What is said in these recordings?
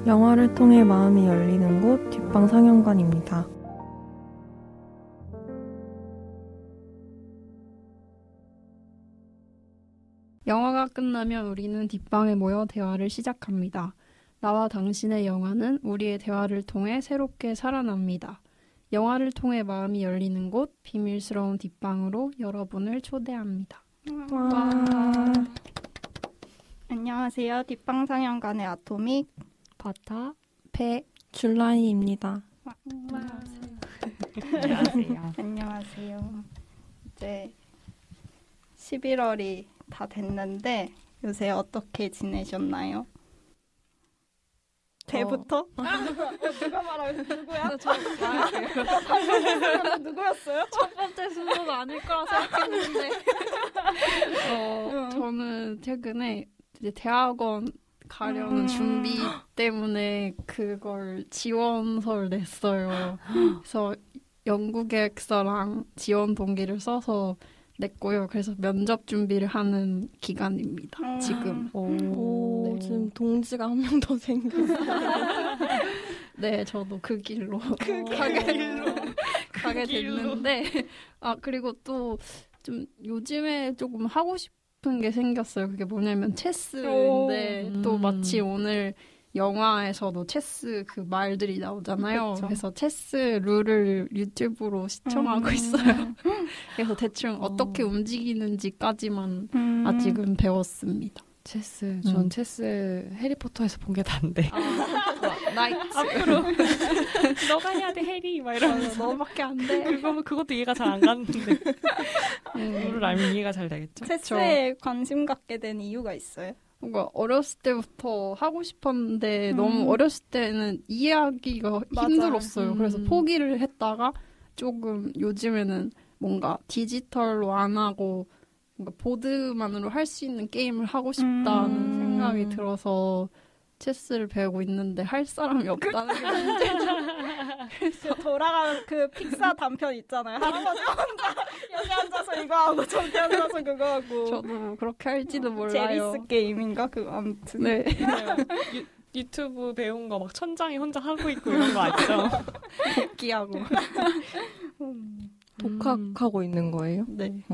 영화를 통해 마음이 열리는 곳 뒷방 상영관입니다. 영화가 끝나면 우리는 뒷방에 모여 대화를 시작합니다. 나와 당신의 영화는 우리의 대화를 통해 새롭게 살아납니다. 영화를 통해 마음이 열리는 곳 비밀스러운 뒷방으로 여러분을 초대합니다. 와. 안녕하세요. 뒷방 상영관의 아토믹 바타 줄라이입니다. 안녕하세요. 안녕하세요. 이제 11월이 다 됐는데 요새 어떻게 지내셨나요? 대부터? 누가 말하고 누구야? 누구였어요? 첫 번째 순서가 아닐 거라 생각했는데 저는 최근에 이제 대학원 가려는 준비 때문에 그걸 지원서를 냈어요. 그래서 연구계획서랑 지원 동기를 써서 냈고요. 그래서 면접 준비를 하는 기간입니다. 지금. 오, 네. 지금 동지가 한 명 더 생겼어요. 네, 저도 그 길로 가게 됐는데 그리고 또 좀 요즘에 조금 하고 싶은 게 생겼어요. 그게 뭐냐면 체스인데 또 마치 오늘 영화에서도 체스 그 말들이 나오잖아요. 그쵸. 그래서 체스 룰을 유튜브로 시청하고 있어요. 그래서 대충 어떻게 움직이는지까지만 아직은 배웠습니다. 체스. 전 체스 해리포터에서 본 게 다인데. 나이트. 앞으로 너가 해야 돼 해리 막 이러면서 너밖에 안 돼. 그것도 이해가 잘 안 가는데. 룰을 알면 이해가 잘 되겠죠. 체스에 관심 갖게 된 이유가 있어요? 뭔가 어렸을 때부터 하고 싶었는데 너무 어렸을 때는 이해하기가 맞아. 힘들었어요. 그래서 포기를 했다가 조금 요즘에는 뭔가 디지털로 안 하고 뭔가 보드만으로 할 수 있는 게임을 하고 싶다는 생각이 들어서 체스를 배우고 있는데 할 사람이 없다는 게 문제죠. 그 돌아가는 그 픽사 단편 있잖아요. 할아버지 혼자 여기 앉아서 이거 하고 저기 앉아서 그거 하고. 저도 그렇게 할지도 몰라요. 제리스 게임인가? 그거 아무튼. 네. 유튜브 배운 거 막 천장에 혼자 하고 있고 이런 거 아시죠? 복귀하고. 독학하고 있는 거예요? 네.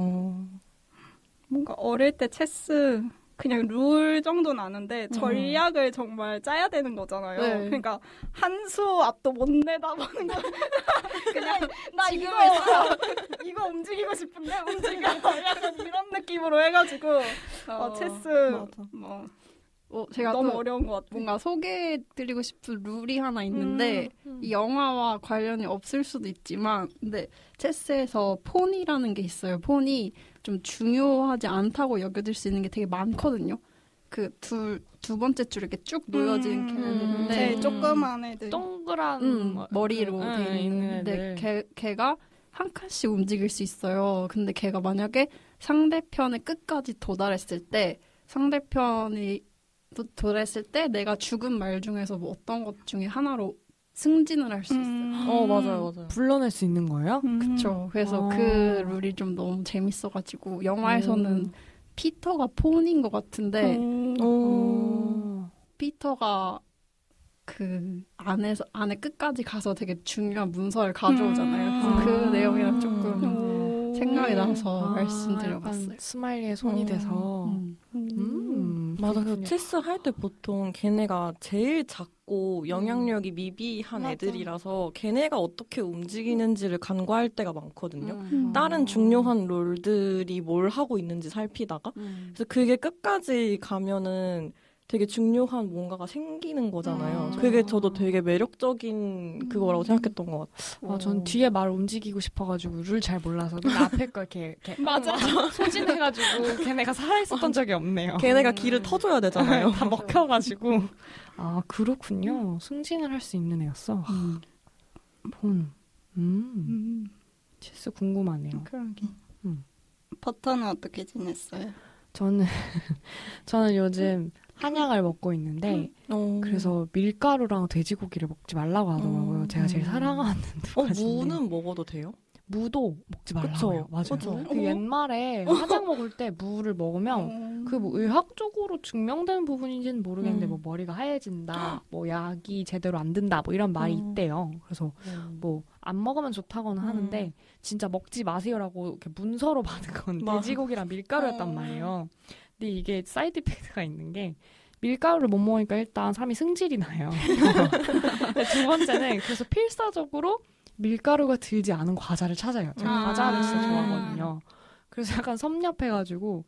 뭔가 어릴 때 체스 그냥 룰 정도는 아는데 전략을 정말 짜야 되는 거잖아요. 네. 그러니까 한 수 앞도 못 내다보는 거. 그냥 나 이거 움직이고 싶은데 움직여. 약간 이런 느낌으로 해가지고 체스 제가 너무 또 어려운 것 같아요. 뭔가 소개해드리고 싶은 룰이 하나 있는데 이 영화와 관련이 없을 수도 있지만 근데 체스에서 폰이라는 게 있어요. 폰이 좀 중요하지 않다고 여겨질 수 있는 게 되게 많거든요. 그 두 번째 줄 이렇게 쭉 놓여진 개념인데 제일 조그만 애들. 동그란 머리로 돼 있는데 걔가 한 칸씩 움직일 수 있어요. 근데 걔가 만약에 상대편의 끝까지 도달했을 때 상대편이 도달했을 때 내가 죽은 말 중에서 뭐 어떤 것 중에 하나로 승진을 할 수 있어요. 맞아요. 불러낼 수 있는 거예요? 그쵸. 그래서 그 룰이 좀 너무 재밌어가지고 영화에서는 피터가 폰인 것 같은데 피터가 그 안에 끝까지 가서 되게 중요한 문서를 가져오잖아요. 그래서 그 내용이랑 조금 생각이 나서 말씀드려봤어요. 약간 스마일리의 손이 돼서. 맞아. 그 체스 할 때 보통 걔네가 제일 작고 영향력이 미비한 맞아. 애들이라서 걔네가 어떻게 움직이는지를 간과할 때가 많거든요. 다른 중요한 롤들이 뭘 하고 있는지 살피다가 그래서 그게 끝까지 가면은 되게 중요한 뭔가가 생기는 거잖아요. 그게 저도 되게 매력적인 그거라고 생각했던 것 같아요. 전 뒤에 말 움직이고 싶어가지고 룰 잘 몰라서 근데 앞에 걸 이렇게 맞아 소진해가지고 걔네가 살아있었던 적이 없네요. 걔네가 길을 터줘야 되잖아요. 다 먹혀가지고. 아 그렇군요. 승진을 할 수 있는 애였어. 폰. 체스 궁금하네요. 그러게. 버터는 어떻게 지냈어요? 저는 요즘 한약을 먹고 있는데 그래서 밀가루랑 돼지고기를 먹지 말라고 하더라고요. 제가 제일 사랑하는 두 가지인데. 무는 먹어도 돼요? 무도 먹지 말라고 그쵸. 해요. 맞아요. 그쵸. 그 옛말에 화장 먹을 때 무를 먹으면 그 뭐 의학적으로 증명된 부분인지는 모르겠는데 뭐 머리가 하얘진다, 뭐 약이 제대로 안 든다, 뭐 이런 말이 있대요. 그래서 뭐 안 먹으면 좋다고는 하는데 진짜 먹지 마세요라고 이렇게 문서로 받은 건 돼지고기랑 밀가루였단 말이에요. 근데 이게 사이드 이펙트가 있는 게 밀가루를 못 먹으니까 일단 사람이 승질이 나요. 두 번째는 그래서 필사적으로 밀가루가 들지 않은 과자를 찾아요. 제가 과자를 진짜 좋아하거든요. 그래서 약간 섭렵해가지고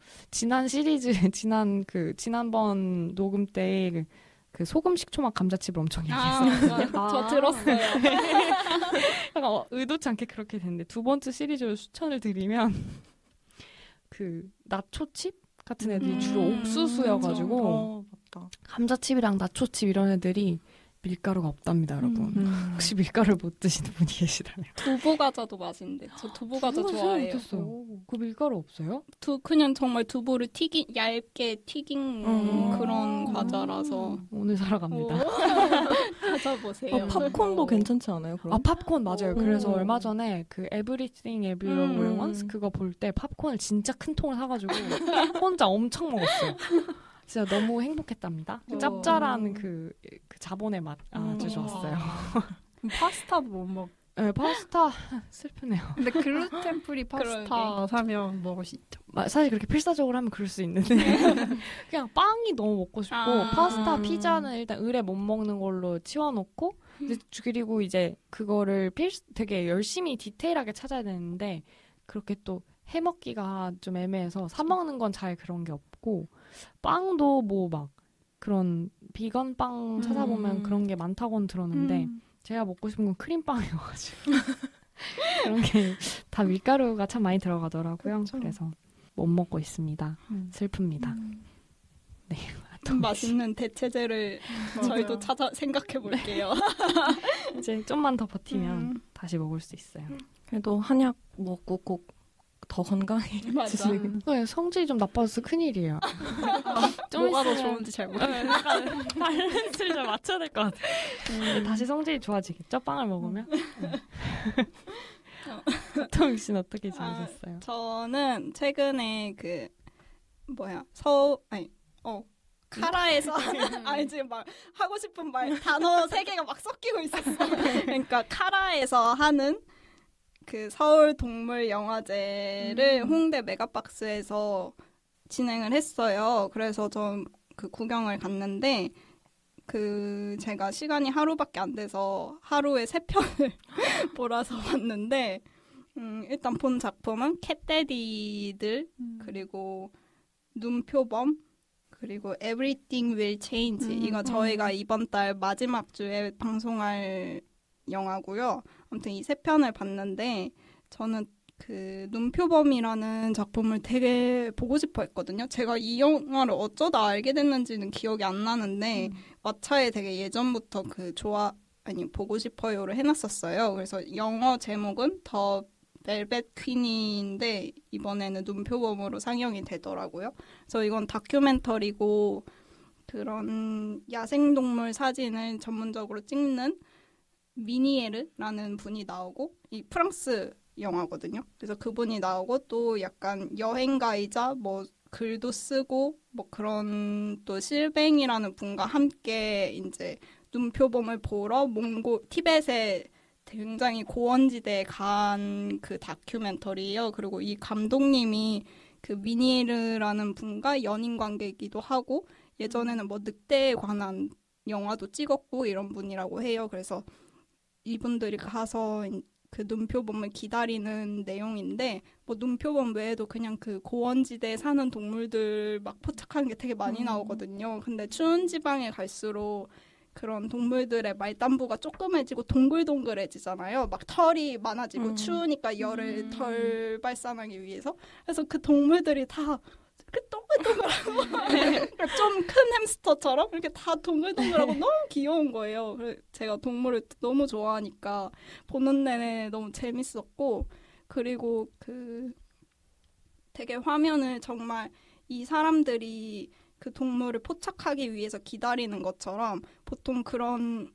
지난번 녹음 때 그 소금 식초맛 감자칩을 엄청 얘기했어요. 저 들었어요. 약간 의도치 않게 그렇게 됐는데 두 번째 시리즈로 추천을 드리면 그 나초칩 같은 애들이 주로 옥수수여가지고 감자칩이랑 나초칩 이런 애들이 밀가루가 없답니다, 여러분. 혹시 밀가루를 못 드시는 분이 계시다면. 두부 과자도 맛있는데 저 두부 과자 좋아해요. 그 밀가루 없어요? 그냥 정말 두부를 얇게 튀긴 그런 과자라서 오늘 사러 갑니다. 찾아보세요. 팝콘도 괜찮지 않아요? 그럼? 팝콘 맞아요. 그래서 얼마 전에 그 Everything Everywhere Once 그거 볼 때 팝콘을 진짜 큰 통을 사가지고 혼자 엄청 먹었어요. 진짜 너무 행복했답니다. 짭짤한 그 자본의 맛 아주 좋았어요. 파스타도 못 먹. 네, 파스타 슬프네요. 근데 글루텐 프리 파스타 사면 먹을 수 있죠. 사실 그렇게 필사적으로 하면 그럴 수 있는데 그냥 빵이 너무 먹고 싶고 파스타, 피자는 일단 을에 못 먹는 걸로 치워놓고 그리고 이제 그거를 되게 열심히 디테일하게 찾아야 되는데 그렇게 또 해먹기가 좀 애매해서 사 먹는 건 잘 그런 게 없고 빵도 뭐 막 그런 비건 빵 찾아보면 그런 게 많다고는 들었는데 제가 먹고 싶은 건 크림빵이어가지고 그런 게 다 밀가루가 참 많이 들어가더라고요. 그렇죠. 그래서 못 먹고 있습니다. 슬픕니다. 네, 좀 맛있는 대체제를 저희도 생각해 볼게요. 이제 좀만 더 버티면 다시 먹을 수 있어요. 그래도 한약 먹고 꼭 더 건강해지시는. 네, 성질이 좀 나빠져서 큰일이에요. 뭐가 더 좋은지 잘 모르겠어요. 약간 밸런스를 잘 맞춰야 될 것 같아요. 다시 성질이 좋아지겠죠? 빵을 먹으면? 토익 씨는 어떻게 지내셨어요? 저는 최근에 카라에서 지금 막 하고 싶은 단어 3개가 막 섞이고 있었어. 그러니까 카라에서 하는 그 서울 동물 영화제를 홍대 메가박스에서 진행을 했어요. 그래서 전 그 구경을 갔는데 제가 시간이 하루밖에 안 돼서 하루에 3편을 몰아서 봤는데 일단 본 작품은 캣데디들 그리고 눈표범 그리고 Everything Will Change 이거 저희가 이번 달 마지막 주에 방송할 영화고요. 아무튼 이 3편을 봤는데 저는 그 눈표범이라는 작품을 되게 보고 싶어 했거든요. 제가 이 영화를 어쩌다 알게 됐는지는 기억이 안 나는데 왓챠에 되게 예전부터 보고 싶어요를 해놨었어요. 그래서 영어 제목은 더 벨벳 퀸인데 이번에는 눈표범으로 상영이 되더라고요. 그래서 이건 다큐멘터리고 그런 야생동물 사진을 전문적으로 찍는 미니에르라는 분이 나오고 이 프랑스 영화거든요. 그래서 그분이 나오고 또 약간 여행가이자 뭐 글도 쓰고 뭐 그런 또 실뱅이라는 분과 함께 이제 눈표범을 보러 티벳의 굉장히 고원지대에 간 그 다큐멘터리예요. 그리고 이 감독님이 그 미니에르라는 분과 연인 관계이기도 하고 예전에는 뭐 늑대에 관한 영화도 찍었고 이런 분이라고 해요. 그래서 이분들이 가서 그 눈표범을 기다리는 내용인데 뭐 눈표범 외에도 그냥 그 고원지대에 사는 동물들 막 포착하는 게 되게 많이 나오거든요. 근데 추운 지방에 갈수록 그런 동물들의 말단부가 조그매지고 동글동글해지잖아요. 막 털이 많아지고 추우니까 열을 덜 발산하기 위해서. 그래서 그 동물들이 다 이렇게 동글동글하고 좀 큰 햄스터처럼 이렇게 다 동글동글하고 너무 귀여운 거예요. 제가 동물을 너무 좋아하니까 보는 내내 너무 재밌었고 그리고 되게 화면을 정말 이 사람들이 그 동물을 포착하기 위해서 기다리는 것처럼 보통 그런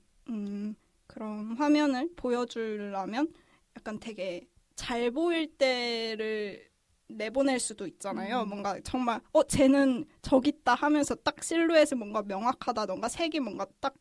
화면을 보여주려면 약간 되게 잘 보일 때를 내보낼 수도 있잖아요. 뭔가 정말 쟤는 저기 있다 하면서 딱 실루엣이 뭔가 명확하다던가 색이 뭔가 딱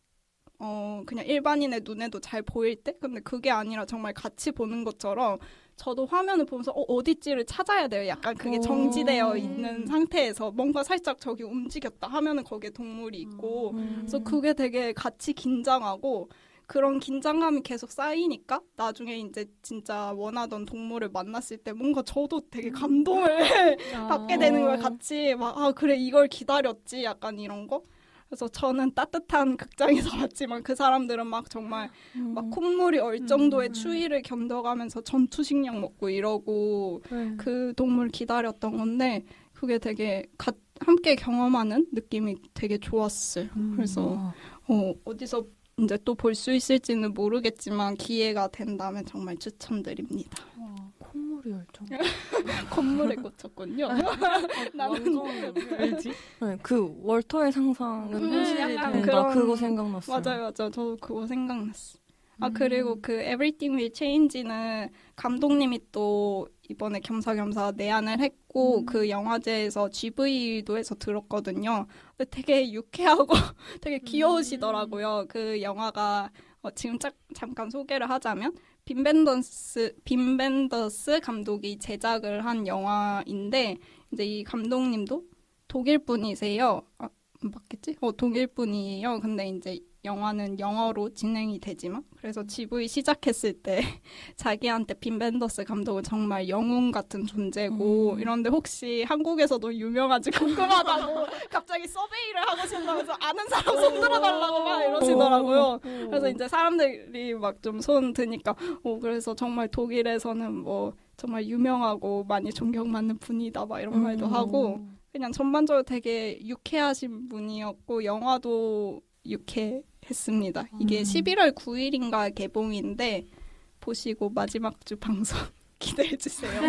그냥 일반인의 눈에도 잘 보일 때? 근데 그게 아니라 정말 같이 보는 것처럼 저도 화면을 보면서 어디지를 찾아야 돼요. 약간 그게 정지되어 있는 상태에서 뭔가 살짝 저기 움직였다 하면은 거기에 동물이 있고 그래서 그게 되게 같이 긴장하고 그런 긴장감이 계속 쌓이니까 나중에 이제 진짜 원하던 동물을 만났을 때 뭔가 저도 되게 감동을 받게 되는 거예요. 같이 막 그래 이걸 기다렸지 약간 이런 거. 그래서 저는 따뜻한 극장에서 봤지만 그 사람들은 막 정말 막 콧물이 얼 정도의 추위를 견뎌가면서 전투식량 먹고 이러고 그 동물 기다렸던 건데 그게 되게 함께 경험하는 느낌이 되게 좋았어요. 그래서 어디서 이제 또 볼 수 있을지는 모르겠지만 기회가 된다면 정말 추천드립니다. 와, 콧물이 열정. 콧물에 꽂혔군요. 나는 알지? 네, 그 월터의 상상은 현실이 된다. 그거 생각났어요. 맞아요. 저도 그거 생각났어. 그리고 그 Everything Will Change는 감독님이 또 이번에 겸사겸사 내한을 했고 그 영화제에서 GV도 해서 들었거든요. 근데 되게 유쾌하고 되게 귀여우시더라고요. 그 영화가 지금 잠깐 소개를 하자면 빈 벤더스 감독이 제작을 한 영화인데 이제 이 감독님도 독일 분이세요. 맞겠지? 독일 분이에요. 근데 이제 영화는 영어로 진행이 되지만 그래서 GV 시작했을 때 자기한테 빈 벤더스 감독은 정말 영웅 같은 존재고 이런데 혹시 한국에서도 유명한지 궁금하다고 갑자기 서베이를 하고 싶다면서 아는 사람 손 들어달라고 막 이러시더라고요. 그래서 이제 사람들이 막 좀 손 드니까 그래서 정말 독일에서는 뭐 정말 유명하고 많이 존경받는 분이다 막 이런 말도 하고 그냥 전반적으로 되게 유쾌하신 분이었고 영화도 유쾌했습니다. 이게 11월 9일인가 개봉인데 보시고 마지막 주 방송 기대해주세요.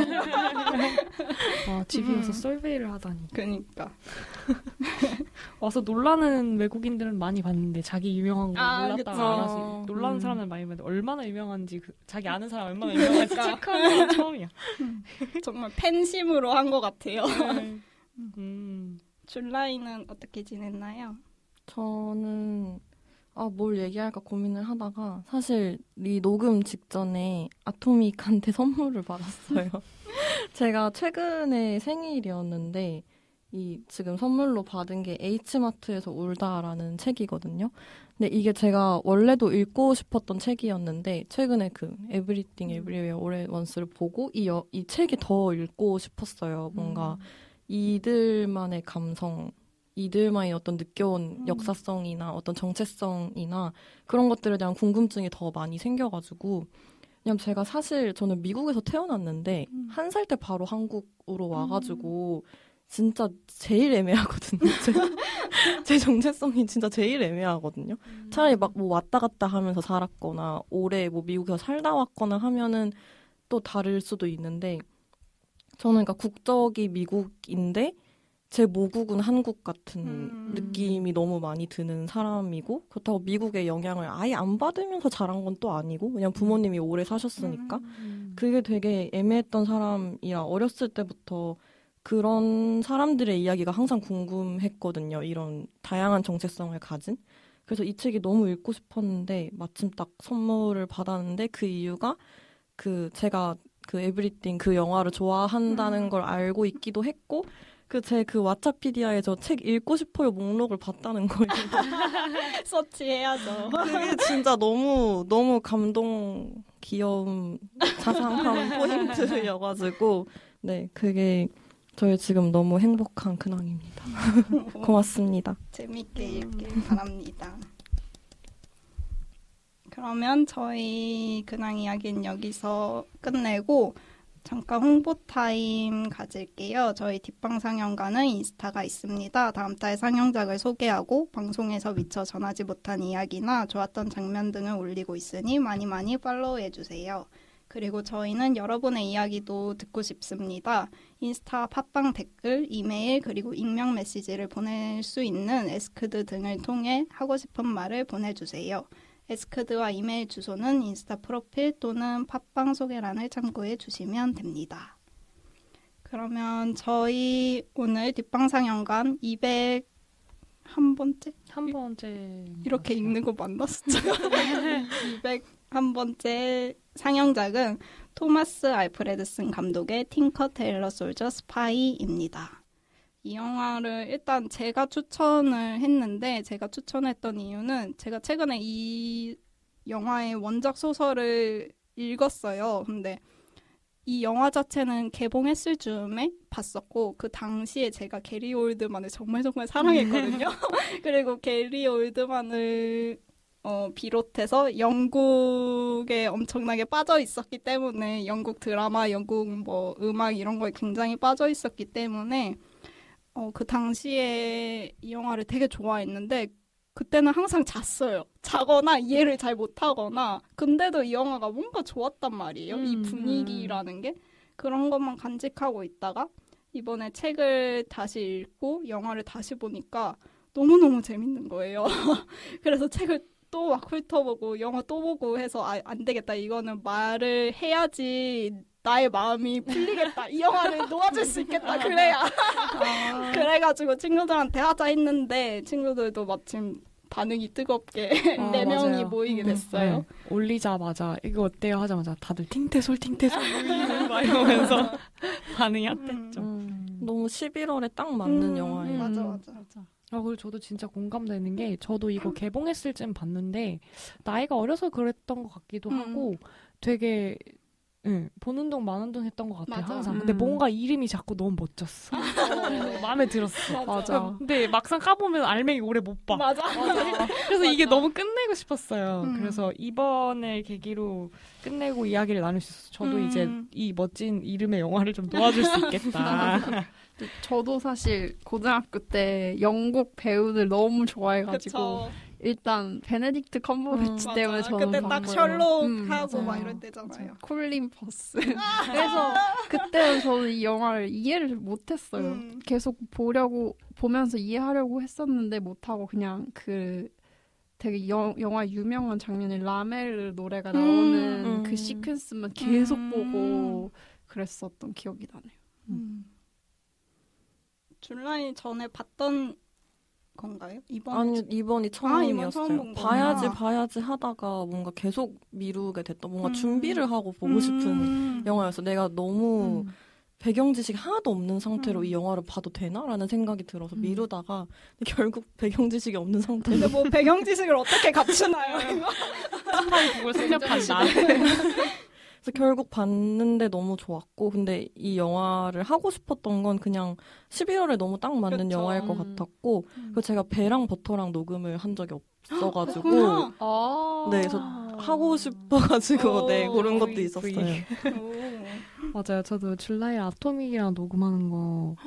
집이어서 설베이를 하다니. 그러니까. 와서 놀라는 외국인들은 많이 봤는데 자기 유명한 거 몰랐다가 알아서 놀라는 사람들 많이 봤는데 얼마나 유명한지 자기 아는 사람 얼마나 유명한지 체크하는 건 처음이야. 정말 팬심으로 한 것 같아요. 줄라이는 어떻게 지냈나요? 저는 뭘 얘기할까 고민을 하다가 사실 이 녹음 직전에 아토믹한테 선물을 받았어요. 제가 최근에 생일이었는데 지금 선물로 받은 게 H마트에서 울다라는 책이거든요. 근데 이게 제가 원래도 읽고 싶었던 책이었는데 최근에 그 Everything Everywhere All at Once를 보고 이 책이 더 읽고 싶었어요. 뭔가 이들만의 감성 이들만의 어떤 느껴온 역사성이나 어떤 정체성이나 그런 것들에 대한 궁금증이 더 많이 생겨가지고 왜냐면 제가 사실 저는 미국에서 태어났는데 1살 때 바로 한국으로 와가지고 진짜 제일 애매하거든요. 제 정체성이 진짜 제일 애매하거든요. 차라리 막 뭐 왔다 갔다 하면서 살았거나 오래 뭐 미국에서 살다 왔거나 하면은 또 다를 수도 있는데 저는 그러니까 국적이 미국인데 제 모국은 한국 같은 느낌이 너무 많이 드는 사람이고 그렇다고 미국의 영향을 아예 안 받으면서 자란 건 또 아니고 왜냐면 부모님이 오래 사셨으니까 그게 되게 애매했던 사람이라 어렸을 때부터 그런 사람들의 이야기가 항상 궁금했거든요. 이런 다양한 정체성을 가진. 그래서 이 책이 너무 읽고 싶었는데 마침 딱 선물을 받았는데 그 이유가 제가 그 에브리띵 그 영화를 좋아한다는 걸 알고 있기도 했고 그 왓챠피디아에 저 책 읽고 싶어요 목록을 봤다는 거예요. 서치해야죠. 그게 진짜 너무 감동, 귀여움, 자상한 포인트여가지고 네 그게 저희 지금 너무 행복한 근황입니다. 고맙습니다. 재밌게 읽길 바랍니다. 그러면 저희 근황 이야기는 여기서 끝내고 잠깐 홍보 타임 가질게요. 저희 뒷방상영관은 인스타가 있습니다. 다음 달 상영작을 소개하고 방송에서 미처 전하지 못한 이야기나 좋았던 장면 등을 올리고 있으니 많이 팔로우해주세요. 그리고 저희는 여러분의 이야기도 듣고 싶습니다. 인스타 팟빵 댓글, 이메일 그리고 익명 메시지를 보낼 수 있는 에스크드 등을 통해 하고 싶은 말을 보내주세요. 에스크드와 이메일 주소는 인스타 프로필 또는 팟빵 소개란을 참고해 주시면 됩니다. 그러면 저희 오늘 뒷방상영관 201번째? 한 번째 이렇게 읽는 거 맞나? 숫자가? 201번째 상영작은 토마스 알프레드슨 감독의 틴커 테일러 솔저 스파이입니다. 이 영화를 일단 제가 추천을 했는데 제가 추천했던 이유는 제가 최근에 이 영화의 원작 소설을 읽었어요. 근데 이 영화 자체는 개봉했을 즈음에 봤었고 그 당시에 제가 게리 올드만을 정말 사랑했거든요. 그리고 게리 올드만을 비롯해서 영국에 엄청나게 빠져 있었기 때문에 영국 드라마, 영국 뭐 음악 이런 거에 굉장히 빠져 있었기 때문에 그 당시에 이 영화를 되게 좋아했는데 그때는 항상 잤어요. 자거나 이해를 잘 못하거나 근데도 이 영화가 뭔가 좋았단 말이에요. 이 분위기라는 게. 그런 것만 간직하고 있다가 이번에 책을 다시 읽고 영화를 다시 보니까 너무너무 재밌는 거예요. 그래서 책을 또 막 훑어보고 영화 또 보고 해서 안 되겠다. 이거는 말을 해야지 나의 마음이 풀리겠다. 이 영화를 놓아줄 수 있겠다. 그래야. 그래가지고 친구들한테 하자 했는데 친구들도 마침 반응이 뜨겁게 4명이 모이게 됐어요. 네. 올리자마자 이거 어때요 하자마자 다들 팅태솔 막 이러면서 반응이 핫했죠. 너무 11월에 딱 맞는 영화예요. 맞아. 그리고 저도 진짜 공감되는 게 저도 이거 개봉했을 쯤 봤는데 나이가 어려서 그랬던 것 같기도 하고 되게 보는 둥 마는 둥 했던 것 같아요. 맞아. 항상. 근데 뭔가 이름이 자꾸 너무 멋졌어. 마음에 들었어. 맞아. 근데 막상 까보면 알맹이 오래 못 봐. 맞아. 그래서 이게 너무 끝내고 싶었어요. 그래서 이번을 계기로 끝내고 이야기를 나눌 수 있어서 저도 이제 이 멋진 이름의 영화를 좀 도와줄 수 있겠다. 저도 사실 고등학교 때 영국 배우들 너무 좋아해가지고 그쵸. 일단 베네딕트 컴버배치 때문에 저는 그때 딱 봤고요. 셜록하고 막 맞아요. 이럴 때잖아요. 콜린 퍼스. 그래서 그때는 저는 이 영화를 이해를 못했어요. 계속 보면서 이해하려고 했었는데 못하고 그냥 그 되게 영화 유명한 장면인 라멜 노래가 나오는 그 시퀀스만 계속 보고 그랬었던 기억이 나네요. 줄라이 전에 봤던 건가요? 아니 이번이 처음이었어요. 처음 본 봐야지 하다가 뭔가 계속 미루게 됐던 뭔가 준비를 하고 보고 싶은 영화였어. 내가 너무 배경 지식이 하나도 없는 상태로 이 영화를 봐도 되나라는 생각이 들어서 미루다가 결국 배경 지식이 없는 상태로. 근데 뭐 배경 지식을 어떻게 갖추나요? 스파이 그걸 생략한다. 그래서 결국 봤는데 너무 좋았고 근데 이 영화를 하고 싶었던 건 그냥 11월에 너무 딱 맞는 그쵸. 영화일 것 같았고 그리고 제가 배랑 버터랑 녹음을 한 적이 없어가지고 네, 그래서 하고 싶어가지고 네 그런 것도 있었어요. 맞아요. 저도 줄라이 아토믹이랑 녹음하는 거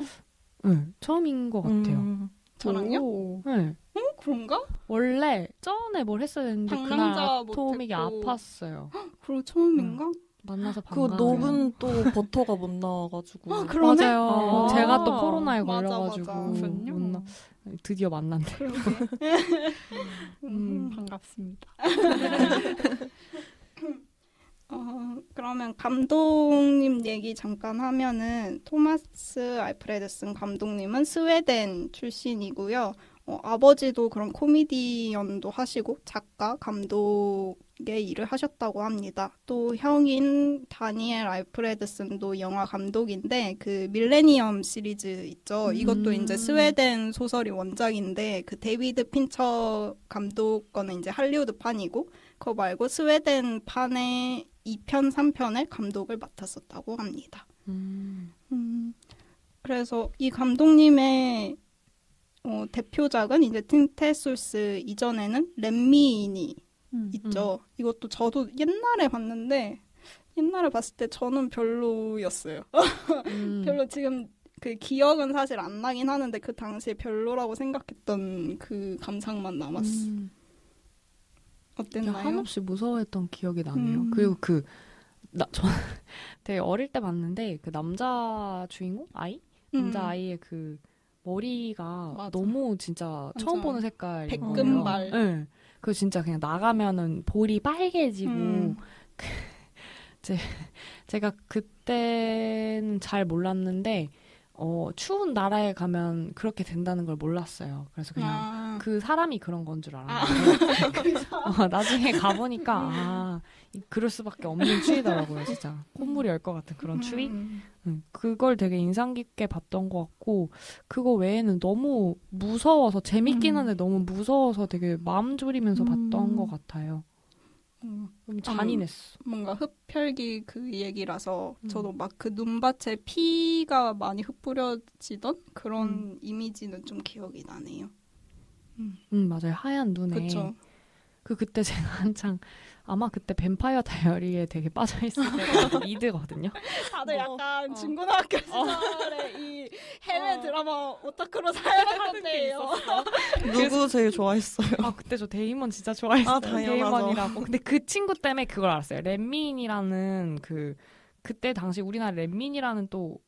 처음인 것 같아요. 저랑요? 네. 그런가? 원래 전에 뭘 했어야 했는데 그날 방랑자 아토믹이 못했고. 아팠어요. 그리고 처음인가? 만나서 그 반가워요. 녹은 또 버터가 못 나와가지고 그러네? 맞아요. 제가 또 코로나에 맞아, 걸려가지고 맞아. 드디어 만났네. 반갑습니다. 그러면 감독님 얘기 잠깐 하면은 토마스 알프레드슨 감독님은 스웨덴 출신이고요. 아버지도 그런 코미디언도 하시고 작가, 감독의 일을 하셨다고 합니다. 또 형인 다니엘 알프레드슨도 영화 감독인데 그 밀레니엄 시리즈 있죠. 이것도 이제 스웨덴 소설이 원작인데 그 데이비드 핀처 감독 거는 이제 할리우드판이고 그거 말고 스웨덴 판의 2편, 3편의 감독을 맡았었다고 합니다. 그래서 이 감독님의 대표작은 이제 틴테솔스 이전에는 렛미인이 있죠. 이것도 저도 옛날에 봤는데 옛날에 봤을 때 저는 별로였어요. 별로 지금 그 기억은 사실 안 나긴 하는데 그 당시에 별로라고 생각했던 그 감상만 남았어. 어땠나요? 한없이 무서워했던 기억이 나네요. 그리고 저는 되게 어릴 때 봤는데 그 남자 주인공 남자 아이의 그 머리가 맞아. 너무 진짜 맞아. 처음 보는 색깔인 거예요. 백금발. 네. 그 진짜 그냥 나가면은 볼이 빨개지고 제가 그때는 잘 몰랐는데 추운 나라에 가면 그렇게 된다는 걸 몰랐어요. 그래서 그냥 그 사람이 그런 건 줄 알았는데 나중에 가보니까 그럴 수밖에 없는 추위더라고요. 진짜 콧물이 열 것 같은 그런 추위. 그걸 되게 인상 깊게 봤던 것 같고 그거 외에는 너무 무서워서 재밌긴 한데 너무 무서워서 되게 마음 졸이면서 봤던 것 같아요. 좀 잔인했어. 뭔가 흡혈귀 그 얘기라서 저도 막 그 눈밭에 피가 많이 흩뿌려지던 그런 이미지는 좀 기억이 나네요. 맞아요. 하얀 눈에. 그쵸. 그때 제가 한창 아마 그때 뱀파이어 다이어리에 되게 빠져있을 때가 리드거든요. 다들 약간 중고등학교 시절에 이 해외 드라마 오타쿠로 살아가는 때예요. 누구 제일 좋아했어요? 그때 저 데이먼 진짜 좋아했어요. 당연하죠. 데이먼이라고. 근데 그 친구 때문에 그걸 알았어요. 렛민이라는 그때 당시 우리나라 렛민이라는 또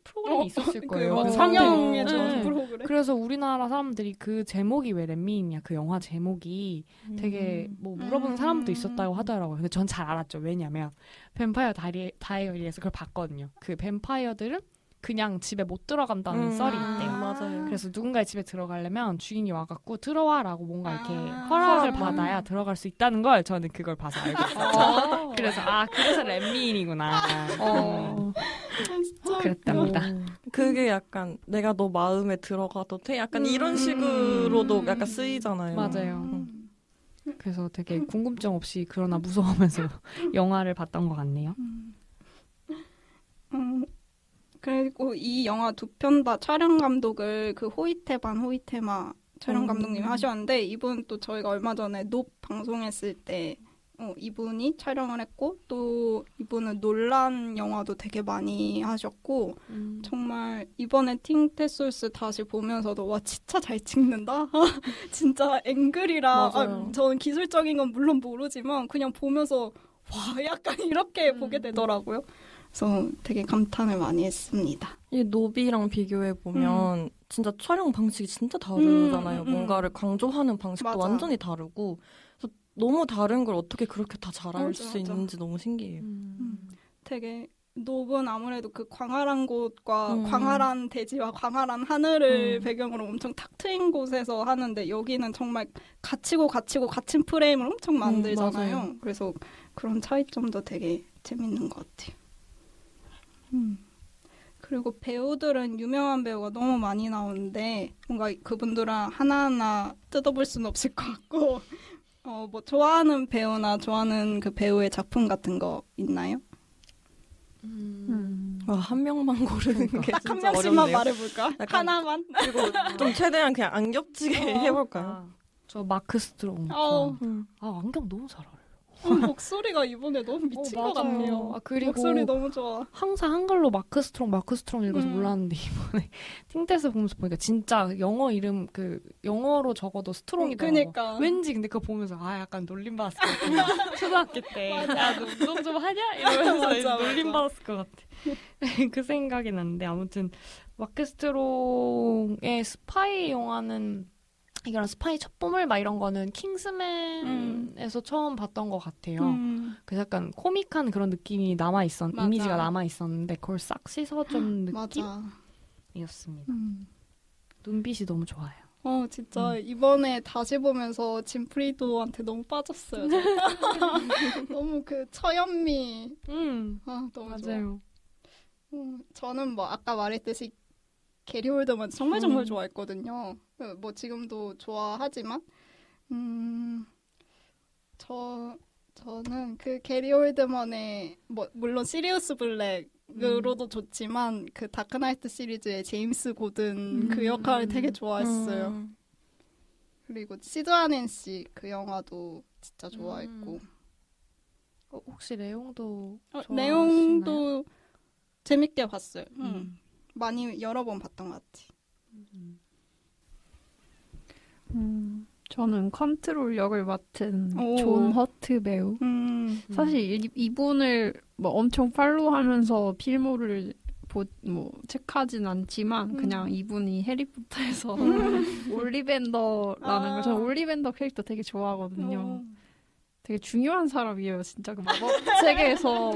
프로그램이 있었을 거예요. 그 상영의 프로그램. 그래서 우리나라 사람들이 그 제목이 왜 렛민이냐, 그 영화 제목이 되게 뭐 물어보는 사람도 있었다고 하더라고요. 근데 전 잘 알았죠. 왜냐면 뱀파이어 다이어리에서 그걸 봤거든요. 그 뱀파이어들은 그냥 집에 못 들어간다는 썰이 있대요. 맞아요. 그래서 누군가의 집에 들어가려면 주인이 와갖고 들어와라고 뭔가 이렇게 허락을 받아야 들어갈 수 있다는 걸 저는 그걸 봐서 알고 있었죠. 그래서 렛민이구나. 그랬답니다. 그게 약간 내가 너 마음에 들어가도 돼? 약간 이런 식으로도 약간 쓰이잖아요. 맞아요. 그래서 되게 궁금증 없이 그러나 무서워하면서 영화를 봤던 것 같네요. 그리고 이 영화 두 편 다 촬영 감독을 그 호이테마 촬영 감독님이 하셨는데 이분 또 저희가 얼마 전에 높 방송했을 때 이분이 촬영을 했고 또 이분은 논란 영화도 되게 많이 하셨고 정말 이번에 팅테솔스 다시 보면서도 와 진짜 잘 찍는다. 진짜 앵글이라 저는 기술적인 건 물론 모르지만 그냥 보면서 와 약간 이렇게 보게 되더라고요. 그래서 되게 감탄을 많이 했습니다. 이 노비랑 비교해 보면 진짜 촬영 방식이 진짜 다르잖아요. 뭔가를 강조하는 방식도 맞아. 완전히 다르고 그래서 너무 다른 걸 어떻게 그렇게 다 잘할 수 있는지 너무 신기해요. 되게 노브는 아무래도 그 광활한 곳과 광활한 대지와 광활한 하늘을 배경으로 엄청 탁 트인 곳에서 하는데 여기는 정말 갇히고 갇힌 프레임을 엄청 만들잖아요. 그래서 그런 차이점도 되게 재밌는 것 같아요. 그리고 배우들은 유명한 배우가 너무 많이 나오는데 뭔가 그분들은 하나하나 뜯어볼 수는 없을 것 같고 뭐 좋아하는 배우나 좋아하는 그 배우의 작품 같은 거 있나요? 한 명만 고르는 게 딱 한 진짜 명씩만 어렵네요. 말해볼까? 하나만? 그리고 좀 최대한 그냥 안 겹치게 해볼까요? 저 마크 스트롱. 안경 너무 잘 어울려. 목소리가 이번에 너무 미친 것 맞아요. 같네요. 그리고 목소리 너무 좋아. 항상 한글로 마크 스트롱 읽어서 몰랐는데 이번에 팅테스 보면서 보니까 진짜 영어 이름 영어로 적어도 스트롱이더라고. 그러니까. 왠지 근데 그거 보면서 약간 놀림받았을 것 같아. 초등학교 때. 야, 너 운동 좀 하냐? 이러면서 놀림받았을 것 같아. 그 생각이 났는데 아무튼 마크 스트롱의 스파이 영화는 이런 스파이 첩보물 막 이런 거는 킹스맨에서 처음 봤던 것 같아요. 그래서 약간 코믹한 그런 느낌이 이미지가 남아있었는데 그걸 싹 씻어준 느낌이었습니다. 눈빛이 너무 좋아요. 진짜 이번에 다시 보면서 짐프리도한테 너무 빠졌어요. 너무 그 처연미. 너무 맞아요. 좋아. 저는 뭐 아까 말했듯이 게리 올드만 정말 좋아했거든요. 뭐 지금도 좋아하지만 저는 그 게리 올드만의 뭐 물론 시리우스 블랙으로도 좋지만 그 다크나이트 시리즈의 제임스 고든 그 역할을 되게 좋아했어요. 그리고 시드와 낸시 그 영화도 진짜 좋아했고 혹시 내용도 내용도 재밌게 봤어요. 많이 여러 번 봤던 것 같아. 저는 컨트롤 역을 맡은 존 허트 배우. 사실 이분을 뭐 엄청 팔로우하면서 필모를 체크하진 않지만 그냥 이분이 해리포터에서 올리벤더라는 걸 저는 올리벤더 캐릭터 되게 좋아하거든요. 되게 중요한 사람이에요. 진짜 그 마법 세계에서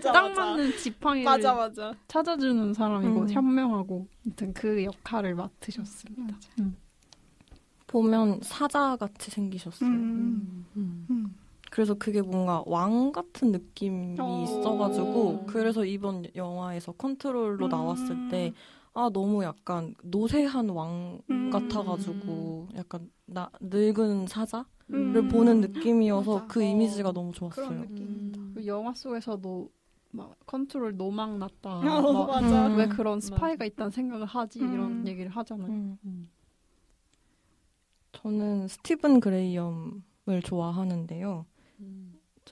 딱 맞는 지팡이를 찾아주는 사람이고 현명하고 아무튼 그 역할을 맡으셨습니다. 보면 사자같이 생기셨어요. 그래서 그게 뭔가 왕 같은 느낌이 있어가지고 그래서 이번 영화에서 컨트롤로 나왔을 때 너무 약간 노쇠한 왕 같아가지고 약간 늙은 사자를 보는 느낌이어서 맞아. 그 이미지가 너무 좋았어요. 그런 느낌입니다. 그 영화 속에서도 막 컨트롤 노망 났다. 맞아. 왜 그런 스파이가 있다는 생각을 하지 이런 얘기를 하잖아요. 저는 스티븐 그레이엄을 좋아하는데요.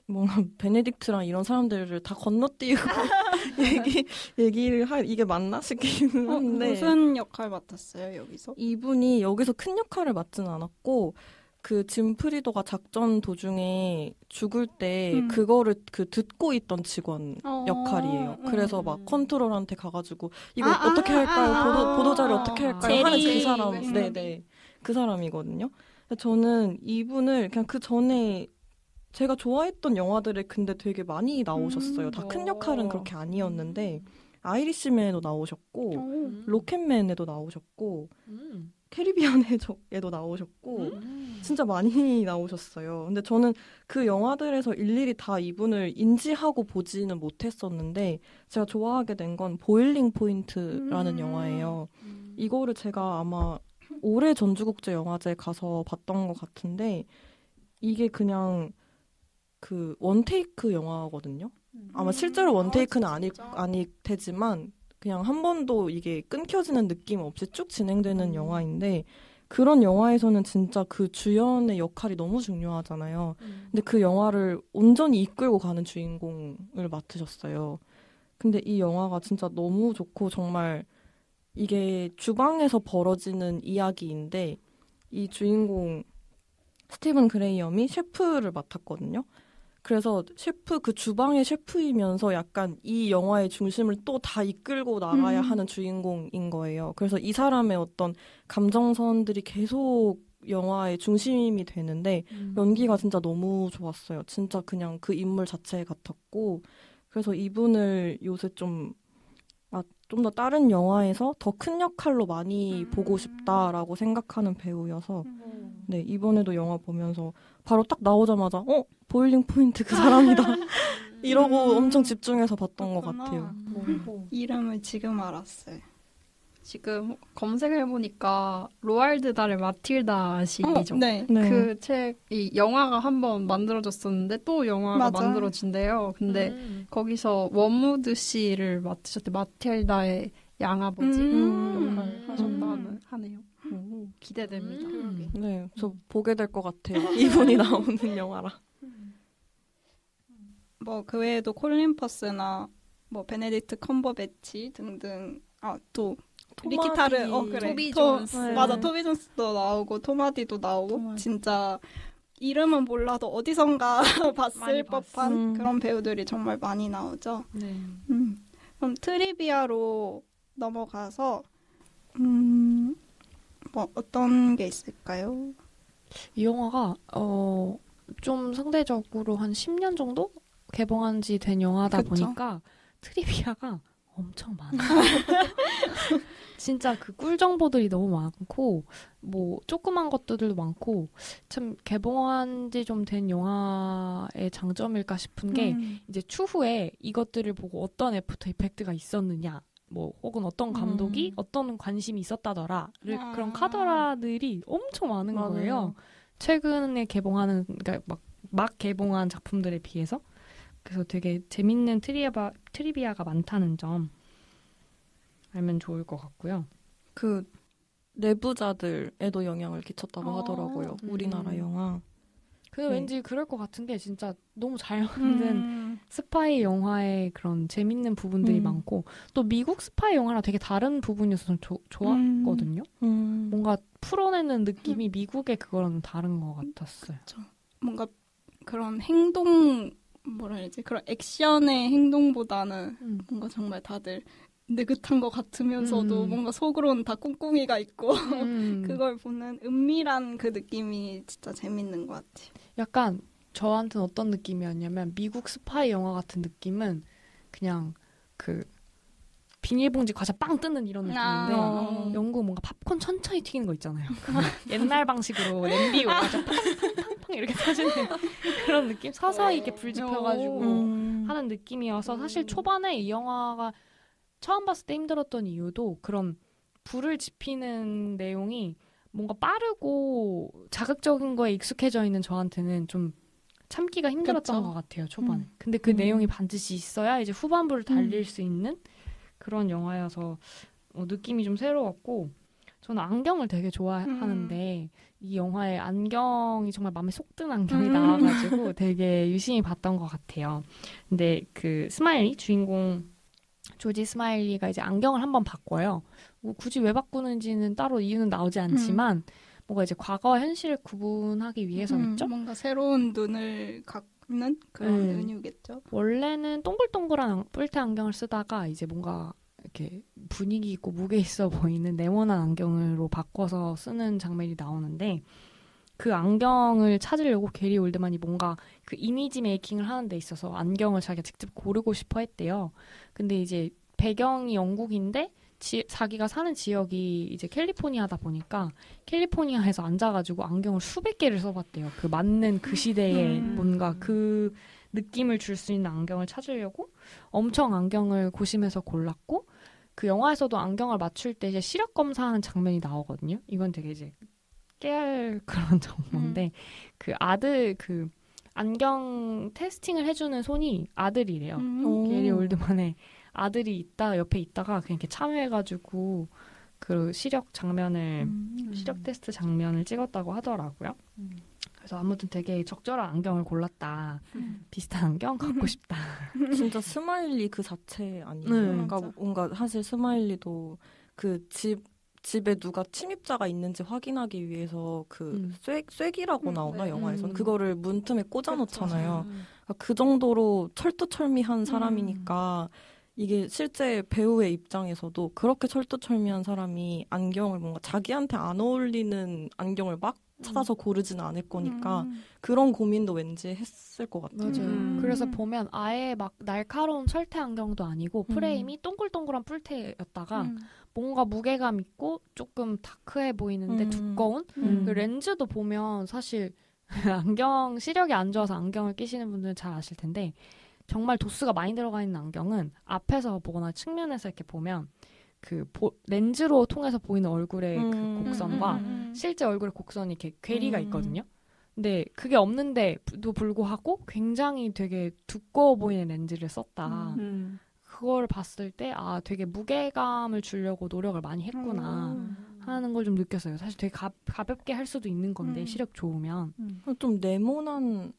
뭔가 베네딕트랑 이런 사람들을 다 건너뛰고 얘기를 이게 맞나 싶기는 한데 무슨 역할 맡았어요 여기서? 이분이 여기서 큰 역할을 맡지는 않았고 그 짐 프리도가 작전 도중에 죽을 때 그거를 듣고 있던 직원 역할이에요. 그래서 막 컨트롤한테 가가지고 이거 어떻게 할까요? 보도자료 어떻게 할까요? 하는 그 사람, 네네 그 사람이거든요. 저는 이분을 그냥 그 전에 제가 좋아했던 영화들에 근데 되게 많이 나오셨어요. 다 큰 역할은 그렇게 아니었는데 아이리시맨에도 나오셨고 로켓맨에도 나오셨고 캐리비안에도 나오셨고 진짜 많이 나오셨어요. 근데 저는 그 영화들에서 일일이 다 이분을 인지하고 보지는 못했었는데 제가 좋아하게 된 건 보일링 포인트라는 영화예요. 이거를 제가 아마 올해 전주국제영화제 가서 봤던 것 같은데 이게 그냥 그 원테이크 영화거든요. 아마 실제로 원테이크는 아닐 테지만 그냥 한 번도 이게 끊겨지는 느낌 없이 쭉 진행되는 영화인데 그런 영화에서는 진짜 그 주연의 역할이 너무 중요하잖아요. 근데 그 영화를 온전히 이끌고 가는 주인공을 맡으셨어요. 근데 이 영화가 진짜 너무 좋고 정말 이게 주방에서 벌어지는 이야기인데 이 주인공 스티븐 그레이엄이 셰프를 맡았거든요. 그래서 그 주방의 셰프이면서 약간 이 영화의 중심을 또 다 이끌고 나가야 하는 주인공인 거예요. 그래서 이 사람의 어떤 감정선들이 계속 영화의 중심이 되는데 연기가 진짜 너무 좋았어요. 진짜 그냥 그 인물 자체 같았고 그래서 이분을 요새 좀 더 다른 영화에서 더 큰 역할로 많이 보고 싶다라고 생각하는 배우여서 네 이번에도 영화 보면서 바로 딱 나오자마자 보일링 포인트 그 사람이다 이러고 엄청 집중해서 봤던 것 같아요. 이름을 지금 알았어요. 지금 검색해보니까 로알드 달의 마틸다 아시죠? 네. 그 이 영화가 한번 만들어졌었는데 또 영화가 만들어진대요. 근데 거기서 원무드 씨를 맡으셨대. 마틸다의 양아버지 역할을 하셨다는 하네요. 기대됩니다. 네, 저 보게 될 것 같아요. 이분이 나오는 영화라. 뭐 그 외에도 콜린 퍼스나 뭐 베네딕트 컴버배치 등등 또 리키타르 토비 존스 맞아 토비 존스도 나오고 토마디도 나오고 진짜 이름은 몰라도 어디선가 봤을 법한 그런 배우들이 정말 많이 나오죠. 네. 그럼 트리비아로 넘어가서 뭐 어떤 게 있을까요? 이 영화가 좀 상대적으로 한 10년 정도 개봉한 지 된 영화다 보니까 트리비아가 엄청 많아요. 진짜 그 꿀 정보들이 너무 많고 뭐 조그만 것들도 많고 참 개봉한 지 좀 된 영화의 장점일까 싶은 게 이제 추후에 이것들을 보고 어떤 애프터 이펙트가 있었느냐 뭐 혹은 어떤 감독이 어떤 관심이 있었다더라를 그런 카더라들이 엄청 많은 거예요. 최근에 개봉하는 그러니까 막 개봉한 작품들에 비해서 그래서 되게 재밌는 트리비아가 많다는 점 알면 좋을 것 같고요. 그 내부자들에도 영향을 끼쳤다고 하더라고요. 우리나라 영화. 왠지 그럴 것 같은 게 진짜 너무 잘 만든 스파이 영화의 그런 재밌는 부분들이 많고 또 미국 스파이 영화랑 되게 다른 부분이어서 좀 좋았거든요. 뭔가 풀어내는 느낌이 미국의 그거랑 다른 것 같았어요. 그렇죠. 뭔가 그런 행동 뭐라 해야지 그런 액션의 행동보다는 뭔가 정말 다들 느긋한 것 같으면서도 뭔가 속으로는 다 꿍꿍이가 있고 그걸 보는 은밀한 그 느낌이 진짜 재밌는 것 같아요. 약간 저한테는 어떤 느낌이었냐면 미국 스파이 영화 같은 느낌은 그냥 그 비닐봉지 과자 빵 뜯는 이런 느낌인데 영국 뭔가 팝콘 천천히 튀기는 거 있잖아요. 옛날 방식으로 냄비 과자 팡팡팡팡 이렇게 터지는 그런 느낌? 서서히 이렇게 불 지펴가지고 하는 느낌이어서 사실 초반에 이 영화가 처음 봤을 때 힘들었던 이유도 그런 불을 지피는 내용이 뭔가 빠르고 자극적인 거에 익숙해져 있는 저한테는 좀 참기가 힘들었던 그쵸? 것 같아요, 초반에. 근데 그 내용이 반드시 있어야 이제 후반부를 달릴 수 있는 그런 영화여서 느낌이 좀 새로웠고 저는 안경을 되게 좋아하는데 이 영화에 안경이 정말 마음에 쏙 든 안경이 나와가지고 되게 유심히 봤던 것 같아요. 근데 그 스마일리 주인공 조지 스마일리가 이제 안경을 한번 바꿔요. 뭐 굳이 왜 바꾸는지는 따로 이유는 나오지 않지만 뭔가 이제 과거와 현실을 구분하기 위해서겠죠? 뭔가 새로운 눈을 갖는 그런 은유겠죠. 원래는 동글동글한 뿔테 안경을 쓰다가 이제 뭔가 이렇게 분위기 있고 무게 있어 보이는 네모난 안경으로 바꿔서 쓰는 장면이 나오는데 그 안경을 찾으려고 게리 올드만이 뭔가 그 이미지 메이킹을 하는 데 있어서 안경을 자기가 직접 고르고 싶어 했대요. 근데 이제 배경이 영국인데 자기가 사는 지역이 이제 캘리포니아다 보니까 캘리포니아에서 앉아가지고 안경을 수백 개를 써봤대요. 그 맞는 그 시대에 뭔가 그 느낌을 줄 수 있는 안경을 찾으려고 엄청 안경을 고심해서 골랐고 그 영화에서도 안경을 맞출 때 이제 시력 검사하는 장면이 나오거든요. 이건 되게 이제 깨알 그런 정보인데 그 아들 그 안경 테스팅을 해주는 손이 아들이래요. 게리 올드만의 아들이 옆에 있다가 그냥 이렇게 참여해가지고 그 시력 테스트 장면을 찍었다고 하더라고요. 그래서 아무튼 되게 적절한 안경을 골랐다. 비슷한 안경 갖고 싶다. 진짜 스마일리 그 자체 아니에요? 그러니까 뭔가 사실 스마일리도 그 집에 누가 침입자가 있는지 확인하기 위해서 그 쐐기라고 나오나 영화에서는 그거를 문틈에 꽂아놓잖아요. 그러니까 그 정도로 철두철미한 사람이니까 이게 실제 배우의 입장에서도 그렇게 철두철미한 사람이 안경을 뭔가 자기한테 안 어울리는 안경을 막 찾아서 고르지는 않을 거니까 그런 고민도 왠지 했을 것 같아요. 맞아요. 그래서 보면 아예 막 날카로운 철퇴 안경도 아니고 프레임이 동글동글한 뿔테였다가 뭔가 무게감 있고 조금 다크해 보이는데 두꺼운 그 렌즈도 보면 사실 안경 시력이 안 좋아서 안경을 끼시는 분들은 잘 아실 텐데 정말 도수가 많이 들어가 있는 안경은 앞에서 보거나 측면에서 이렇게 보면 그 렌즈로 통해서 보이는 얼굴의 그 곡선과 실제 얼굴의 곡선이 이렇게 괴리가 있거든요. 근데 그게 없는데도 불구하고 굉장히 되게 두꺼워 보이는 렌즈를 썼다. 그걸 봤을 때 되게 무게감을 주려고 노력을 많이 했구나 하는 걸 좀 느꼈어요. 사실 되게 가볍게 할 수도 있는 건데 시력 좋으면 좀 네모난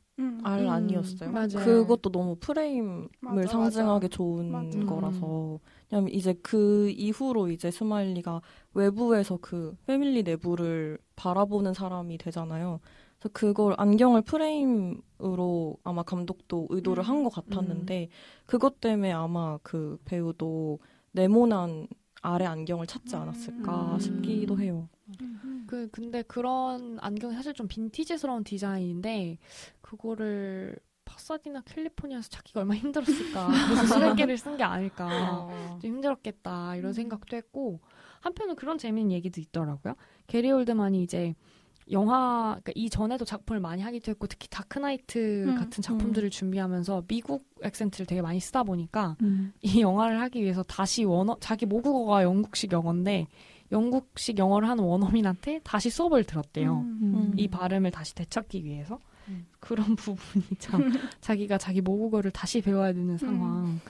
알 아니었어요. 맞아요. 그것도 너무 프레임을 상징하게 좋은 거라서. 왜냐면 이제 그 이후로 이제 스마일리가 외부에서 그 패밀리 내부를 바라보는 사람이 되잖아요. 그래서 그걸 안경을 프레임으로 아마 감독도 의도를 한 것 같았는데 그것 때문에 아마 그 배우도 네모난 알의 안경을 찾지 않았을까 싶기도 해요. 근데 그런 안경이 사실 좀 빈티지스러운 디자인인데 그거를 파사디나 캘리포니아에서 찾기가 얼마나 힘들었을까. 그래서 수백 개를 쓴 게 아닐까. 좀 힘들었겠다 이런 생각도 했고 한편은 그런 재미있는 얘기도 있더라고요. 게리 올드만이 이제 그러니까 이전에도 작품을 많이 하기도 했고 특히 다크나이트 같은 작품들을 준비하면서 미국 액센트를 되게 많이 쓰다 보니까 이 영화를 하기 위해서 다시 자기 모국어가 영국식 영어인데 영국식 영어를 하는 원어민한테 다시 수업을 들었대요. 이 발음을 다시 되찾기 위해서. 그런 부분이 참 자기가 자기 모국어를 다시 배워야 되는 상황.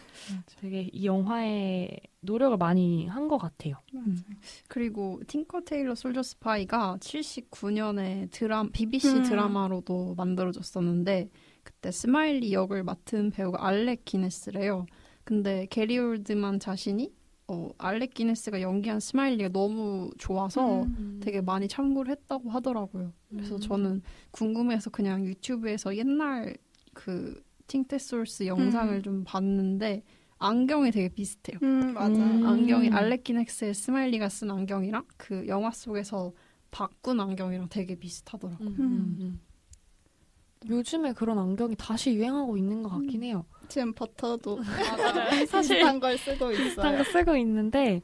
되게 이 영화에 노력을 많이 한 것 같아요. 그리고 틴커 테일러 솔저 스파이가 79년에 BBC 드라마로도 만들어졌었는데 그때 스마일리 역을 맡은 배우가 알렉 기네스래요. 근데 게리 올드만 자신이 알렉 기네스가 연기한 스마일리가 너무 좋아서 되게 많이 참고를 했다고 하더라고요. 그래서 저는 궁금해서 그냥 유튜브에서 옛날 그 팅테소스 영상을 좀 봤는데 안경이 되게 비슷해요. 맞아. 안경이 알레킨 엑스의 스마일리가 쓴 안경이랑 그 영화 속에서 바꾼 안경이랑 되게 비슷하더라고요. 요즘에 그런 안경이 다시 유행하고 있는 것 같긴 해요. 지금 버터도 사실 비슷한 걸 쓰고 비슷한 거 있어요. 쓰고 있는데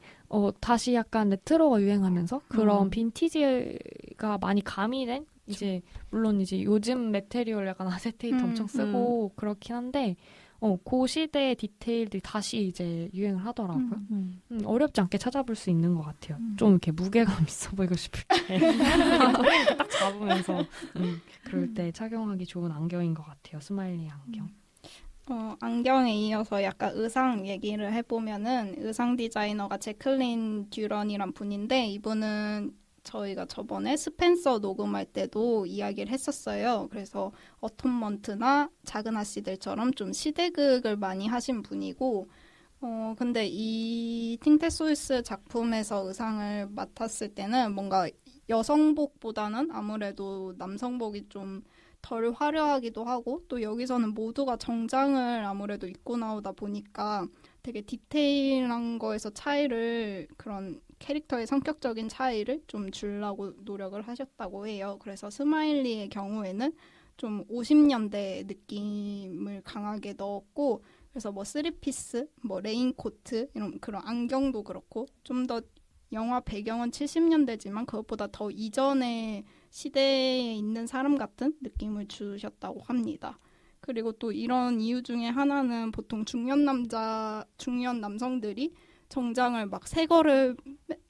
다시 약간 레트로가 유행하면서 그런 빈티지가 많이 가미된 이제 물론 이제 요즘 메테리얼 약간 아세테이트 엄청 쓰고 그렇긴 한데 그 시대의 디테일들이 다시 이제 유행을 하더라고요. 어렵지 않게 찾아볼 수 있는 것 같아요. 좀 이렇게 무게감 있어 보이고 싶을 때 딱 잡으면서 그럴 때 착용하기 좋은 안경인 것 같아요. 스마일리 안경. 안경에 이어서 약간 의상 얘기를 해보면은 의상 디자이너가 제클린 듀런이란 분인데 이분은 저희가 저번에 스펜서 녹음할 때도 이야기를 했었어요. 그래서 어톤먼트나 작은 아씨들처럼 좀 시대극을 많이 하신 분이고 근데 이 팅테소이스 작품에서 의상을 맡았을 때는 뭔가 여성복보다는 아무래도 남성복이 좀 덜 화려하기도 하고 또 여기서는 모두가 정장을 아무래도 입고 나오다 보니까 되게 디테일한 거에서 차이를 그런 캐릭터의 성격적인 차이를 좀 주려고 노력을 하셨다고 해요. 그래서 스마일리의 경우에는 좀 50년대 느낌을 강하게 넣었고 그래서 뭐 쓰리피스, 뭐 레인코트 이런 그런 안경도 그렇고 좀 더 영화 배경은 70년대지만 그것보다 더 이전의 시대에 있는 사람 같은 느낌을 주셨다고 합니다. 그리고 또 이런 이유 중에 하나는 보통 중년 남성들이 정장을 막 새 거를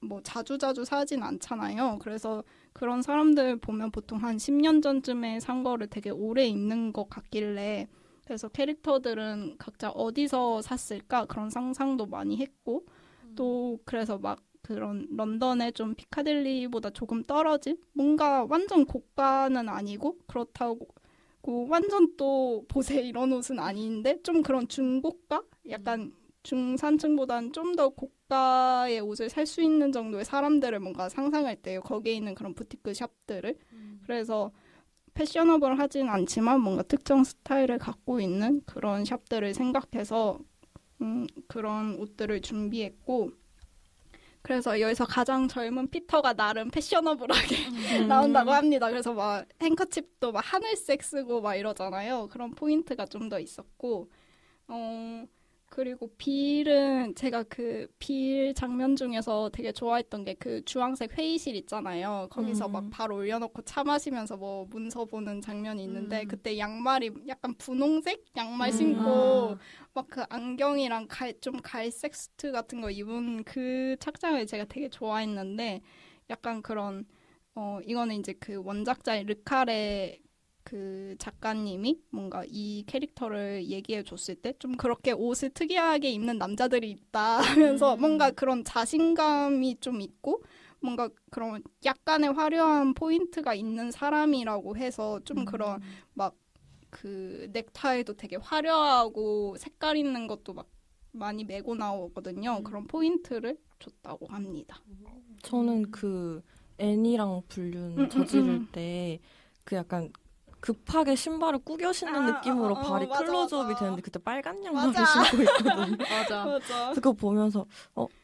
뭐 자주자주 사진 않잖아요. 그래서 그런 사람들 보면 보통 한 10년 전쯤에 산 거를 되게 오래 입는 것 같길래 그래서 캐릭터들은 각자 어디서 샀을까 그런 상상도 많이 했고 또 그래서 막 그런 런던의 좀 피카딜리보다 조금 떨어진 뭔가 완전 고가는 아니고 그렇다고 완전 또 보세 이런 옷은 아닌데 좀 그런 중고가? 약간 중산층보다는 좀 더 고가의 옷을 살 수 있는 정도의 사람들을 뭔가 상상할 때요. 거기에 있는 그런 부티크 샵들을. 그래서 패셔너블하진 않지만 뭔가 특정 스타일을 갖고 있는 그런 샵들을 생각해서 그런 옷들을 준비했고 그래서 여기서 가장 젊은 피터가 나름 패셔너블하게 나온다고 합니다. 그래서 막 행커칩도 막 하늘색 쓰고 막 이러잖아요. 그런 포인트가 좀 더 있었고 그리고 빌은 제가 그 빌 장면 중에서 되게 좋아했던 게 그 주황색 회의실 있잖아요. 거기서 막 발 올려놓고 차 마시면서 뭐 문서 보는 장면이 있는데 그때 양말이 약간 분홍색 양말 신고 막 그 안경이랑 좀 갈색 수트 같은 거 입은 그 착장을 제가 되게 좋아했는데 약간 그런 이거는 이제 그 원작자인 르카레 그 작가님이 뭔가 이 캐릭터를 얘기해 줬을 때 좀 그렇게 옷을 특이하게 입는 남자들이 있다 하면서 뭔가 그런 자신감이 좀 있고 뭔가 그런 약간의 화려한 포인트가 있는 사람이라고 해서 좀 그런 막 그 넥타이도 되게 화려하고 색깔 있는 것도 막 많이 메고 나오거든요. 그런 포인트를 줬다고 합니다. 저는 그 애니랑 불륜 저지를 때 그 약간 급하게 신발을 꾸겨 신는 느낌으로 발이 맞아, 클로즈업이 맞아. 되는데 그때 빨간 양말을 신고 있거든요. 맞아. 맞아. 그거 보면서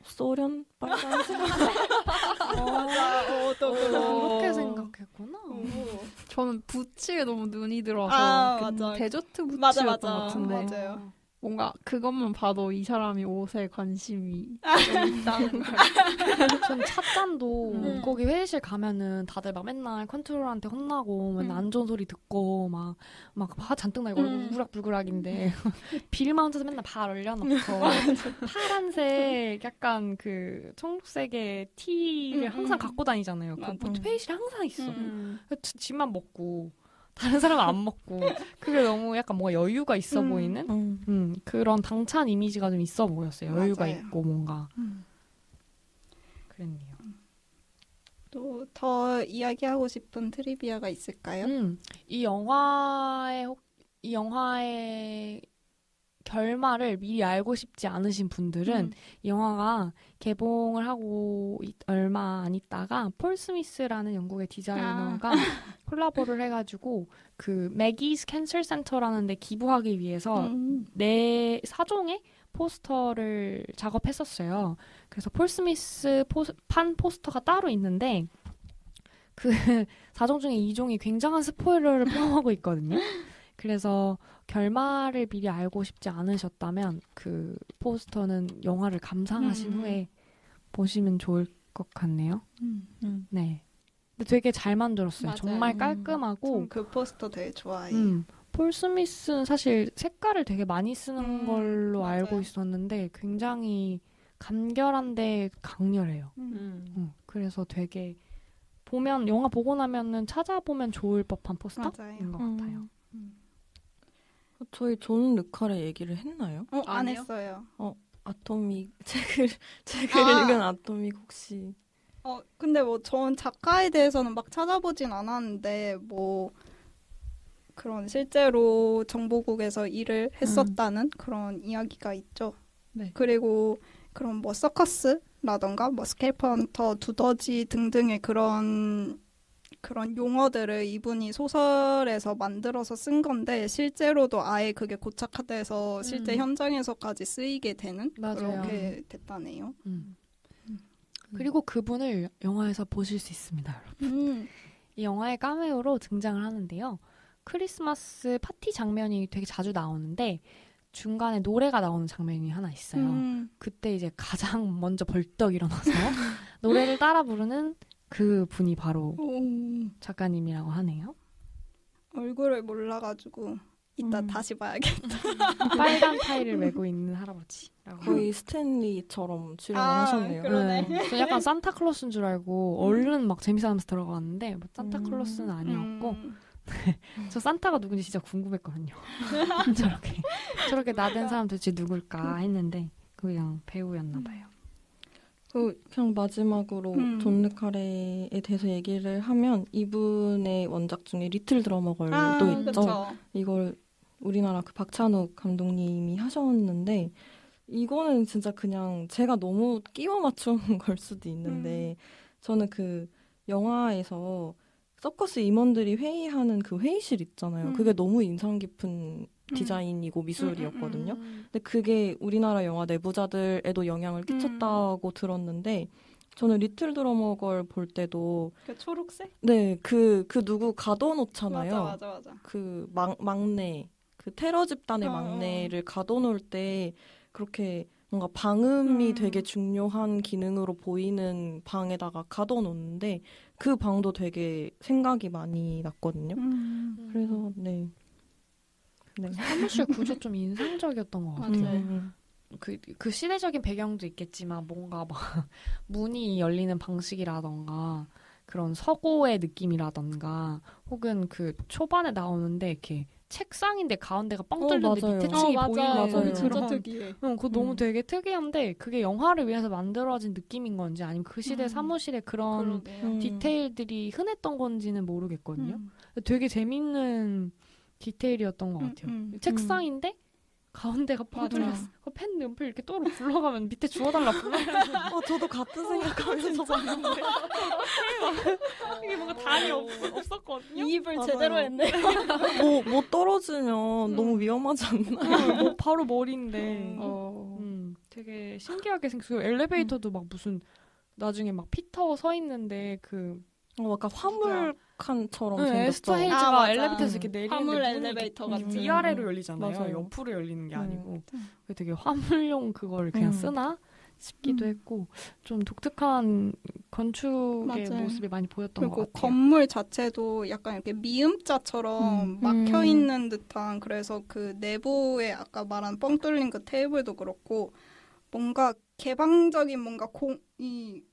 소련 빨간색 맞아. 또 그렇게 생각했구나. 저는 부츠에 너무 눈이 들어서 맞아. 데저트 부츠였던 맞아. 것 같은데 맞아요. 뭔가 그것만 봐도 이 사람이 옷에 관심이 좀 있다는 걸. 전 찻잔도 거기 회의실 가면은 다들 막 맨날 컨트롤한테 혼나고 맨날 안 좋은 소리 듣고 막 화 잔뜩 나고 얼굴 우락불그락인데 빌만 혼자서 맨날 발 올려놓고 파란색 약간 그 청록색의 티를 항상 갖고 다니잖아요. 그 회의실에 항상 있어. 집만 먹고 다른 사람은 안 먹고 그게 너무 약간 뭔가 여유가 있어 보이는 그런 당찬 이미지가 좀 있어 보였어요. 여유가 맞아요. 있고 뭔가 그랬네요. 또 더 이야기하고 싶은 트리비아가 있을까요? 이 영화의 결말을 미리 알고 싶지 않으신 분들은 이 영화가 개봉을 하고 얼마 안 있다가 폴 스미스라는 영국의 디자이너가 콜라보를 해가지고 그 매기스 캔서 센터라는 데 기부하기 위해서 내 사종의 포스터를 작업했었어요. 그래서 폴 스미스 판 포스터가 따로 있는데 그 4종 중에 2종이 굉장한 스포일러를 포함하고 있거든요. 그래서 결말을 미리 알고 싶지 않으셨다면 그 포스터는 영화를 감상하신 후에 보시면 좋을 것 같네요. 네. 근데 되게 잘 만들었어요. 맞아요. 정말 깔끔하고. 그 포스터 되게 좋아해요. 폴 스미스는 사실 색깔을 되게 많이 쓰는 걸로 맞아요. 알고 있었는데 굉장히 간결한데 강렬해요. 그래서 되게 보면 영화 보고 나면은 찾아보면 좋을 법한 포스터인 것 같아요. 저희 존 르칼의 얘기를 했나요? 안 아니요? 했어요. 아토믹 책을 읽은 아토믹 혹시 근데 뭐 전 작가에 대해서는 막 찾아보진 않았는데 뭐 그런 실제로 정보국에서 일을 했었다는 그런 이야기가 있죠. 네. 그리고 그런 뭐 서커스라던가 뭐 스케이프 헌터, 두더지 등등의 그런 용어들을 이분이 소설에서 만들어서 쓴 건데 실제로도 아예 그게 고착화돼서 실제 현장에서까지 쓰이게 되는 맞아요. 그렇게 됐다네요. 그리고 그분을 영화에서 보실 수 있습니다, 여러분. 이 영화의 카메오로 등장을 하는데요. 크리스마스 파티 장면이 되게 자주 나오는데 중간에 노래가 나오는 장면이 하나 있어요. 그때 이제 가장 먼저 벌떡 일어나서 노래를 따라 부르는 그 분이 바로 작가님이라고 하네요. 얼굴을 몰라가지고 이따 다시 봐야겠다. 빨간 타이를 메고 있는 할아버지라고. 거의 스탠리처럼 출연을 하셨네요. 그러네. 저 약간 산타클로스인 줄 알고 얼른 막 재미삼아서 들어갔는데 뭐 산타클로스는 아니었고 저 산타가 누군지 진짜 궁금했거든요. 저렇게 나댄 사람 도대체 누굴까 했는데 그냥 배우였나 봐요. 그냥 마지막으로 존 르카레에 대해서 얘기를 하면 이분의 원작 중에 리틀 드러머걸도 있죠. 그쵸. 이걸 우리나라 그 박찬욱 감독님이 하셨는데 이거는 진짜 그냥 제가 너무 끼워 맞춘 걸 수도 있는데 저는 그 영화에서 서커스 임원들이 회의하는 그 회의실 있잖아요. 그게 너무 인상 깊은 디자인이고 미술이었거든요. 근데 그게 우리나라 영화 내부자들에도 영향을 끼쳤다고 들었는데 저는 리틀 드러머걸 볼 때도 그 초록색? 네, 그 누구 가둬놓잖아요. 맞아. 그 막내, 그 테러 집단의 막내를 가둬놓을 때 그렇게 뭔가 방음이 되게 중요한 기능으로 보이는 방에다가 가둬놓는데 그 방도 되게 생각이 많이 났거든요. 그래서 네. 사무실 구조 좀 인상적이었던 것 같아요. 그 시대적인 배경도 있겠지만 뭔가 막 문이 열리는 방식이라던가 그런 서고의 느낌이라던가 혹은 그 초반에 나오는데 이렇게 책상인데 가운데가 뻥 뚫렸는데 맞아요. 밑에 층이 보이는 진짜 그런 특이해. 그거 너무 되게 특이한데 그게 영화를 위해서 만들어진 느낌인 건지 아니면 그 시대 사무실에 그런 디테일들이 흔했던 건지는 모르겠거든요. 되게 재밌는 디테일이었던 것 같아요. 책상인데 가운데가 뻥 뚫렸어. 펜 연필 이렇게 또로 굴러가면 밑에 주워달라 불러야 저도 같은 생각하면서 봤는데 이게 뭔가 답이 없었거든요. 이입을 제대로 했네. 뭐 떨어지면 너무 위험하지 않나요? 뭐 바로 머리인데 되게 신기하게 생겼어요. 엘리베이터도 막 무슨 나중에 막 피터 서 있는데 그 약간 화물칸처럼 네, 생겼어. 에스터 헤이즈가 맞아. 엘리베이터에서 이렇게 내리는데 화물 문이 엘리베이터 이렇게 같은. 위아래로 열리잖아요. 맞아요. 옆으로 열리는 게 아니고 되게 화물용 그걸 그냥 쓰나 싶기도 했고 좀 독특한 건축의 맞아요. 모습이 많이 보였던 그리고 것 같아요. 건물 자체도 약간 이렇게 미음자처럼 막혀 있는 듯한 그래서 그 내부에 아까 말한 뻥 뚫린 그 테이블도 그렇고 뭔가 개방적인 뭔가 이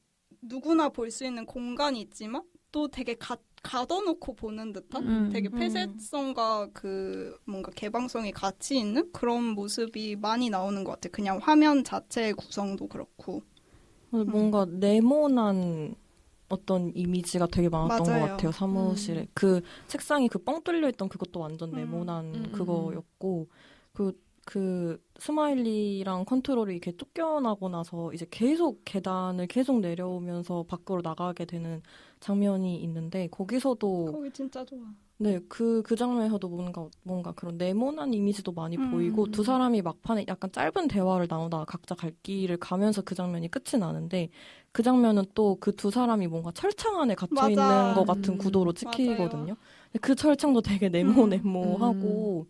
누구나 볼 수 있는 공간이 있지만 또 되게 가둬놓고 보는 듯한 되게 폐쇄성과 그 뭔가 개방성이 같이 있는 그런 모습이 많이 나오는 것 같아요. 그냥 화면 자체의 구성도 그렇고. 뭔가 네모난 어떤 이미지가 되게 많았던 맞아요. 것 같아요. 사무실에. 그 책상이 그 뻥 뚫려 있던 그것도 완전 네모난 그거였고 그 스마일리랑 컨트롤이 이렇게 쫓겨나고 나서 이제 계속 계단을 계속 내려오면서 밖으로 나가게 되는 장면이 있는데 거기서도 거기 진짜 좋아. 네, 그 장면에서도 뭔가 그런 네모난 이미지도 많이 보이고 두 사람이 막판에 약간 짧은 대화를 나누다가 각자 갈 길을 가면서 그 장면이 끝이 나는데 그 장면은 또 그 두 사람이 뭔가 철창 안에 갇혀 맞아. 있는 것 같은 구도로 찍히거든요. 근데 그 철창도 되게 네모네모하고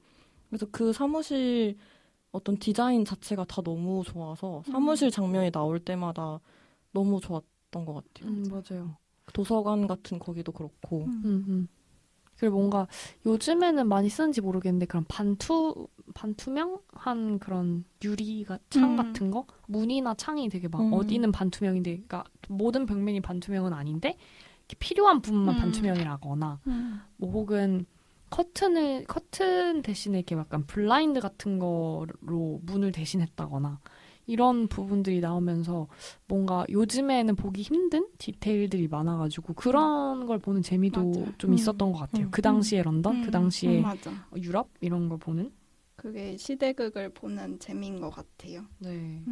그래서 그 사무실 어떤 디자인 자체가 다 너무 좋아서 사무실 장면이 나올 때마다 너무 좋았던 것 같아요. 맞아요. 도서관 같은 거기도 그렇고. 그리고 뭔가 요즘에는 많이 쓰는지 모르겠는데 그런 반투명한 그런 창 같은 거? 문이나 창이 되게 막 어디는 반투명인데 그러니까 모든 벽면이 반투명은 아닌데 이렇게 필요한 부분만 반투명이라거나 뭐 혹은 커튼 대신에 이렇게 약간 블라인드 같은 거로 문을 대신했다거나 이런 부분들이 나오면서 뭔가 요즘에는 보기 힘든 디테일들이 많아가지고 그런 걸 보는 재미도 맞아요. 좀 있었던 것 같아요. 그 당시에 런던, 그 당시에 맞아. 유럽 이런 걸 보는. 그게 시대극을 보는 재미인 것 같아요. 네.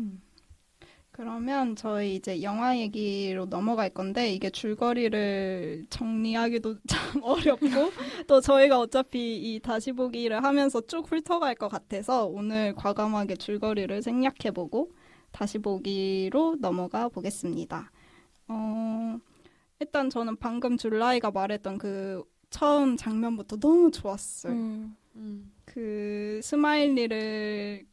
그러면 저희 이제 영화 얘기로 넘어갈 건데 이게 줄거리를 정리하기도 참 어렵고 또 저희가 어차피 이 다시 보기를 하면서 쭉 훑어갈 것 같아서 오늘 과감하게 줄거리를 생략해보고 다시 보기로 넘어가 보겠습니다. 일단 저는 방금 줄라이가 말했던 그 처음 장면부터 너무 좋았어요. 그 스마일리를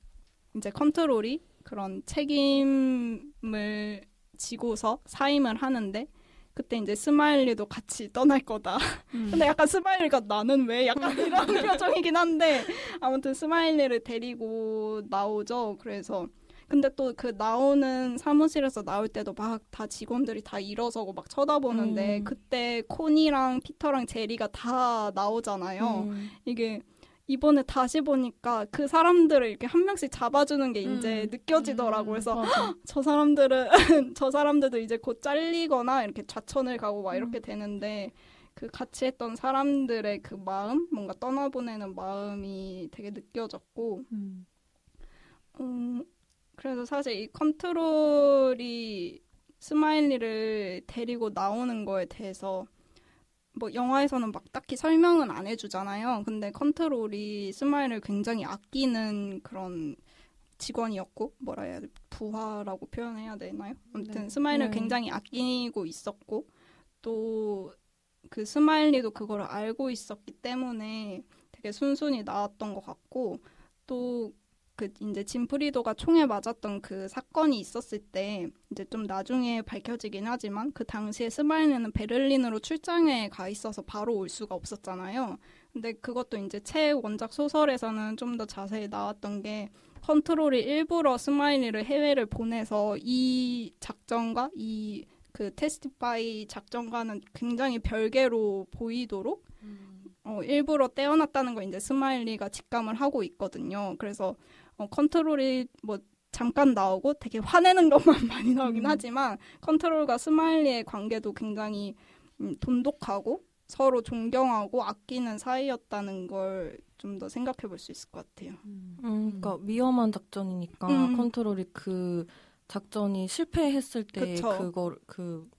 이제 컨트롤이 그런 책임을 지고서 사임을 하는데 그때 이제 스마일리도 같이 떠날 거다. 근데 약간 스마일리가 나는 왜 약간 이런 표정이긴 한데 아무튼 스마일리를 데리고 나오죠. 그래서 근데 또 그 나오는 사무실에서 나올 때도 막 다 직원들이 다 일어서고 막 쳐다보는데 그때 코니랑 피터랑 제리가 다 나오잖아요. 이게 이번에 다시 보니까 그 사람들을 이렇게 한 명씩 잡아주는 게 이제 느껴지더라고요. 그래서 저 사람들도 이제 곧 잘리거나 이렇게 좌천을 가고 막 이렇게 되는데 그 같이 했던 사람들의 그 마음, 뭔가 떠나보내는 마음이 되게 느껴졌고 그래서 사실 이 컨트롤이 스마일리를 데리고 나오는 거에 대해서 뭐 영화에서는 막 딱히 설명은 안 해주잖아요. 근데 컨트롤이 스마일을 굉장히 아끼는 그런 직원이었고 뭐라 해야 돼? 부하라고 표현해야 되나요? 아무튼 스마일을 굉장히 아끼고 있었고 또 그 스마일리도 그걸 알고 있었기 때문에 되게 순순히 나왔던 것 같고 또 그 이제 짐프리도가 총에 맞았던 그 사건이 있었을 때 이제 좀 나중에 밝혀지긴 하지만 그 당시에 스마일리는 베를린으로 출장에 가 있어서 바로 올 수가 없었잖아요. 근데 그것도 이제 책 원작 소설에서는 좀 더 자세히 나왔던 게 컨트롤이 일부러 스마일리를 해외를 보내서 이 작전과 이 그 테스티파이 작전과는 굉장히 별개로 보이도록 일부러 떼어놨다는 걸 이제 스마일리가 직감을 하고 있거든요. 그래서 컨트롤이 뭐 잠깐 나오고 되게 화내는 것만 많이 나오긴 하지만 컨트롤과 스마일리의 관계도 굉장히 돈독하고 서로 존경하고 아끼는 사이였다는 걸 좀 더 생각해 볼 수 있을 것 같아요. 그러니까 위험한 작전이니까 컨트롤이 그 작전이 실패했을 때 그걸 그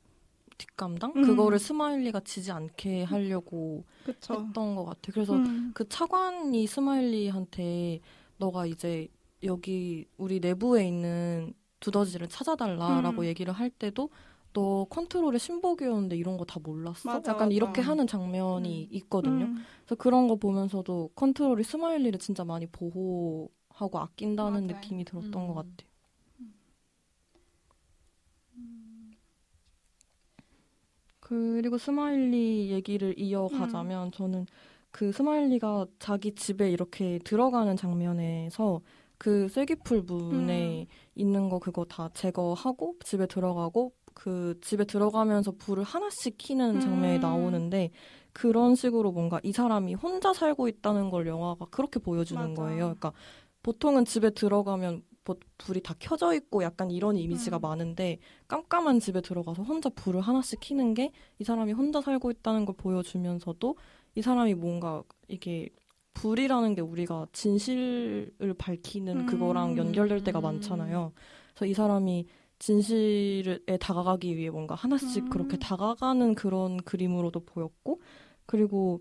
뒷감당 그거를 스마일리가 지지 않게 하려고 했던 것 같아요. 그래서 그 차관이 스마일리한테 너가 이제 여기 우리 내부에 있는 두더지를 찾아달라라고 얘기를 할 때도 너 컨트롤의 신복이었는데 이런 거 다 몰랐어? 맞아, 약간 맞아. 이렇게 하는 장면이 있거든요. 그래서 그런 거 보면서도 컨트롤이 스마일리를 진짜 많이 보호하고 아낀다는 맞아요. 느낌이 들었던 것 같아요. 그리고 스마일리 얘기를 이어가자면 저는 그 스마일리가 자기 집에 이렇게 들어가는 장면에서 그 쐐기풀 문에 있는 거 그거 다 제거하고 집에 들어가고 그 집에 들어가면서 불을 하나씩 켜는 장면이 나오는데 그런 식으로 뭔가 이 사람이 혼자 살고 있다는 걸 영화가 그렇게 보여주는 거예요. 그러니까 보통은 집에 들어가면 불이 다 켜져 있고 약간 이런 이미지가 많은데 깜깜한 집에 들어가서 혼자 불을 하나씩 켜는 게 이 사람이 혼자 살고 있다는 걸 보여주면서도 이 사람이 뭔가 이게 불이라는 게 우리가 진실을 밝히는 그거랑 연결될 때가 많잖아요. 그래서 이 사람이 진실에 다가가기 위해 뭔가 하나씩 그렇게 다가가는 그런 그림으로도 보였고 그리고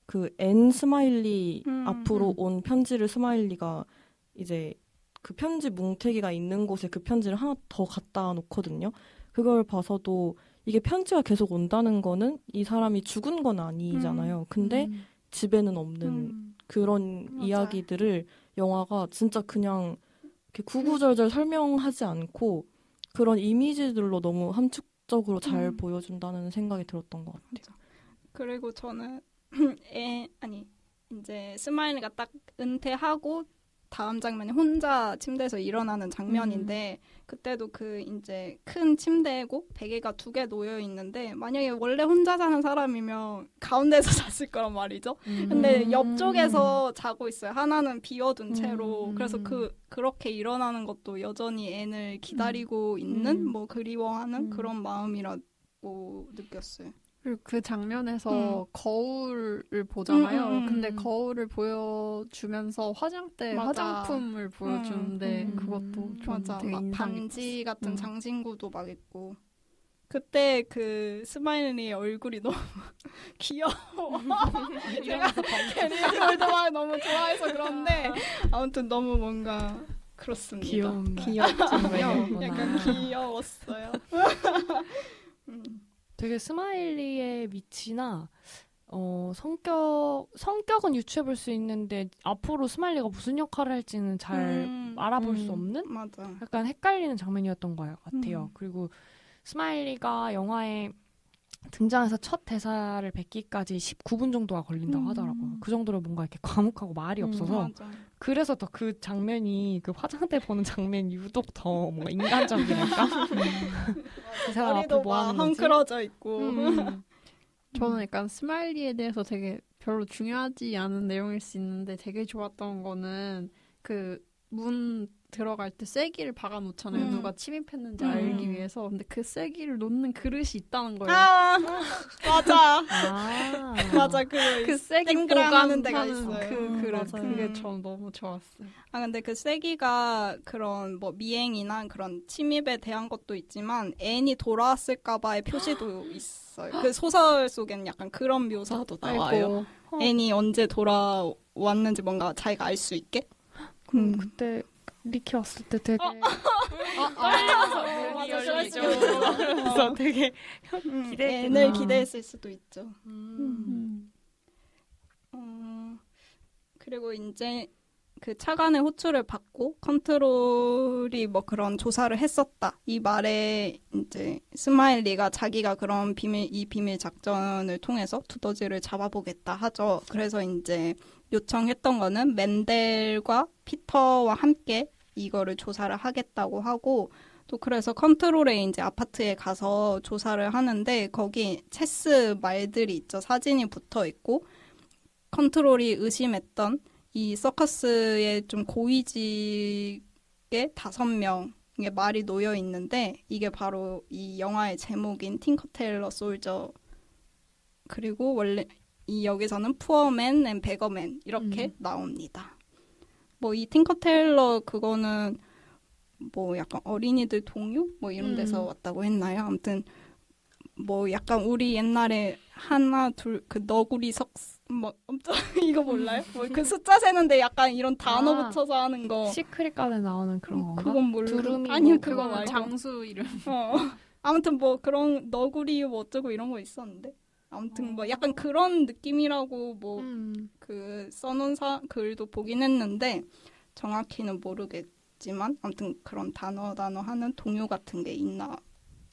그 N 스마일리 앞으로 온 편지를 스마일리가 이제 그 편지 뭉태기가 있는 곳에 그 편지를 하나 더 갖다 놓거든요. 그걸 봐서도 이게 편지가 계속 온다는 거는 이 사람이 죽은 건 아니잖아요. 근데 집에는 없는 그런 맞아. 이야기들을 영화가 진짜 그냥 이렇게 구구절절 설명하지 않고 그런 이미지들로 너무 함축적으로 잘 보여준다는 생각이 들었던 것 같아요. 그리고 저는 이제 스마일리가 딱 은퇴하고 다음 장면이 혼자 침대에서 일어나는 장면인데 그때도 그 이제 큰 침대고 베개가 2개 놓여 있는데 만약에 원래 혼자 자는 사람이면 가운데서 잤을 거란 말이죠. 근데 옆쪽에서 자고 있어요. 하나는 비워둔 채로. 그래서 그렇게 일어나는 것도 여전히 앤을 기다리고 있는 뭐 그리워하는 그런 마음이라고 느꼈어요. 그리고 그 장면에서 거울을 보잖아요. 근데 거울을 보여주면서 화장대 맞아. 화장품을 보여주는데 그것도 좀 맞아. 되게 막 인상 반지 같은 장신구도 막 있고 그때 그 스마일리의 얼굴이 너무 귀여워. 제가 게리몰도 막 너무 좋아해서 그런데 아무튼 너무 뭔가 그렇습니다. 귀엽죠. 약간 귀여웠어요. 되게 스마일리의 위치나 성격은 유추해볼 수 있는데 앞으로 스마일리가 무슨 역할을 할지는 잘 알아볼 수 없는 맞아. 약간 헷갈리는 장면이었던 것 같아요. 그리고 스마일리가 영화에 등장해서 첫 대사를 뱉기까지 19분 정도가 걸린다고 하더라고요. 그 정도로 뭔가 이렇게 과묵하고 말이 없어서 맞아. 그래서 더 그 장면이 그 화장대 보는 장면이 유독 더 뭔가 인간적이랄까? 그 사람 앞에 뭐 하는 거지? 헝클어져 있고. 저는 약간 스마일리에 대해서 되게 별로 중요하지 않은 내용일 수 있는데 되게 좋았던 거는 그 문 들어갈 때 쐐기를 박아 놓잖아요. 누가 침입했는지 알기 위해서. 근데 그 쐐기를 놓는 그릇이 있다는 거예요. 아, 맞아. 아. 맞아. 그 쐐기 땡그랑하는 데가 보관하는 있어요. 그 그릇. 맞아요. 그게 전 너무 좋았어요. 아, 근데 그 쐐기가 그런 뭐 미행이나 그런 침입에 대한 것도 있지만 앤이 돌아왔을까봐의 표시도 있어요. 그 소설 속에는 약간 그런 묘사도 나와요. 앤이 언제 돌아왔는지 뭔가 자기가 알 수 있게. 그때 리키 왔을 때 되게 그래서 되게 앤을 기대했을 수도 있죠. 그리고 이제 그 차관의 호출을 받고 컨트롤이 뭐 그런 조사를 했었다. 이 말에 이제 스마일리가 자기가 그런 이 비밀 작전을 통해서 두더지를 잡아보겠다 하죠. 그래서 이제 요청했던 거는 맨델과 피터와 함께 이거를 조사를 하겠다고 하고 또 그래서 컨트롤에 이제 아파트에 가서 조사를 하는데 거기 체스 말들이 있죠. 사진이 붙어 있고 컨트롤이 의심했던 이 서커스의 좀 고위직의 5명의 말이 놓여 있는데 이게 바로 이 영화의 제목인 틴커 테일러 솔저 그리고 원래 이 여기서는 푸어맨 앤 베거맨 이렇게 나옵니다. 뭐 이 틴커 테일러 그거는 뭐 약간 어린이들 동요 뭐 이런 데서 왔다고 했나요? 아무튼 뭐 약간 우리 옛날에 하나 둘 그 너구리 뭐 엄청 이거 몰라요? 뭐 그 숫자 세는데 약간 이런 단어 붙여서 하는 거. 시크릿 가든 나오는 그런 건가? 그건 모르고. 두루미 아니요 뭐 그거 말고. 장수 이름. 아무튼 뭐 그런 너구리 뭐 어쩌고 이런 거 있었는데. 아무튼 뭐 약간 그런 느낌이라고 뭐 그 써놓은 글도 보긴 했는데 정확히는 모르겠지만 아무튼 그런 단어 하는 동요 같은 게 있나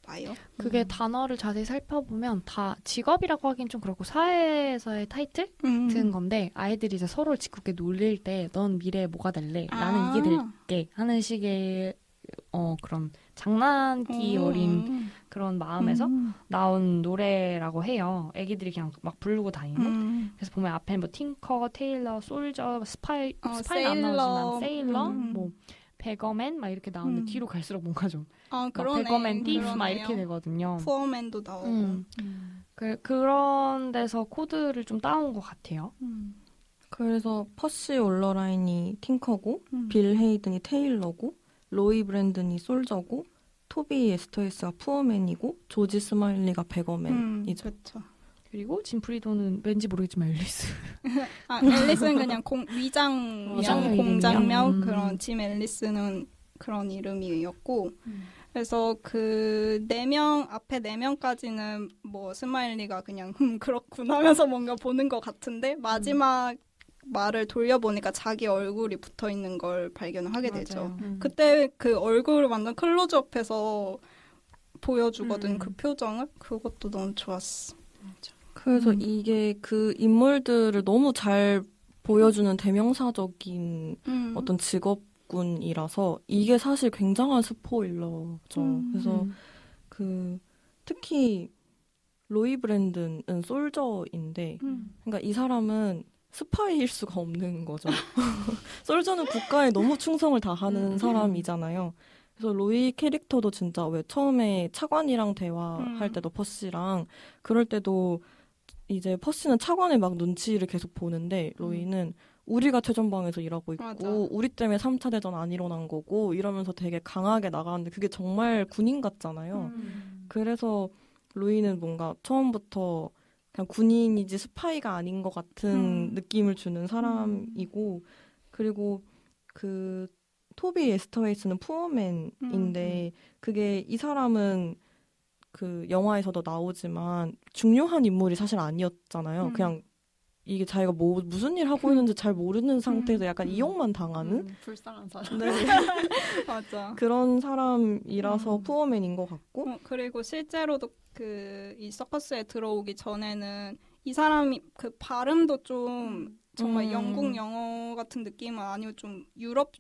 봐요. 그게 단어를 자세히 살펴보면 다 직업이라고 하긴 좀 그렇고 사회에서의 타이틀 같은 건데 아이들이 이제 서로를 짓궂게 놀릴 때 넌 미래에 뭐가 될래? 나는 이게 될게 하는 식의 그런 장난기 어린 그런 마음에서 나온 노래라고 해요. 애기들이 그냥 막 부르고 다니는. 그래서 보면 앞에 뭐 틴커, 테일러, 솔저, 스파이는 안 나오지만 세일러, 뭐 베거맨 막 이렇게 나오는데 뒤로 갈수록 뭔가 좀 그러네. 베거맨, 디프 막 이렇게 되거든요. 푸어맨도 나오고. 그런 데서 코드를 좀 따온 것 같아요. 그래서 퍼시 올러라인이 틴커고 빌 헤이든이 테일러고 로이 브랜든이 솔저고 토비 에스터이스가 푸어맨이고 조지 스마일리가 베거맨이죠. 그렇죠. 그리고 진프리도는 왠지 모르겠지만 앨리스. 앨리스는 그냥 위장명, 위장명 공장명 그런 짐 앨리스는 그런 이름이었고 그래서 그 4명 앞에 4명까지는 뭐 스마일리가 그냥 그렇구나 하면서 뭔가 보는 것 같은데 마지막 말을 돌려보니까 자기 얼굴이 붙어있는 걸 발견을 하게 되죠. 그때 그 얼굴을 완전 클로즈업해서 보여주거든 그 표정을. 그것도 너무 좋았어. 맞아. 그래서 이게 그 인물들을 너무 잘 보여주는 대명사적인 어떤 직업군이라서 이게 사실 굉장한 스포일러죠. 그래서 그 특히 로이 브랜든은 솔저인데 그러니까 이 사람은 스파이일 수가 없는 거죠. 솔저는 국가에 너무 충성을 다하는 사람이잖아요. 그래서 로이 캐릭터도 진짜 왜 처음에 차관이랑 대화할 때도 퍼시랑 그럴 때도 이제 퍼시는 차관의 막 눈치를 계속 보는데 로이는 우리가 최전방에서 일하고 있고 맞아. 우리 때문에 3차 대전 안 일어난 거고 이러면서 되게 강하게 나가는데 그게 정말 군인 같잖아요. 그래서 로이는 뭔가 처음부터 그냥 군인이지 스파이가 아닌 것 같은 느낌을 주는 사람이고 그리고 그 토비 에스터웨이스는 푸어맨인데 그게 이 사람은 그 영화에서도 나오지만 중요한 인물이 사실 아니었잖아요. 그냥 이게 자기가 뭐 무슨 일 하고 있는지 잘 모르는 상태에서 약간 이용만 당하는 불쌍한 사람. 네. 맞아. 그런 사람이라서 푸어맨인 것 같고 그리고 실제로도 그 이 서커스에 들어오기 전에는 이 사람이 그 발음도 좀 정말 영국 영어 같은 느낌은 아니고 좀 유럽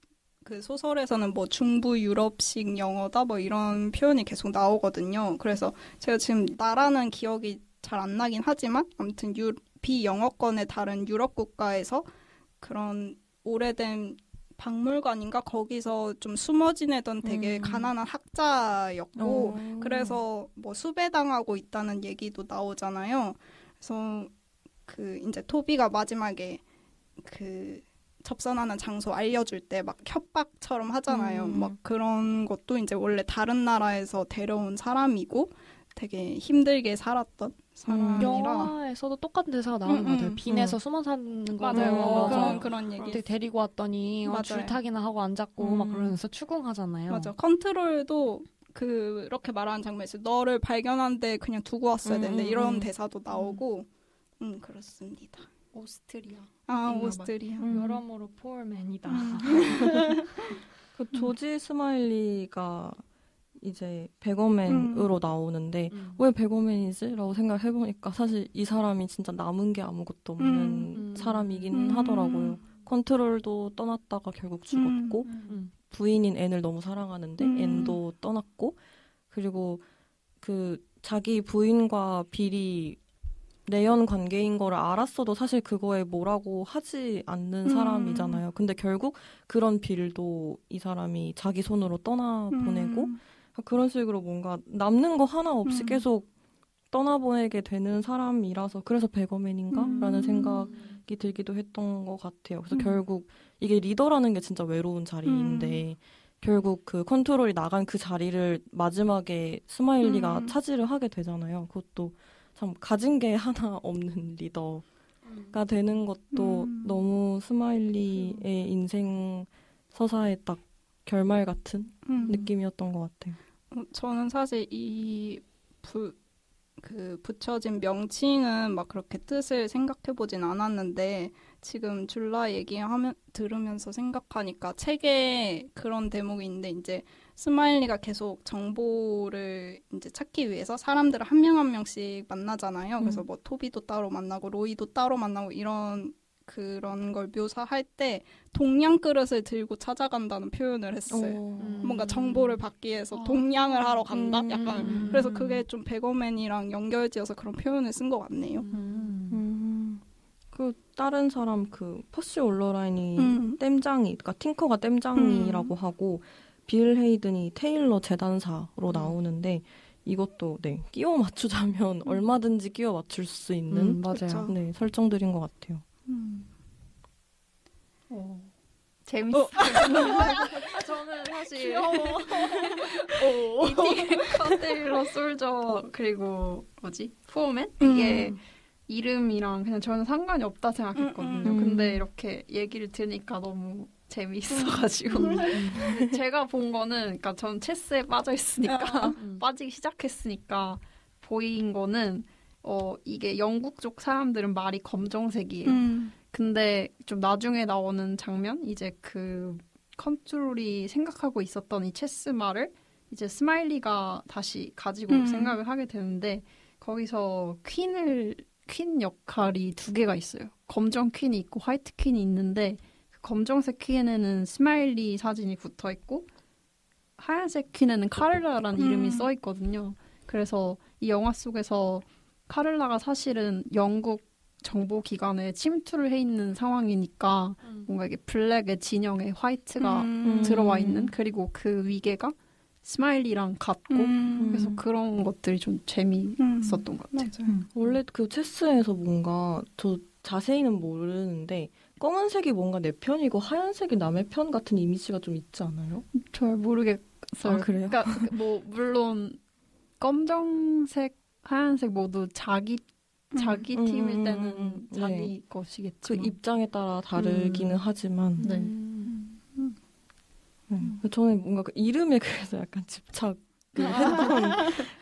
그 소설에서는 뭐 중부 유럽식 영어다 뭐 이런 표현이 계속 나오거든요. 그래서 제가 지금 나라는 기억이 잘 안 나긴 하지만 아무튼 비영어권의 다른 유럽 국가에서 그런 오래된 박물관인가 거기서 좀 숨어 지내던 되게 가난한 학자였고 그래서 뭐 수배당하고 있다는 얘기도 나오잖아요. 그래서 그 이제 토비가 마지막에 그 접선하는 장소 알려줄 때 막 협박처럼 하잖아요. 막 그런 것도 이제 원래 다른 나라에서 데려온 사람이고 되게 힘들게 살았던 사람이라. 영화에서도 똑같은 대사가 나오는 것 같아요. 빈에서 숨어 사는 거. 맞아요. 그런 얘기. 어떻게 데리고 왔더니 줄타기나 하고 앉았고 막 그러면서 추궁하잖아요. 맞아. 컨트롤도 그렇게 말하는 장면이 있어요. 너를 발견한데 그냥 두고 왔어야 되는데 이런 대사도 나오고 그렇습니다. 오스트리아. 오스트리아. 여러모로 포얼맨이다. 그 조지 스마일리가 이제 배거맨으로 나오는데 왜 배거맨이지? 라고 생각해보니까 사실 이 사람이 진짜 남은 게 아무것도 없는 사람이긴 하더라고요. 컨트롤도 떠났다가 결국 죽었고 부인인 앤을 너무 사랑하는데 앤도 떠났고 그리고 그 자기 부인과 빌이 내연 관계인 거를 알았어도 사실 그거에 뭐라고 하지 않는 사람이잖아요. 근데 결국 그런 빌도 이 사람이 자기 손으로 떠나보내고 그런 식으로 뭔가 남는 거 하나 없이 계속 떠나보내게 되는 사람이라서 그래서 배거맨인가? 라는 생각이 들기도 했던 것 같아요. 그래서 결국 이게 리더라는 게 진짜 외로운 자리인데 결국 그 컨트롤이 나간 그 자리를 마지막에 스마일리가 차지를 하게 되잖아요. 그것도 참 가진 게 하나 없는 리더가 되는 것도 너무 스마일리의 인생 서사의 딱 결말 같은 느낌이었던 것 같아요. 저는 사실 붙여진 명칭은 막 그렇게 뜻을 생각해보진 않았는데 지금 줄라 들으면서 생각하니까 책에 그런 대목이 있는데 이제 스마일리가 계속 정보를 이제 찾기 위해서 사람들을 한 명 한 명씩 만나잖아요. 그래서 뭐 토비도 따로 만나고 로이도 따로 만나고 그런 걸 묘사할 때 동양 그릇을 들고 찾아간다는 표현을 했어요. 뭔가 정보를 받기 위해서 동양을 하러 간다? 약간 그래서 그게 좀 배거맨이랑 연결지어서 그런 표현을 쓴 것 같네요. 그 다른 사람 그 퍼시 올러라인이 땜장이 그러니까 팅커가 땜장이라고 하고 빌 헤이든이 테일러 재단사로 나오는데 이것도 네 끼워 맞추자면 얼마든지 끼워 맞출 수 있는 맞아요. 네 설정들인 것 같아요. 재밌어요. 저는 사실 이티커 테일러 솔저 그리고 푸어맨 이게 이름이랑 그냥 저는 상관이 없다 생각했거든요. 음. 근데 이렇게 얘기를 들으니까 너무 재미있어가지고 제가 본 거는 그러니까 전 체스에 빠져 있으니까 빠지기 시작했으니까 보인 거는 이게 영국 쪽 사람들은 말이 검정색이에요. 근데 좀 나중에 나오는 장면 이제 그 컨트롤이 생각하고 있었던 이 체스 말을 이제 스마일리가 다시 가지고 생각을 하게 되는데 거기서 퀸 역할이 2개가 있어요. 검정 퀸이 있고 화이트 퀸이 있는데 그 검정색 퀸에는 스마일리 사진이 붙어 있고 하얀색 퀸에는 카를라라는 이름이 써 있거든요. 그래서 이 영화 속에서 카를라가 사실은 영국 정보기관에 침투를 해 있는 상황이니까 뭔가 이게 블랙의 진영에 화이트가 들어와 있는 그리고 그 위계가 스마일리랑 같고 그래서 그런 것들이 좀 재미있었던 것 같아요. 원래 그 체스에서 뭔가 저 자세히는 모르는데 검은색이 뭔가 내 편이고 하얀색이 남의 편 같은 이미지가 좀 있지 않아요? 잘 모르겠어요. 아, 그래요? 그러니까 뭐 물론 검정색, 하얀색 모두 자기 팀일 때는 자기 네. 것이겠지만 그 입장에 따라 다르기는 하지만 네. 저는 뭔가 그 이름에 그래서 약간 집착을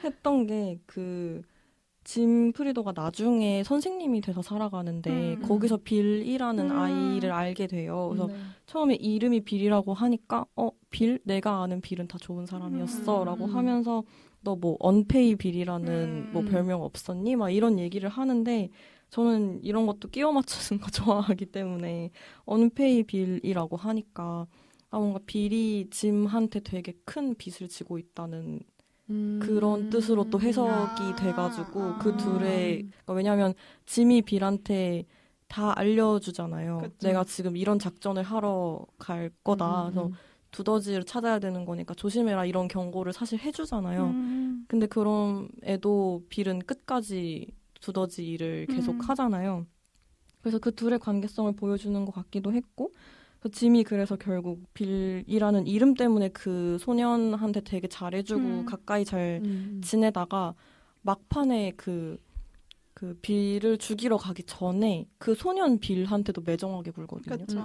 했던 게 그 짐 프리도가 나중에 선생님이 돼서 살아가는데 거기서 빌이라는 아이를 알게 돼요. 그래서 처음에 이름이 빌이라고 하니까 빌? 내가 아는 빌은 다 좋은 사람이었어 라고 하면서 너 뭐 언페이 빌이라는 뭐 별명 없었니? 막 이런 얘기를 하는데 저는 이런 것도 끼워 맞추는 거 좋아하기 때문에 언페이 빌이라고 하니까 뭔가 빌이 짐한테 되게 큰 빚을 지고 있다는 그런 뜻으로 또 해석이 돼가지고 그 둘의 그러니까 왜냐하면 짐이 빌한테 다 알려주잖아요. 그쵸. 내가 지금 이런 작전을 하러 갈 거다. 그래서 두더지를 찾아야 되는 거니까 조심해라 이런 경고를 사실 해주잖아요. 근데 그럼에도 빌은 끝까지 두더지 일을 계속 하잖아요. 그래서 그 둘의 관계성을 보여주는 것 같기도 했고 짐이 그래서 결국 빌이라는 이름 때문에 그 소년한테 되게 잘해주고 가까이 잘 지내다가 막판에 그 빌을 죽이러 가기 전에 그 소년 빌한테도 매정하게 굴거든요. 그쵸.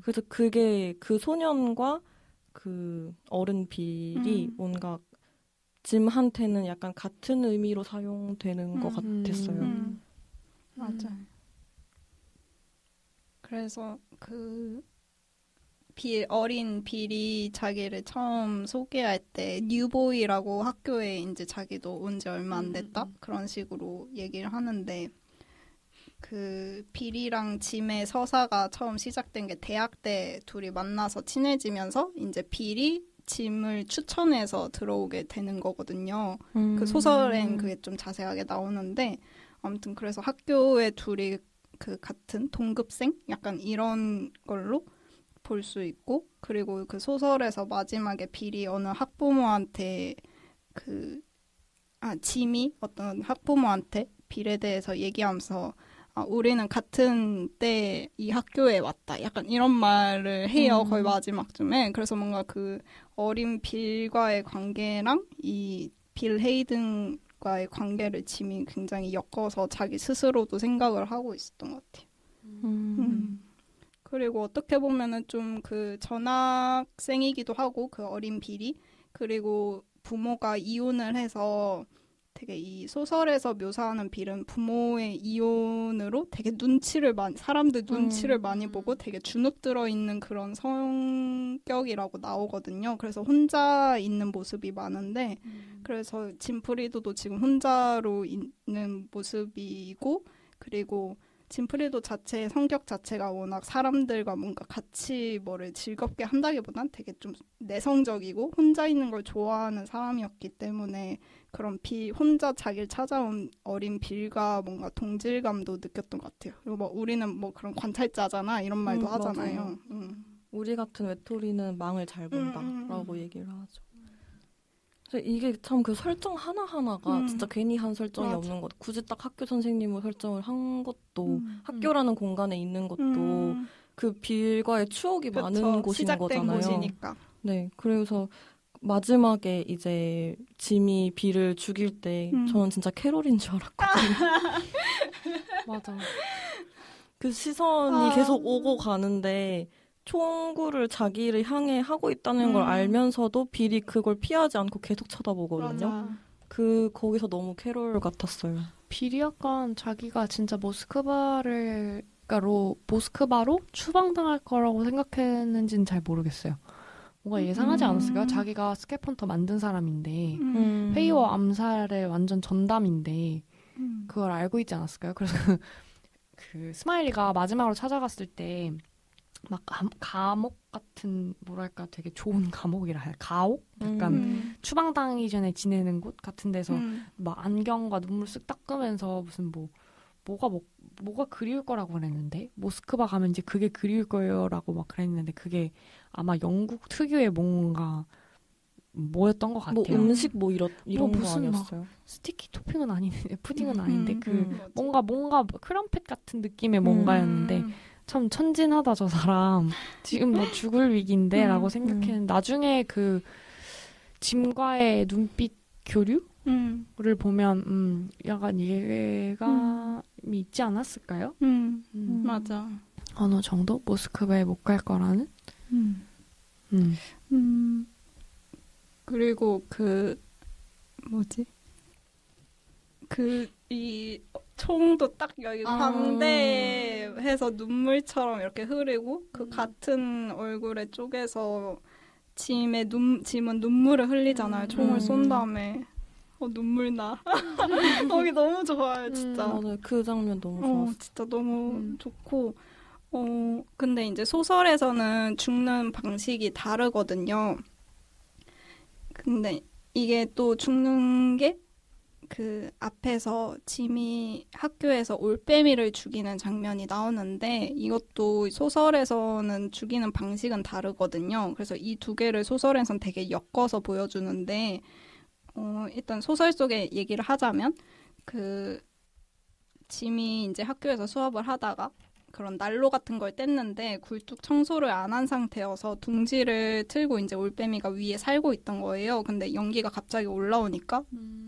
그래서 그게 그 소년과 그 어른 빌이 뭔가 짐한테는 약간 같은 의미로 사용되는 것 같았어요. 맞아요. 그래서 그 어린 빌이 자기를 처음 소개할 때 뉴보이라고 학교에 이제 자기도 온 지 얼마 안 됐다 그런 식으로 얘기를 하는데 그 빌이랑 짐의 서사가 처음 시작된 게 대학 때 둘이 만나서 친해지면서 이제 빌이 짐을 추천해서 들어오게 되는 거거든요. 그 소설엔 그게 좀 자세하게 나오는데 아무튼 그래서 학교에 둘이 그 같은 동급생 약간 이런 걸로 볼 수 있고 그리고 그 소설에서 마지막에 빌이 어느 학부모한테 짐이 어떤 학부모한테 빌에 대해서 얘기하면서 우리는 같은 때 이 학교에 왔다 약간 이런 말을 해요. 거의 마지막쯤에. 그래서 뭔가 그 어린 빌과의 관계랑 이 빌 헤이든과의 관계를 짐이 굉장히 엮어서 자기 스스로도 생각을 하고 있었던 것 같아요. 그리고 어떻게 보면은 좀 그 전학생이기도 하고 그 어린 빌이 그리고 부모가 이혼을 해서 되게 이 소설에서 묘사하는 빌은 부모의 이혼으로 되게 사람들 눈치를 많이 보고 되게 주눅 들어 있는 그런 성격이라고 나오거든요. 그래서 혼자 있는 모습이 많은데 그래서 짐프리도도 지금 혼자로 있는 모습이고 그리고 짐프리도 자체의 성격 자체가 워낙 사람들과 뭔가 같이 뭐를 즐겁게 한다기보단 되게 좀 내성적이고 혼자 있는 걸 좋아하는 사람이었기 때문에 그런 혼자 자기를 찾아온 어린 빌과 뭔가 동질감도 느꼈던 것 같아요. 그리고 뭐 우리는 뭐 그런 관찰자잖아 이런 말도 하잖아요. 우리 같은 외톨이는 망을 잘 본다라고 얘기를 하죠. 이게 참 그 설정 하나하나가 진짜 괜히 한 설정이 없는 것. 굳이 딱 학교 선생님을 설정을 한 것도 학교라는 공간에 있는 것도 그 빌과의 추억이 많은 곳인 시작된 거잖아요. 곳이니까. 네, 그래서 마지막에 이제 짐이 빌을 죽일 때 저는 진짜 캐롤인 줄 알았거든요. 맞아. 그 시선이 계속 오고 가는데 총구를 자기를 향해 하고 있다는 걸 알면서도 빌이 그걸 피하지 않고 계속 쳐다보거든요. 맞아. 거기서 너무 캐롤 같았어요. 빌이 약간 자기가 진짜 모스크바로 추방당할 거라고 생각했는지는 잘 모르겠어요. 뭔가 예상하지 않았을까요? 자기가 스캐펀터 만든 사람인데 회의와 암살의 완전 전담인데 그걸 알고 있지 않았을까요? 그래서 그 스마일리가 마지막으로 찾아갔을 때 막 감옥 같은 뭐랄까 되게 좋은 감옥이라 해야 가옥? 약간 추방당하기 전에 지내는 곳 같은 데서 막 안경과 눈물 쓱 닦으면서 무슨 뭐가 그리울 거라고 그랬는데 모스크바 가면 이제 그게 그리울 거예요라고 막 그랬는데 그게 아마 영국 특유의 뭔가 뭐였던 것 같아요. 뭐 음식 이런 거 무슨 아니었어요? 스티키 토핑은 아닌데 푸딩은 아닌데 뭔가 크럼펫 같은 느낌의 뭔가였는데 참 천진하다 저 사람. 지금 너 죽을 위기인데 라고 생각했는데 나중에 그 짐과의 눈빛 교류를 보면 약간 이해감이 있지 않았을까요? 맞아. 어느 정도 모스크바에 못 갈 거라는? 그리고 이 총도 딱 여기 광대해서 눈물처럼 이렇게 흐르고 그 같은 얼굴에 쪼개서 짐은 눈물을 흘리잖아요. 총을 쏜 다음에 눈물 나. 거기 너무 좋아요, 진짜. 맞아요. 그 장면 너무 좋았어요. 진짜 너무 좋고. 근데 이제 소설에서는 죽는 방식이 다르거든요. 근데 이게 또 죽는 게 그 앞에서 짐이 학교에서 올빼미를 죽이는 장면이 나오는데 이것도 소설에서는 죽이는 방식은 다르거든요. 그래서 이 두 개를 소설에서는 되게 엮어서 보여주는데 일단 소설 속에 얘기를 하자면 그 짐이 이제 학교에서 수업을 하다가 그런 난로 같은 걸 뗐는데 굴뚝 청소를 안 한 상태여서 둥지를 틀고 이제 올빼미가 위에 살고 있던 거예요. 근데 연기가 갑자기 올라오니까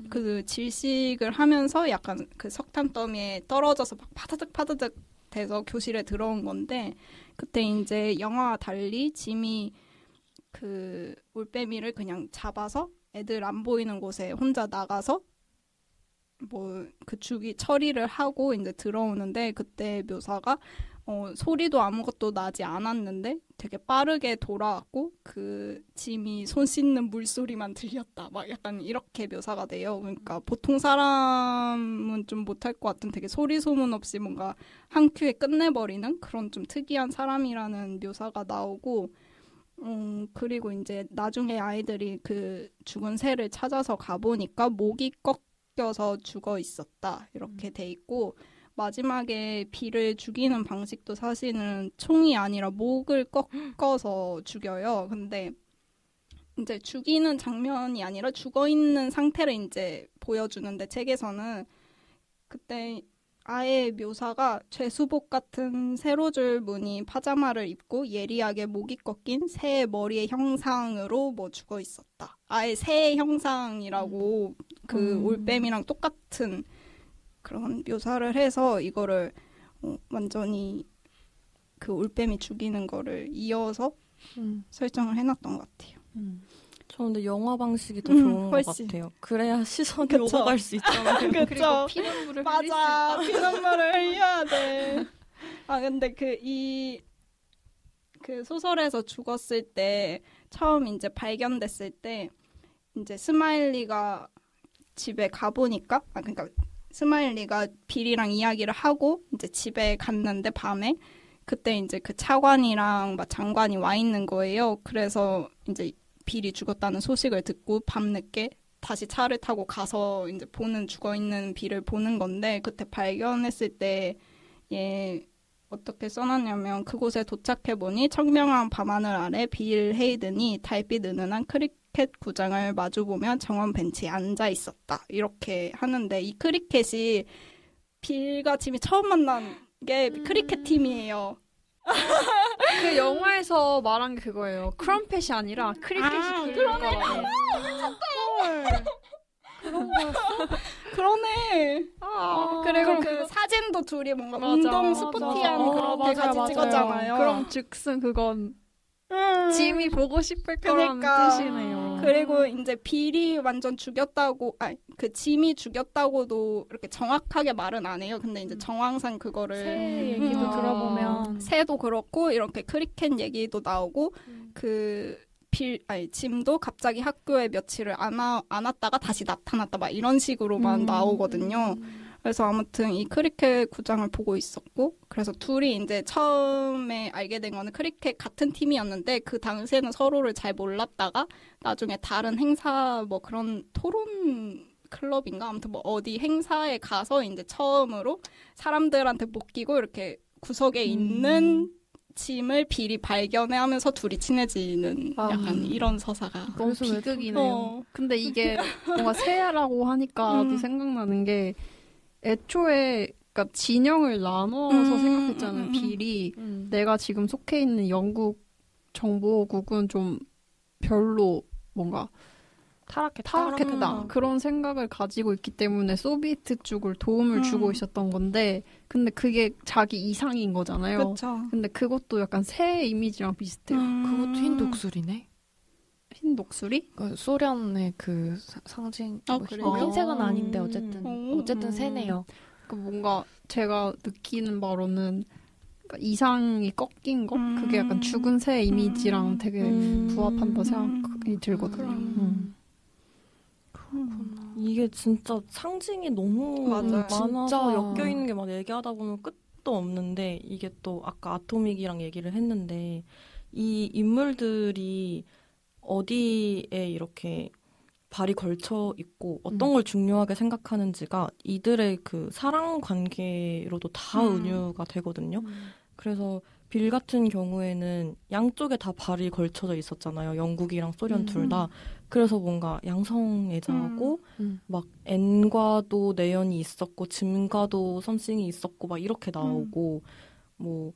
그 질식을 하면서 약간 그 석탄 더미에 떨어져서 막 파드득 돼서 교실에 들어온 건데 그때 이제 영화와 달리 짐이 그 올빼미를 그냥 잡아서 애들 안 보이는 곳에 혼자 나가서 그 주기 처리를 하고 이제 들어오는데 그때 묘사가 소리도 아무것도 나지 않았는데 되게 빠르게 돌아왔고 그 짐이 손 씻는 물소리만 들렸다. 막 약간 이렇게 묘사가 돼요. 그러니까 보통 사람은 좀 못할 것 같은 되게 소리 소문 없이 뭔가 한 큐에 끝내버리는 그런 좀 특이한 사람이라는 묘사가 나오고 그리고 이제 나중에 아이들이 그 죽은 새를 찾아서 가보니까 목이 꺾여서 죽어 있었다. 이렇게 돼 있고 마지막에 빌을 죽이는 방식도 사실은 총이 아니라 목을 꺾어서 죽여요. 근데 이제 죽이는 장면이 아니라 죽어 있는 상태를 이제 보여주는데 책에서는 그때 아예 묘사가 죄수복 같은 세로줄 무늬 파자마를 입고 예리하게 목이 꺾인 새의 머리의 형상으로 죽어 있었다. 아예 새의 형상이라고 그 올빼미랑 똑같은 그런 묘사를 해서 이거를 완전히 그 올빼미 죽이는 거를 이어서 설정을 해놨던 것 같아요. 저는 근데 영화 방식이 더 좋은 것 훨씬. 같아요. 그래야 시선이 그쵸? 오고 갈 수 있잖아요. 그쵸? 피눈물을 맞아. 피눈물을 흘려야 돼. 근데 그 소설에서 죽었을 때 처음 이제 발견됐을 때 이제 스마일리가 집에 가보니까 그러니까 스마일리가 빌이랑 이야기를 하고 이제 집에 갔는데 밤에 그때 이제 그 차관이랑 막 장관이 와 있는 거예요. 그래서 이제 빌이 죽었다는 소식을 듣고 밤늦게 다시 차를 타고 가서 이제 죽어 있는 빌을 보는 건데 그때 발견했을 때 어떻게 써놨냐면 그곳에 도착해 보니 청명한 밤하늘 아래 빌 헤이든이 달빛 은은한 크리켓 구장을 마주보며 정원 벤치에 앉아 있었다. 이렇게 하는데 이 크리켓이 빌과 짐이 처음 만난 게 크리켓 팀이에요. 그 영화에서 말한 게 그거예요. 크럼펫이 아니라 크리켓이 굴릴 거라고. 그런 거였어? 그러네. 그리고 그 사진도 둘이 뭔가 운동 스포티한 그렇게 같이 찍었잖아요. 그럼 즉슨 그건 짐이 보고 싶을 거라는 그러니까. 뜻이네요. 그리고 이제 빌이 완전 죽였다고, 그 짐이 죽였다고도 이렇게 정확하게 말은 안 해요. 근데 이제 정황상 그거를 새 얘기도 들어보면 새도 그렇고 이렇게 크리켓 얘기도 나오고 짐도 갑자기 학교에 며칠을 안 왔다가 다시 나타났다 막 이런 식으로만 나오거든요. 그래서 아무튼 이 크리켓 구장을 보고 있었고 그래서 둘이 이제 처음에 알게 된 거는 크리켓 같은 팀이었는데 그 당시에는 서로를 잘 몰랐다가 나중에 다른 행사 뭐 그런 토론 클럽인가 아무튼 뭐 어디 행사에 가서 이제 처음으로 사람들한테 맡기고 이렇게 구석에 있는 짐을 빌이 발견하면서 둘이 친해지는 약간 이런 서사가 너무 비극이네요. 근데 이게 뭔가 새라고 하니까 생각나는 게 애초에 그러니까 진영을 나눠서 생각했잖아요. 빌이 내가 지금 속해 있는 영국 정보국은 좀 별로 뭔가 타락했다. 그런 생각을 가지고 있기 때문에 소비에트 쪽을 도움을 주고 있었던 건데 근데 그게 자기 이상인 거잖아요. 그쵸. 근데 그것도 약간 새 이미지랑 비슷해요. 그것도 흰 독수리네. 흰 독수리? 소련의 그 상징. 그래요? 흰색은 아닌데 어쨌든 새네요. 그 뭔가 제가 느끼는 바로는 그러니까 이상이 꺾인 거? 그게 약간 죽은 새 이미지랑 되게 부합한다 생각이 들거든요. 이게 진짜 상징이 너무 많아서 진짜. 엮여있는 게 막 얘기하다 보면 끝도 없는데 이게 또 아까 아토믹이랑 얘기를 했는데 이 인물들이 어디에 이렇게 발이 걸쳐 있고 어떤 걸 중요하게 생각하는지가 이들의 그 사랑 관계로도 다 은유가 되거든요. 그래서 빌 같은 경우에는 양쪽에 다 발이 걸쳐져 있었잖아요. 영국이랑 소련 둘 다. 그래서 뭔가 양성애자고 막 앤과도 내연이 있었고 짐과도 썸씽이 있었고 막 이렇게 나오고 뭐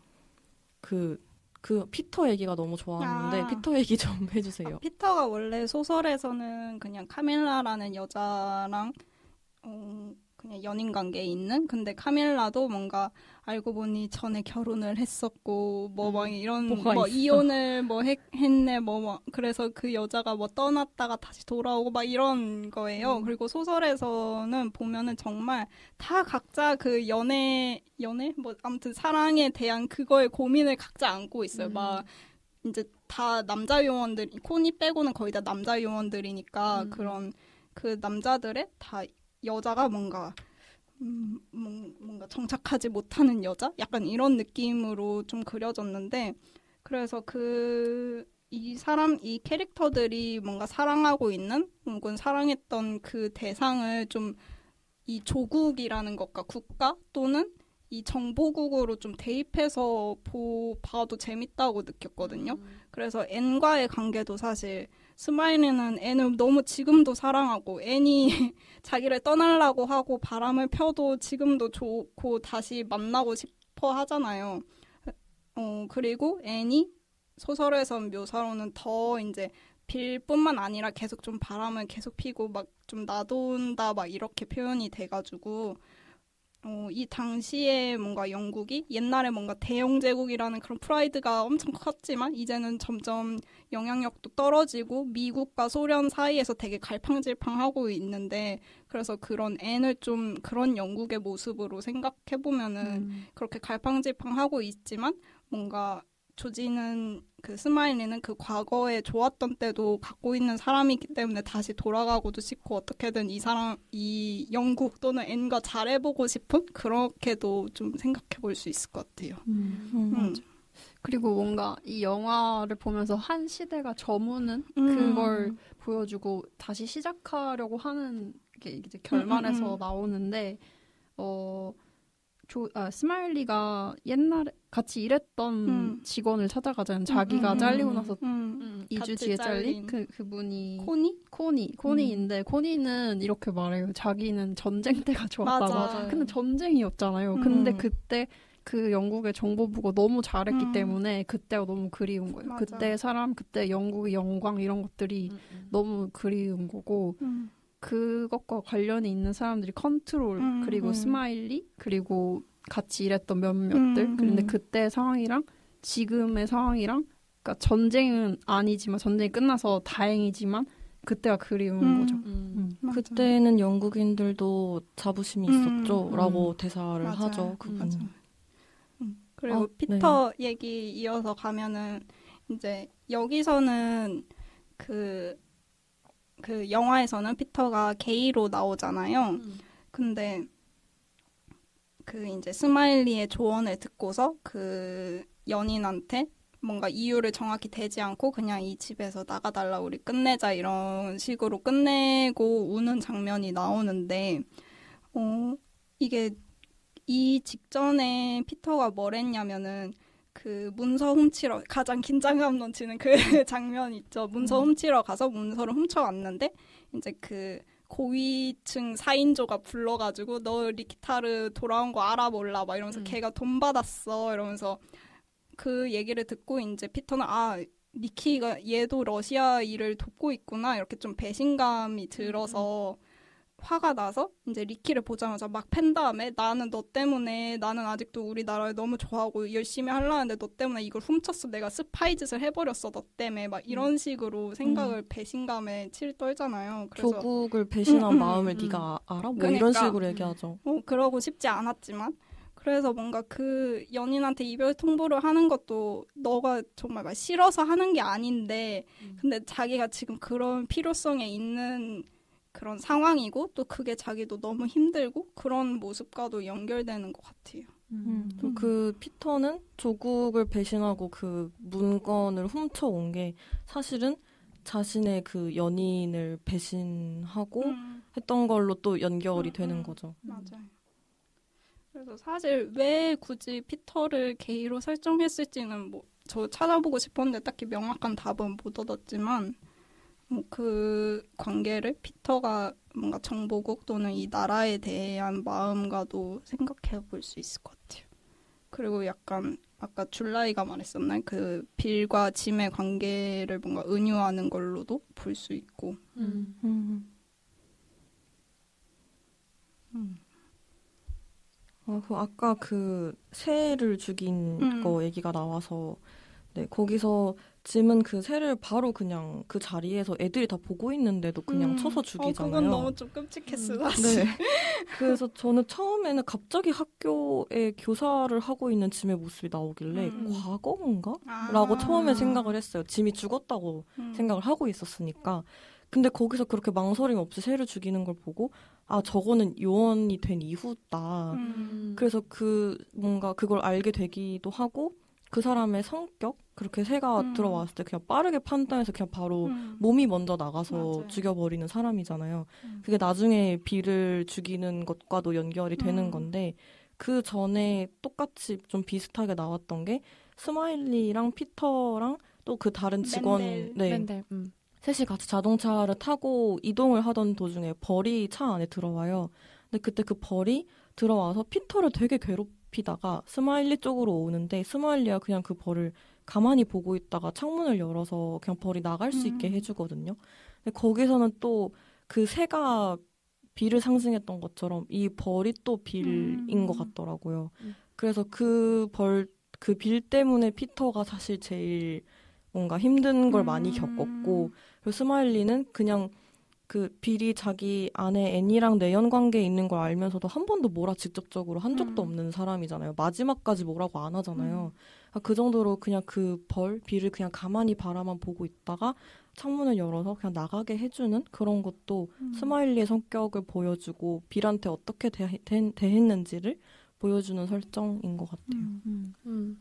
그 피터 얘기가 너무 좋았는데 피터 얘기 좀 해주세요. 피터가 원래 소설에서는 그냥 카밀라라는 여자랑 그냥 연인 관계에 있는 근데 카밀라도 뭔가 알고 보니 전에 결혼을 했었고 뭐 막 이런 뭐 이혼을 뭐 했네 뭐 그래서 그 여자가 뭐 떠났다가 다시 돌아오고 막 이런 거예요. 그리고 소설에서는 보면은 정말 다 각자 그 연애 뭐 아무튼 사랑에 대한 그거에 고민을 각자 안고 있어요. 막 이제 다 남자 요원들 코니 빼고는 거의 다 남자 요원들이니까 그런 그 남자들의 다 여자가 뭔가 정착하지 못하는 여자? 약간 이런 느낌으로 좀 그려졌는데 그래서 이 캐릭터들이 뭔가 사랑하고 있는 혹은 사랑했던 그 대상을 좀 이 조국이라는 것과 국가 또는 이 정보국으로 좀 대입해서 봐도 재밌다고 느꼈거든요. 그래서 앤과의 관계도 사실 스마일리는 앤을 너무 지금도 사랑하고 앤이 자기를 떠나려고 하고 바람을 펴도 지금도 좋고 다시 만나고 싶어 하잖아요. 그리고 앤이 소설에선 묘사로는 더 이제 빌뿐만 아니라 계속 좀 바람을 계속 피고 막 좀 놔둔다 막 이렇게 표현이 돼가지고 이 당시에 뭔가 영국이 옛날에 뭔가 대영제국이라는 그런 프라이드가 엄청 컸지만 이제는 점점 영향력도 떨어지고 미국과 소련 사이에서 되게 갈팡질팡하고 있는데 그래서 그런 앤을 좀 그런 영국의 모습으로 생각해보면은 그렇게 갈팡질팡하고 있지만 뭔가 조지는 그 스마일리는 그 과거에 좋았던 때도 갖고 있는 사람이기 때문에 다시 돌아가고도 싶고 어떻게든 이 영국 또는 앤과 잘해보고 싶은 그렇게도 좀 생각해볼 수 있을 것 같아요. 그리고 뭔가 이 영화를 보면서 한 시대가 저무는 그걸 보여주고 다시 시작하려고 하는 게 이제 결말에서 나오는데 스마일리가 옛날에 같이 일했던 직원을 찾아가잖아요. 자기가 잘리고 나서 2주 뒤에 잘린 그분이 코니인데 코니는 이렇게 말해요. 자기는 전쟁 때가 좋았다고. 맞아. 근데 전쟁이었잖아요. 근데 그때 그 영국의 정보부가 너무 잘했기 때문에 그때가 너무 그리운 거예요. 맞아. 그때 사람, 그때 영국의 영광 이런 것들이 너무 그리운 거고 그것과 관련이 있는 사람들이 컨트롤 그리고 스마일리 그리고 같이 일했던 몇몇들 그런데 그때 상황이랑 지금의 상황이랑 그러니까 전쟁은 아니지만 전쟁이 끝나서 다행이지만 그때가 그리운 거죠. 그때는 영국인들도 자부심이 있었죠. 라고 대사를 맞아요. 하죠. 그분은. 그리고 피터 얘기 이어서 가면은 이제 여기서는 그 영화에서는 피터가 게이로 나오잖아요. 근데 그 이제 스마일리의 조언을 듣고서 그 연인한테 뭔가 이유를 정확히 대지 않고 그냥 이 집에서 나가달라 우리 끝내자 이런 식으로 끝내고 우는 장면이 나오는데 이게 이 직전에 피터가 뭘 했냐면은 그 문서 훔치러 가장 긴장감 넘치는 그 장면 있죠. 문서 훔치러 가서 문서를 훔쳐왔는데 이제 그 고위층 4인조가 불러가지고 너 리키타르 돌아온 거 알아 몰라 막 이러면서 걔가 돈 받았어 이러면서 그 얘기를 듣고 이제 피터는 니키가 얘도 러시아 일을 돕고 있구나 이렇게 좀 배신감이 들어서 화가 나서 이제 리키를 보자마자 막 팬 다음에 나는 너 때문에 나는 아직도 우리나라를 너무 좋아하고 열심히 하려는데 너 때문에 이걸 훔쳤어 내가 스파이 짓을 해버렸어 너 때문에 막 이런 식으로 생각을 배신감에 칠 떨잖아요. 그래서 조국을 배신한 마음을 네가 알아? 뭐 그러니까, 이런 식으로 얘기하죠. 그러고 싶지 않았지만 그래서 뭔가 그 연인한테 이별 통보를 하는 것도 너가 정말 막 싫어서 하는 게 아닌데 근데 자기가 지금 그런 필요성에 있는 그런 상황이고 또 그게 자기도 너무 힘들고 그런 모습과도 연결되는 것 같아요. 그 피터는 조국을 배신하고 그 문건을 훔쳐온 게 사실은 자신의 그 연인을 배신하고 했던 걸로 또 연결이 되는 거죠. 맞아요. 그래서 사실 왜 굳이 피터를 게이로 설정했을지는 뭐 저 찾아보고 싶었는데 딱히 명확한 답은 못 얻었지만 그 관계를 피터가 뭔가 정보국 또는 이 나라에 대한 마음과도 생각해 볼 수 있을 것 같아요. 그리고 약간 아까 줄라이가 말했었나요? 그 빌과 짐의 관계를 뭔가 은유하는 걸로도 볼 수 있고. 아까 그 새를 죽인 거 얘기가 나와서 네, 거기서 짐은 그 새를 바로 그냥 그 자리에서 애들이 다 보고 있는데도 그냥 쳐서 죽이잖아요. 그건 너무 좀 끔찍했어, 사실. 네. 그래서 저는 처음에는 갑자기 학교에 교사를 하고 있는 짐의 모습이 나오길래 과거인가? 라고 처음에 생각을 했어요. 짐이 죽었다고 생각을 하고 있었으니까. 근데 거기서 그렇게 망설임 없이 새를 죽이는 걸 보고 저거는 요원이 된 이후다. 그래서 뭔가 그걸 알게 되기도 하고 그 사람의 성격 그렇게 새가 들어왔을 때 그냥 빠르게 판단해서 그냥 바로 몸이 먼저 나가서 맞아요. 죽여버리는 사람이잖아요. 그게 나중에 비를 죽이는 것과도 연결이 되는 건데 그 전에 똑같이 좀 비슷하게 나왔던 게 스마일리랑 피터랑 또 그 다른 직원 맨델. 셋이 같이 자동차를 타고 이동을 하던 도중에 벌이 차 안에 들어와요. 근데 그때 그 벌이 들어와서 피터를 되게 괴롭히다가 스마일리 쪽으로 오는데 스마일리가 그냥 그 벌을 가만히 보고 있다가 창문을 열어서 그냥 벌이 나갈 수 있게 해주거든요. 근데 거기서는 또 그 새가 비를 상징했던 것처럼 이 벌이 또 빌인 것 같더라고요. 그래서 그 빌 때문에 피터가 사실 제일 뭔가 힘든 걸 많이 겪었고 그리고 스마일리는 그냥 그 빌이 자기 아내 애니랑 내연 관계에 있는 걸 알면서도 한 번도 뭐라 직접적으로 한 적도 없는 사람이잖아요. 마지막까지 뭐라고 안 하잖아요. 그 정도로 그냥 그 빌을 그냥 가만히 바라만 보고 있다가 창문을 열어서 그냥 나가게 해주는 그런 것도 스마일리의 성격을 보여주고 빌한테 어떻게 대했는지를 보여주는 설정인 것 같아요.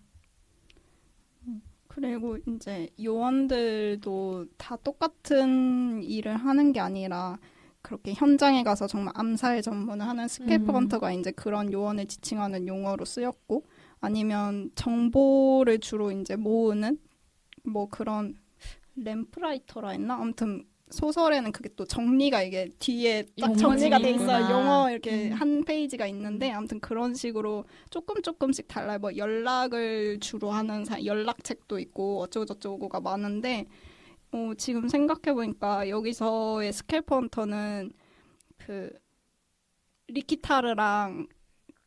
그리고 이제 요원들도 다 똑같은 일을 하는 게 아니라 그렇게 현장에 가서 정말 암살 전문을 하는 스케이프 헌터가 이제 그런 요원을 지칭하는 용어로 쓰였고 아니면 정보를 주로 이제 모으는 뭐 그런 램프라이터라 했나? 아무튼 소설에는 그게 또 정리가 이게 뒤에 딱 영어지. 정리가 돼 있어요. 있구나. 영어 이렇게 한 페이지가 있는데 아무튼 그런 식으로 조금씩 달라요. 뭐 연락을 주로 하는 연락책도 있고 어쩌고저쩌고가 많은데 지금 생각해보니까 여기서의 스캘프 헌터는 그 리키타르랑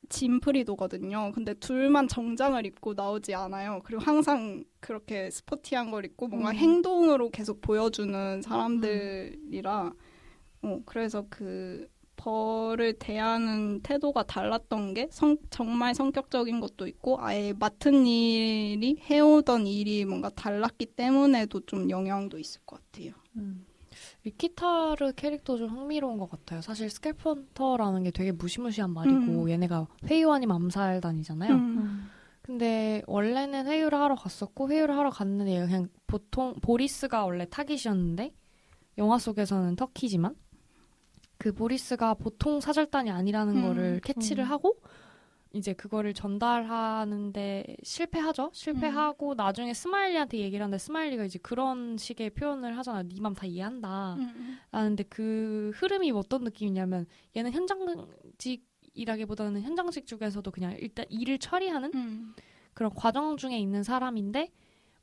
짐프리도거든요. 근데 둘만 정장을 입고 나오지 않아요. 그리고 항상 그렇게 스포티한 걸 입고 뭔가 행동으로 계속 보여주는 사람들이라 그래서 그 벌을 대하는 태도가 달랐던 게 정말 성격적인 것도 있고 아예 맡은 일이 해오던 일이 뭔가 달랐기 때문에도 좀 영향도 있을 것 같아요. 리키타르 캐릭터 좀 흥미로운 것 같아요. 사실 스캘프 헌터라는 게 되게 무시무시한 말이고 얘네가 회유 아니면 암살단이잖아요. 근데 원래는 회유를 하러 갔었고 회유를 하러 갔는데 그냥 보통 보리스가 원래 타깃이었는데 영화 속에서는 터키지만 그 보리스가 보통 사절단이 아니라는 거를 캐치를 하고 이제 그거를 전달하는데 실패하죠. 실패하고 나중에 스마일리한테 얘기를 하는데 스마일리가 이제 그런 식의 표현을 하잖아요. 네 맘 다 이해한다. 라는데 그 흐름이 어떤 느낌이냐면 얘는 현장직이라기보다는 현장직 중에서도 그냥 일단 일을 처리하는 그런 과정 중에 있는 사람인데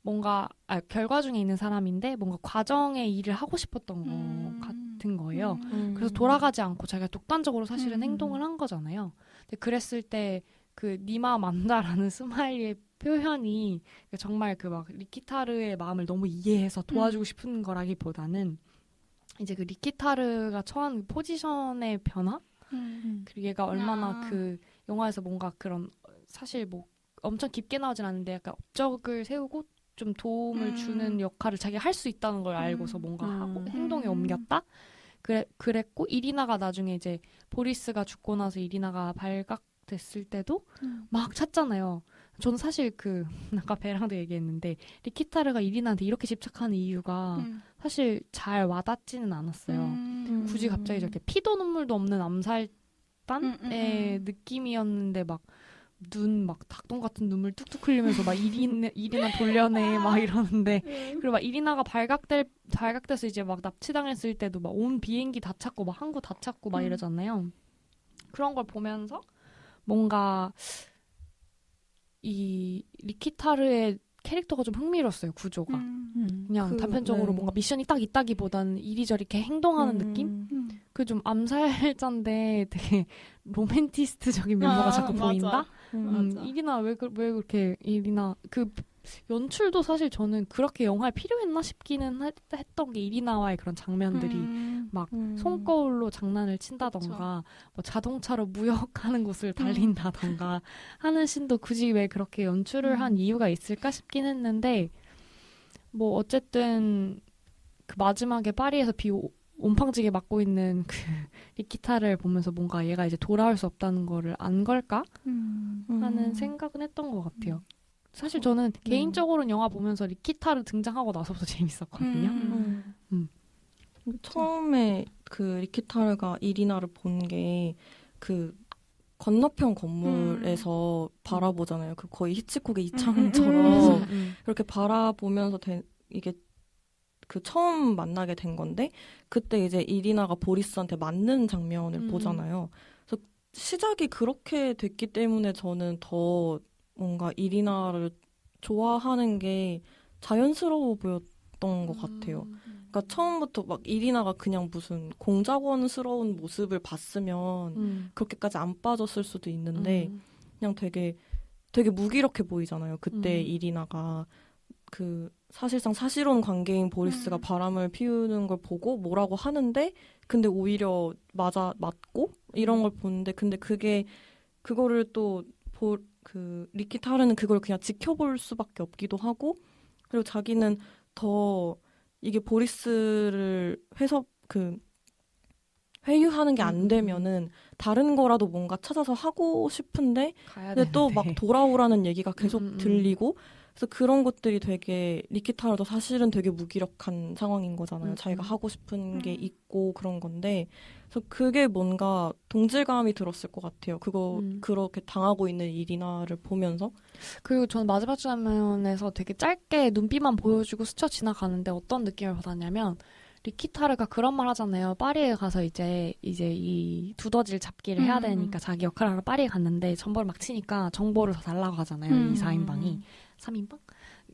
뭔가 결과 중에 있는 사람인데 뭔가 과정의 일을 하고 싶었던 것 같은 거예요. 그래서 돌아가지 않고 자기가 독단적으로 사실은 행동을 한 거잖아요. 근데 그랬을 때 그 네 마음 안다라는 스마일리의 표현이 정말 그 막 리키타르의 마음을 너무 이해해서 도와주고 싶은 거라기보다는 이제 그 리키타르가 처한 포지션의 변화? 그리고 얘가 얼마나 그 영화에서 뭔가 그런 사실 뭐 엄청 깊게 나오진 않는데 약간 업적을 세우고 좀 도움을 주는 역할을 자기가 할 수 있다는 걸 알고서 뭔가 하고 행동에 옮겼다? 그랬고 이리나가 나중에 이제 보리스가 죽고 나서 이리나가 발각됐을 때도 막 찾잖아요. 저는 사실 아까 배랑도 얘기했는데 리키타르가 이리나한테 이렇게 집착하는 이유가 사실 잘 와닿지는 않았어요. 굳이 갑자기 저렇게 피도 눈물도 없는 암살단의 느낌이었는데 막 닭똥 같은 눈물 뚝뚝 흘리면서 막 이리나 돌려내 막 이러는데 그리고 막 이리나가 발각돼서 이제 막 납치당했을 때도 막 온 비행기 다 찾고 막 항구 다 찾고 막 이러잖아요. 그런 걸 보면서 뭔가 이 리키타르의 캐릭터가 좀 흥미로웠어요. 구조가. 그냥 단편적으로 뭔가 미션이 딱 있다기보다는 이리저리 이렇게 행동하는 느낌? 그 좀 암살자인데 되게 로맨티스트적인 면모가 자꾸 보인다? 이리나 왜 그렇게 이리나 연출도 사실 저는 그렇게 영화에 필요했나 싶기는 했던 게 이리나와의 그런 장면들이 막 손거울로 장난을 친다던가 뭐 자동차로 무역하는 곳을 달린다던가 하는 씬도 굳이 왜 그렇게 연출을 한 이유가 있을까 싶긴 했는데 뭐 어쨌든 그 마지막에 파리에서 온팡지게 맞고 있는 그 리키타를 보면서 뭔가 얘가 이제 돌아올 수 없다는 거를 안 걸까 하는 생각은 했던 것 같아요. 사실 저는 개인적으로는 영화 보면서 리키타르 등장하고 나서부터 재밌었거든요. 처음에 그 리키타르가 이리나를 본 게 그 건너편 건물에서 바라보잖아요. 그 거의 히치콕의 이창처럼 그렇게 바라보면서 이게 그 처음 만나게 된 건데 그때 이제 이리나가 보리스한테 맞는 장면을 보잖아요. 그래서 시작이 그렇게 됐기 때문에 저는 더 뭔가 이리나를 좋아하는 게 자연스러워 보였던 것 같아요. 그러니까 처음부터 막 이리나가 그냥 무슨 공작원스러운 모습을 봤으면 그렇게까지 안 빠졌을 수도 있는데 그냥 되게 무기력해 보이잖아요. 그때 이리나가 사실상 사실혼 관계인 보리스가 바람을 피우는 걸 보고 뭐라고 하는데 근데 오히려 맞고 이런 걸 보는데 근데 그거를 또 리키타르는 그걸 그냥 지켜볼 수밖에 없기도 하고 그리고 자기는 더 이게 보리스를 회유하는 게 안 되면은 다른 거라도 뭔가 찾아서 하고 싶은데 근데 또 막 돌아오라는 얘기가 계속 들리고 그래서 그런 것들이 되게 리키타르도 사실은 되게 무기력한 상황인 거잖아요. 자기가 하고 싶은 게 있고 그런 건데 그래서 그게 뭔가 동질감이 들었을 것 같아요. 그렇게 당하고 있는 이리나를 보면서 그리고 저는 마지막 장면에서 되게 짧게 눈빛만 보여주고 스쳐 지나가는데 어떤 느낌을 받았냐면 리키타르가 그런 말 하잖아요. 파리에 가서 이제 이 두더지를 잡기를 해야 되니까 자기 역할을 하러 파리에 갔는데 전보를 막 치니까 정보를 더 달라고 하잖아요. 이 4인방이. 3인방?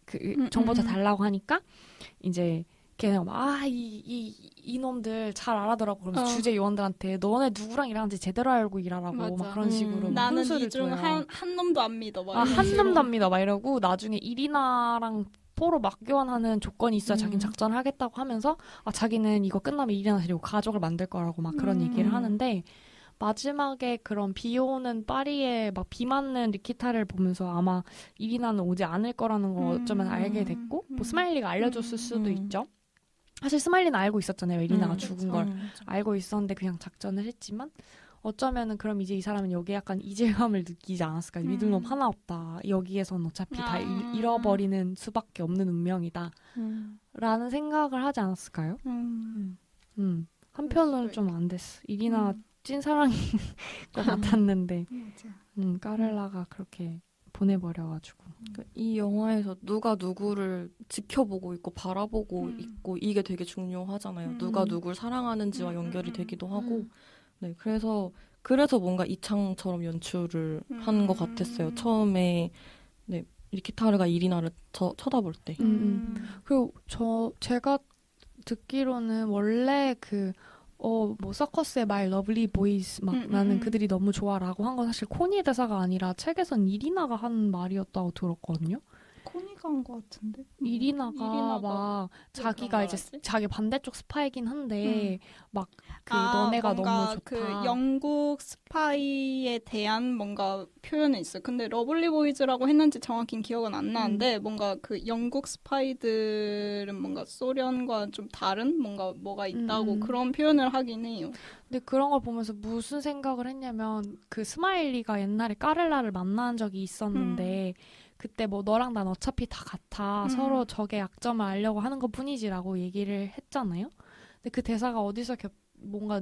그 정보 더 달라고 하니까 이제 걔네가 막 이놈들 잘 알아더라고. 그러면서 주재 요원들한테 너네 누구랑 일하는지 제대로 알고 일하라고 맞아. 막 그런 식으로 막 나는 훈수를 이 중 줘요. 한 놈도 안 믿어. 막 한 이런 놈도 안 믿어 막 이러고 나중에 이리나랑 포로 맞교환하는 조건이 있어야 자기는 작전을 하겠다고 하면서 자기는 이거 끝나면 이리나 데리고 가족을 만들 거라고 막 그런 얘기를 하는데 마지막에 그런 비 오는 파리에 막 비 맞는 리키타를 보면서 아마 이리나는 오지 않을 거라는 걸 어쩌면 알게 됐고 뭐 스마일리가 알려줬을 수도 있죠. 사실 스마일리는 알고 있었잖아요. 이리나가 죽은 걸 알고 있었는데 그냥 작전을 했지만 어쩌면은 그럼 이제 이 사람은 여기에 약간 이질감을 느끼지 않았을까. 믿을 놈 하나 없다. 여기에선 어차피 다 잃어버리는 수밖에 없는 운명이다. 라는 생각을 하지 않았을까요? 한편으로는 좀 안 됐어. 이리나 찐사랑인 것 같았는데 까렐라가 그렇게 보내버려가지고. 이 영화에서 누가 누구를 지켜보고 있고 바라보고 있고 이게 되게 중요하잖아요. 누가 누굴 사랑하는지와 연결이 되기도 하고. 네, 그래서 뭔가 이창처럼 연출을 한 것 같았어요. 처음에 네, 리키타르가 이리나를 쳐다볼 때. 그리고 제가 듣기로는 원래 뭐 서커스의 말 러블리 보이즈 막 나는 그들이 너무 좋아라고 한 건 사실 코니 대사가 아니라 책에선 이리나가 한 말이었다고 들었거든요. 코니가 한 것 같은데. 이리나가 막 자기가 이제 자기 반대쪽 스파이긴 한데 막 너네가 너무 좋다. 그 영국 스파이에 대한 뭔가 표현이 있어요. 근데 러블리 보이즈라고 했는지 정확히 기억은 안 나는데 뭔가 그 영국 스파이들은 뭔가 소련과 좀 다른 뭐가 있다고 그런 표현을 하긴 해요. 근데 그런 걸 보면서 무슨 생각을 했냐면 그 스마일리가 옛날에 까렐라를 만난 적이 있었는데 그때 뭐 너랑 난 어차피 다 같아. 서로 적의 약점을 알려고 하는 것 뿐이지라고 얘기를 했잖아요. 근데 그 대사가 어디서 뭔가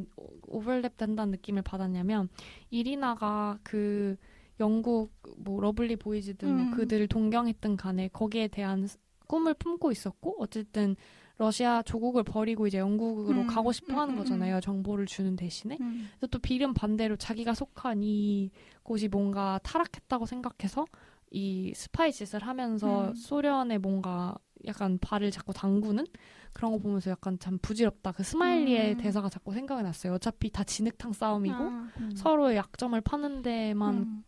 오버랩 된다는 느낌을 받았냐면 이리나가 그 영국 뭐 러블리 보이즈든 뭐 그들을 동경했든 간에 거기에 대한 꿈을 품고 있었고 어쨌든 러시아 조국을 버리고 이제 영국으로 가고 싶어 하는 거잖아요. 정보를 주는 대신에. 그래서 또 비름 반대로 자기가 속한 이 곳이 뭔가 타락했다고 생각해서 이 스파이 짓을 하면서 소련에 뭔가 약간 발을 자꾸 담그는 그런 거 보면서 약간 참 부질없다. 그 스마일리의 대사가 자꾸 생각이 났어요. 어차피 다 진흙탕 싸움이고 서로의 약점을 파는 데만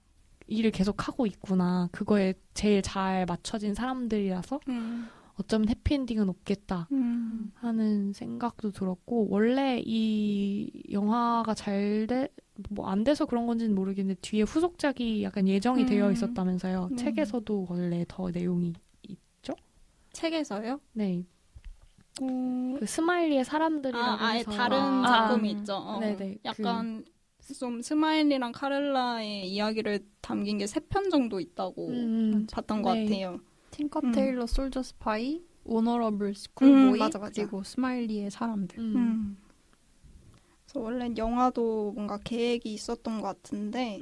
일을 계속 하고 있구나. 그거에 제일 잘 맞춰진 사람들이라서 어쩌면 해피엔딩은 없겠다 하는 생각도 들었고 원래 이 영화가 뭐 안 돼서 그런 건지는 모르겠는데 뒤에 후속작이 약간 예정이 되어 있었다면서요. 책에서도 원래 더 내용이 있죠? 책에서요? 네. 그 스마일리의 사람들이라고 아예 해서 다른 작품이 있죠. 네네. 약간 좀 스마일리랑 카렐라의 이야기를 담긴 게 3편 정도 있다고 봤던 것 같아요. 틴커 테일러 솔저 스파이, 오너러블 스쿨보이, 맞아. 그리고 스마일리의 사람들. 그래서 원래 영화도 뭔가 계획이 있었던 것 같은데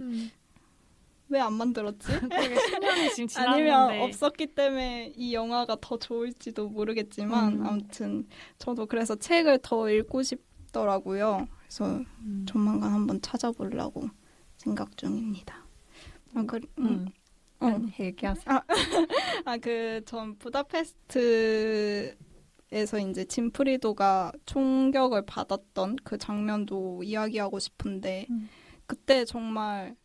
왜 안 만들었지? 되게 10년이 지금 지났는데 아니면 없었기 때문에 이 영화가 더 좋을지도 모르겠지만 아무튼 저도 그래서 책을 더 읽고 싶더라고요. 그래서 조만간 한번 찾아보려고 생각 중입니다. 얘기하세요. 전 부다페스트에서 이제 짐프리도가 총격을 받았던 그 장면도 이야기하고 싶은데 그때 정말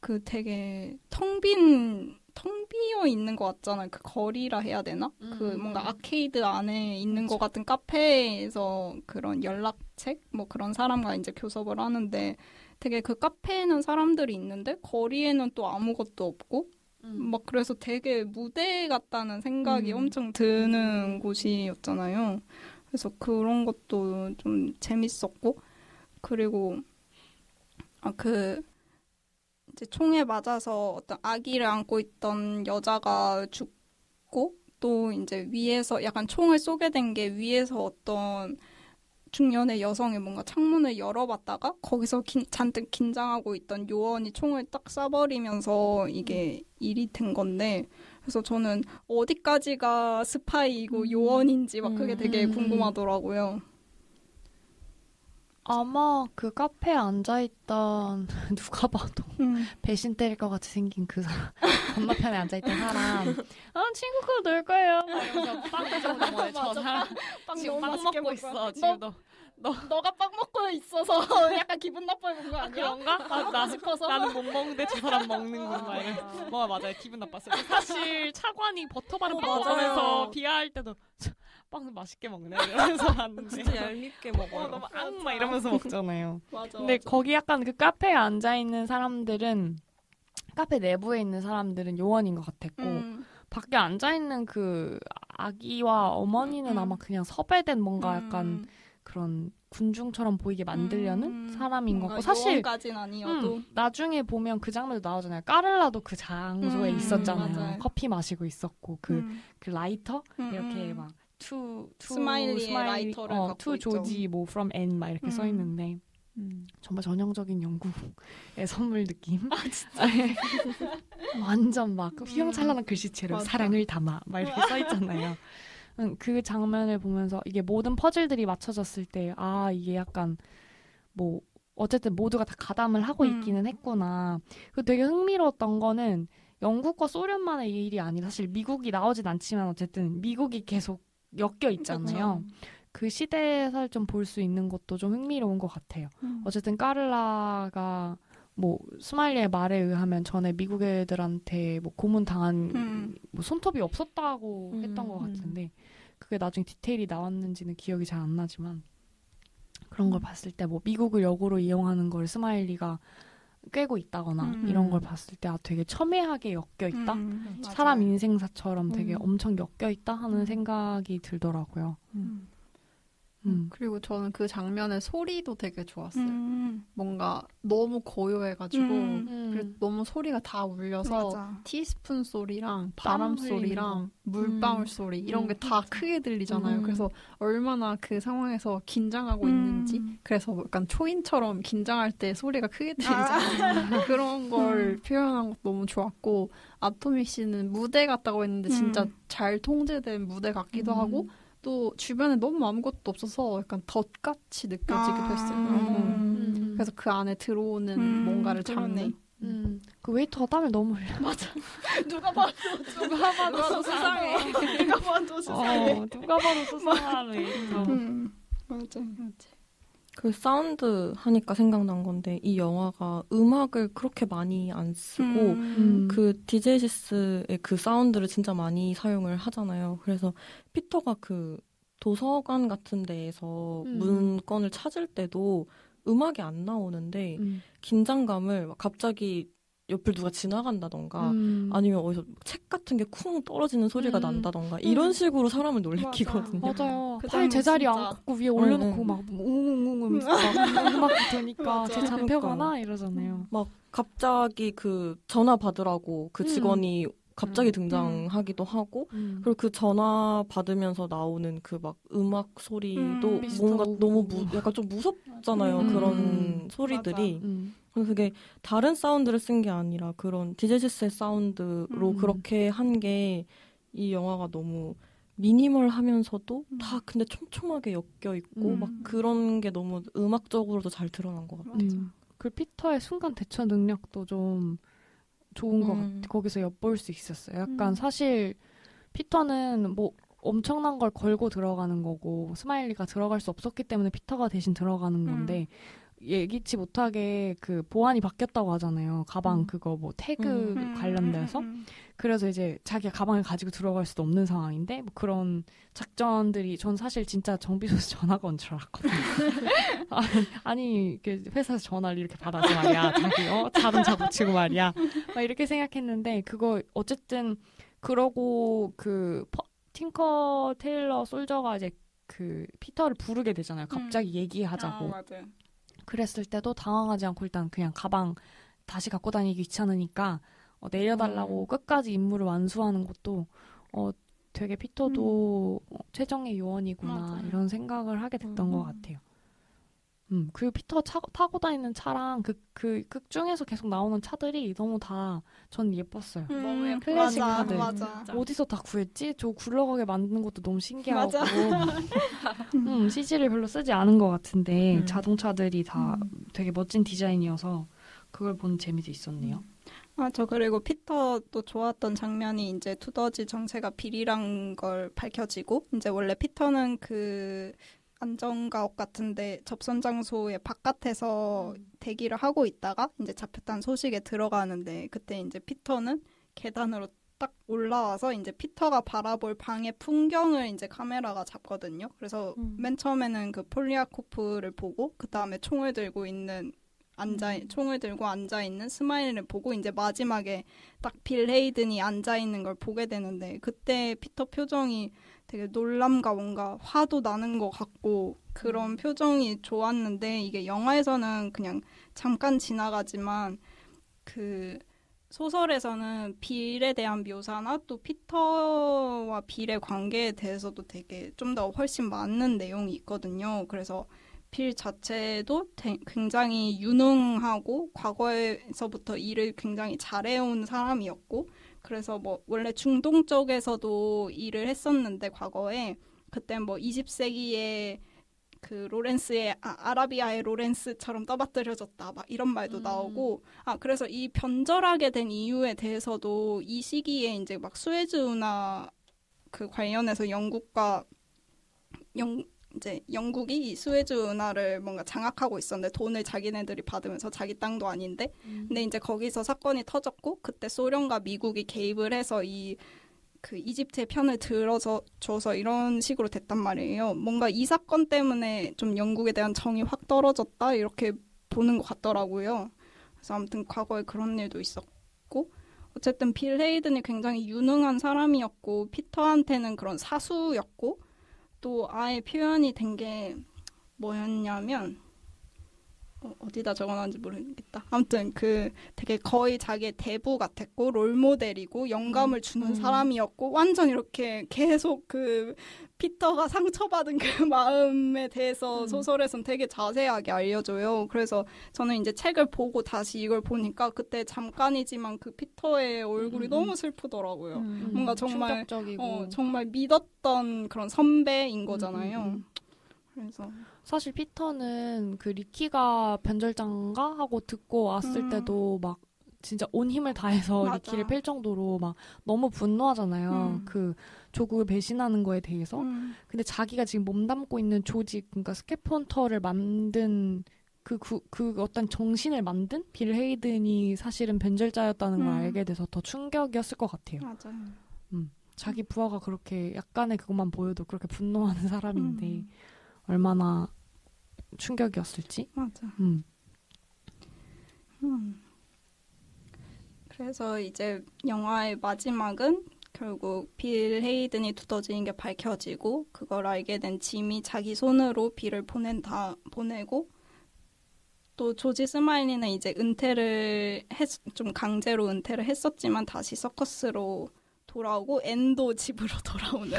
그 되게 텅 비어 있는 것 같잖아요. 그 거리라 해야 되나? 그 뭔가 아케이드 안에 있는 것 같은 카페에서 그런 연락책? 뭐 그런 사람과 이제 교섭을 하는데 되게 그 카페에는 사람들이 있는데 거리에는 또 아무것도 없고 막 그래서 되게 무대 같다는 생각이 엄청 드는 곳이었잖아요. 그래서 그런 것도 좀 재밌었고 그리고 이제 총에 맞아서 어떤 아기를 안고 있던 여자가 죽고 또 이제 위에서 약간 총을 쏘게 된 게 위에서 어떤 중년의 여성이 뭔가 창문을 열어봤다가 거기서 잔뜩 긴장하고 있던 요원이 총을 딱 쏴버리면서 이게 일이 된 건데 그래서 저는 어디까지가 스파이이고 요원인지 막 그게 되게 궁금하더라고요. 아마 그 카페에 앉아있던 누가 봐도 배신 때릴 것 같이 생긴 그 사람 건너편에 앉아있던 사람 친구가 놀 거예요 이러면서 빵 가져오는 거예요. 저 사람 지금 빵 먹고 있어. 지금 너가 빵 먹고 있어서 약간 기분 나빠해 본 거 아니야? 그런가? 나 싶어서 나는 못 먹는데 저 사람 먹는구나. 맞아요. 기분 나빴어요. 사실 차관이 버터 바른 빵 먹으면서 비하할 때도 빵 맛있게 먹네 이러면서 봤는데 진짜 얄밉게 먹어요. 너무 막 이러면서 먹잖아요. 맞아. 근데 거기 약간 그 카페에 앉아 있는 사람들은 카페 내부에 있는 사람들은 요원인 것 같았고 밖에 앉아 있는 그 아기와 어머니는 아마 그냥 섭외된 뭔가 약간 그런 군중처럼 보이게 만들려는 사람인 거고 사실 요원까지는 아니어도 나중에 보면 그 장면도 나오잖아요. 까를라도 그 장소에 있었잖아요. 맞아요. 커피 마시고 있었고 그 라이터 이렇게 막 스마일리의 라이터를 갖고 to 있죠. 조지 뭐 from N 막 이렇게 써 있는데 정말 전형적인 영국의 선물 느낌. 아 진짜. 완전 막 휘황찬란한 글씨체로 사랑을 담아 막 이렇게 써 있잖아요. 그 장면을 보면서 이게 모든 퍼즐들이 맞춰졌을 때 이게 약간 뭐 어쨌든 모두가 다 가담을 하고 있기는 했구나. 그 되게 흥미로웠던 거는 영국과 소련만의 일이 아니라 사실 미국이 나오진 않지만 어쨌든 미국이 계속 엮여 있잖아요. 그 시대에서 좀 볼 수 있는 것도 좀 흥미로운 것 같아요. 어쨌든 까를라가 뭐 스마일리의 말에 의하면 전에 미국 애들한테 뭐 고문당한 뭐 손톱이 없었다고 했던 것 같은데 그게 나중에 디테일이 나왔는지는 기억이 잘 안 나지만 그런 걸 봤을 때 뭐 미국을 역으로 이용하는 걸 스마일리가 꿰고 있다거나 이런 걸 봤을 때 되게 첨예하게 엮여 있다. 사람 인생사처럼 되게 엄청 엮여 있다 하는 생각이 들더라고요. 그리고 저는 그 장면의 소리도 되게 좋았어요. 뭔가 너무 고요해가지고 그리고 너무 소리가 다 울려서 맞아. 티스푼 소리랑 바람 소리랑 물방울 소리 이런 게 다 크게 들리잖아요. 그래서 얼마나 그 상황에서 긴장하고 있는지 그래서 약간 초인처럼 긴장할 때 소리가 크게 들리잖아요. 그런 걸 표현한 것도 너무 좋았고 아토미 씨는 무대 같다고 했는데 진짜 잘 통제된 무대 같기도 하고 또 주변에 너무 아무것도 없어서 약간 덫같이 느껴지기도 했어요. 그래서 그 안에 들어오는 뭔가를 잡는. 그 웨이터가 땀을 너무 흘려. 맞아. 누가 봐도 수상해. 누가 봐도 수상해. 누가 봐도 수상한 웨이터. 맞아. 그 사운드 하니까 생각난 건데 이 영화가 음악을 그렇게 많이 안 쓰고 그 디제시스의 그 사운드를 진짜 많이 사용을 하잖아요. 그래서 피터가 그 도서관 같은 데에서 문건을 찾을 때도 음악이 안 나오는데 긴장감을 막 갑자기 옆을 누가 지나간다던가 아니면 어디서 책 같은 게 쿵 떨어지는 소리가 난다던가 이런 식으로 사람을 놀래키거든요. 맞아요. 팔 제자리 안 걷고 위에 올려놓고 막 웅웅웅 음악이 되니까 제 잡혀가나 이러잖아요. 막 갑자기 그 전화 받으라고 그 직원이 갑자기 등장하기도 하고 그리고 그 전화 받으면서 나오는 그 막 음악 소리도 뭔가 너무 약간 좀 무섭잖아요. 그런 소리들이. 그래서 그게 다른 사운드를 쓴 게 아니라 그런 디제시스의 사운드로 그렇게 한 게 이 영화가 너무 미니멀하면서도 다 근데 촘촘하게 엮여 있고 막 그런 게 너무 음악적으로도 잘 드러난 것 같아요. 그 피터의 순간 대처 능력도 좀 좋은 것 같아요. 거기서 엿볼 수 있었어요. 약간 사실 피터는 뭐 엄청난 걸 걸고 들어가는 거고 스마일리가 들어갈 수 없었기 때문에 피터가 대신 들어가는 건데 예기치 못하게 그 보안이 바뀌었다고 하잖아요. 가방 그거 뭐 태그 관련돼서. 그래서 이제 자기가 가방을 가지고 들어갈 수도 없는 상황인데 뭐 그런 작전들이 전 사실 진짜 정비소에서 전화가 온 줄 알았거든요. 아니 이렇게 회사에서 전화를 이렇게 받아서 말이야. 자기 자동차 고치고 말이야. 막 이렇게 생각했는데 그거 어쨌든 그러고 그 팅커 테일러 솔저가 이제 그 피터를 부르게 되잖아요. 갑자기 얘기하자고. 맞아요. 그랬을 때도 당황하지 않고 일단 그냥 가방 다시 갖고 다니기 귀찮으니까 내려달라고 끝까지 임무를 완수하는 것도 되게 피터도 최정의 요원이구나 맞아요. 이런 생각을 하게 됐던 것 같아요. 그리고 피터 타고 다니는 차랑 그 극 중에서 계속 나오는 차들이 너무 다 전 예뻤어요. 너무 예뻐. 클래식 맞아, 카드. 맞아. 어디서 다 구했지? 저 굴러가게 만드는 것도 너무 신기하고 맞아. CG를 별로 쓰지 않은 것 같은데 음. 자동차들이 다 되게 멋진 디자인이어서 그걸 보는 재미도 있었네요. 저 그리고 피터도 좋았던 장면이 이제 두더지 정체가 빌이란 걸 밝혀지고 이제 원래 피터는 그 안전가옥 같은데 접선 장소의 바깥에서 대기를 하고 있다가 이제 잡혔다는 소식에 들어가는데 그때 이제 피터는 계단으로 딱 올라와서 이제 피터가 바라볼 방의 풍경을 이제 카메라가 잡거든요. 그래서 맨 처음에는 그 폴리아코프를 보고 그 다음에 총을 들고 앉아 있는 스마일을 보고 이제 마지막에 딱 빌 헤이든이 앉아 있는 걸 보게 되는데 그때 피터 표정이 되게 놀람과 뭔가 화도 나는 것 같고 그런 표정이 좋았는데 이게 영화에서는 그냥 잠깐 지나가지만 그 소설에서는 빌에 대한 묘사나 또 피터와 빌의 관계에 대해서도 되게 좀 더 훨씬 많은 내용이 있거든요. 그래서 빌 자체도 굉장히 유능하고 과거에서부터 일을 굉장히 잘해온 사람이었고 그래서 뭐 원래 중동 쪽에서도 일을 했었는데 과거에 그때 뭐 20세기에 그 로렌스의 아라비아의 로렌스처럼 떠받들여졌다 막 이런 말도 나오고 그래서 이 변절하게 된 이유에 대해서도 이 시기에 이제 막 수에즈 운하 그 관련해서 이제 영국이 이 수에즈 운하를 뭔가 장악하고 있었는데 돈을 자기네들이 받으면서 자기 땅도 아닌데 근데 이제 거기서 사건이 터졌고 그때 소련과 미국이 개입을 해서 그 이집트의 편을 들어줘서 이런 식으로 됐단 말이에요. 뭔가 이 사건 때문에 좀 영국에 대한 정이 확 떨어졌다 이렇게 보는 것 같더라고요. 그래서 아무튼 과거에 그런 일도 있었고 어쨌든 빌 헤이든이 굉장히 유능한 사람이었고 피터한테는 그런 사수였고 또 아예 표현이 된 게 뭐였냐면 어디다 적어놨는지 모르겠다. 아무튼 그 되게 거의 자기의 대부 같았고 롤모델이고 영감을 주는 사람이었고 완전 이렇게 계속 그 피터가 상처받은 그 마음에 대해서 소설에선 되게 자세하게 알려줘요. 그래서 저는 이제 책을 보고 다시 이걸 보니까 그때 잠깐이지만 그 피터의 얼굴이 너무 슬프더라고요. 뭔가 정말 충격적이고 정말 믿었던 그런 선배인 거잖아요. 그래서 사실 피터는 그 리키가 변절자인가 하고 듣고 왔을 때도 막 진짜 온 힘을 다해서 맞아. 리키를 팰 정도로 막 너무 분노하잖아요. 그 조국을 배신하는 거에 대해서. 근데 자기가 지금 몸담고 있는 조직, 그러니까 스캐펀터를 만든 그 어떤 정신을 만든 빌 헤이든이 사실은 변절자였다는 걸 알게 돼서 더 충격이었을 것 같아요. 맞아요. 자기 부하가 그렇게 약간의 그것만 보여도 그렇게 분노하는 사람인데 얼마나 충격이었을지. 맞아. 그래서 이제 영화의 마지막은 결국 빌 헤이든이 두더지인 게 밝혀지고 그걸 알게 된 짐이 자기 손으로 빌을 보내고 또 조지 스마일리는 이제 좀 강제로 은퇴를 했었지만 다시 서커스로 돌아오고 앤도 집으로 돌아오는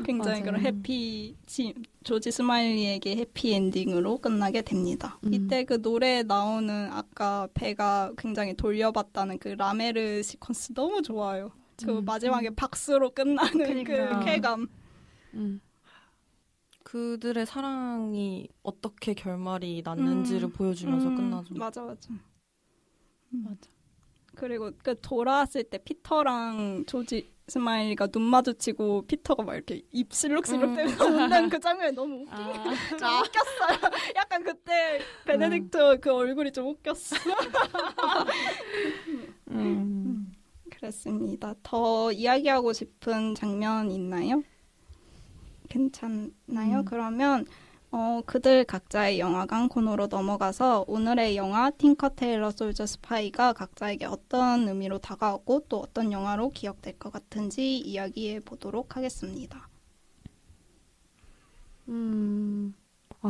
굉장히 그런 조지 스마일리에게 해피 엔딩으로 끝나게 됩니다. 이때 그 노래에 나오는 아까 배가 굉장히 돌려봤다는 그 라메르 시퀀스 너무 좋아요. 그 마지막에 박수로 끝나는 그 쾌감. 그들의 사랑이 어떻게 결말이 났는지를 보여주면서 끝나죠. 맞아. 그리고 그 돌아왔을 때 피터랑 조지 스마일리가 눈 마주치고 피터가 막 이렇게 입 실룩실룩 대면서 웃는 그 장면이 너무 웃겼어요. 약간 그때 베네딕트 그 얼굴이 좀 웃겼어. 그렇습니다. 더 이야기하고 싶은 장면 있나요? 괜찮나요? 그러면 그들 각자의 영화관 코너로 넘어가서 오늘의 영화 틴커 테일러 솔저 스파이가 각자에게 어떤 의미로 다가오고 또 어떤 영화로 기억될 것 같은지 이야기해 보도록 하겠습니다.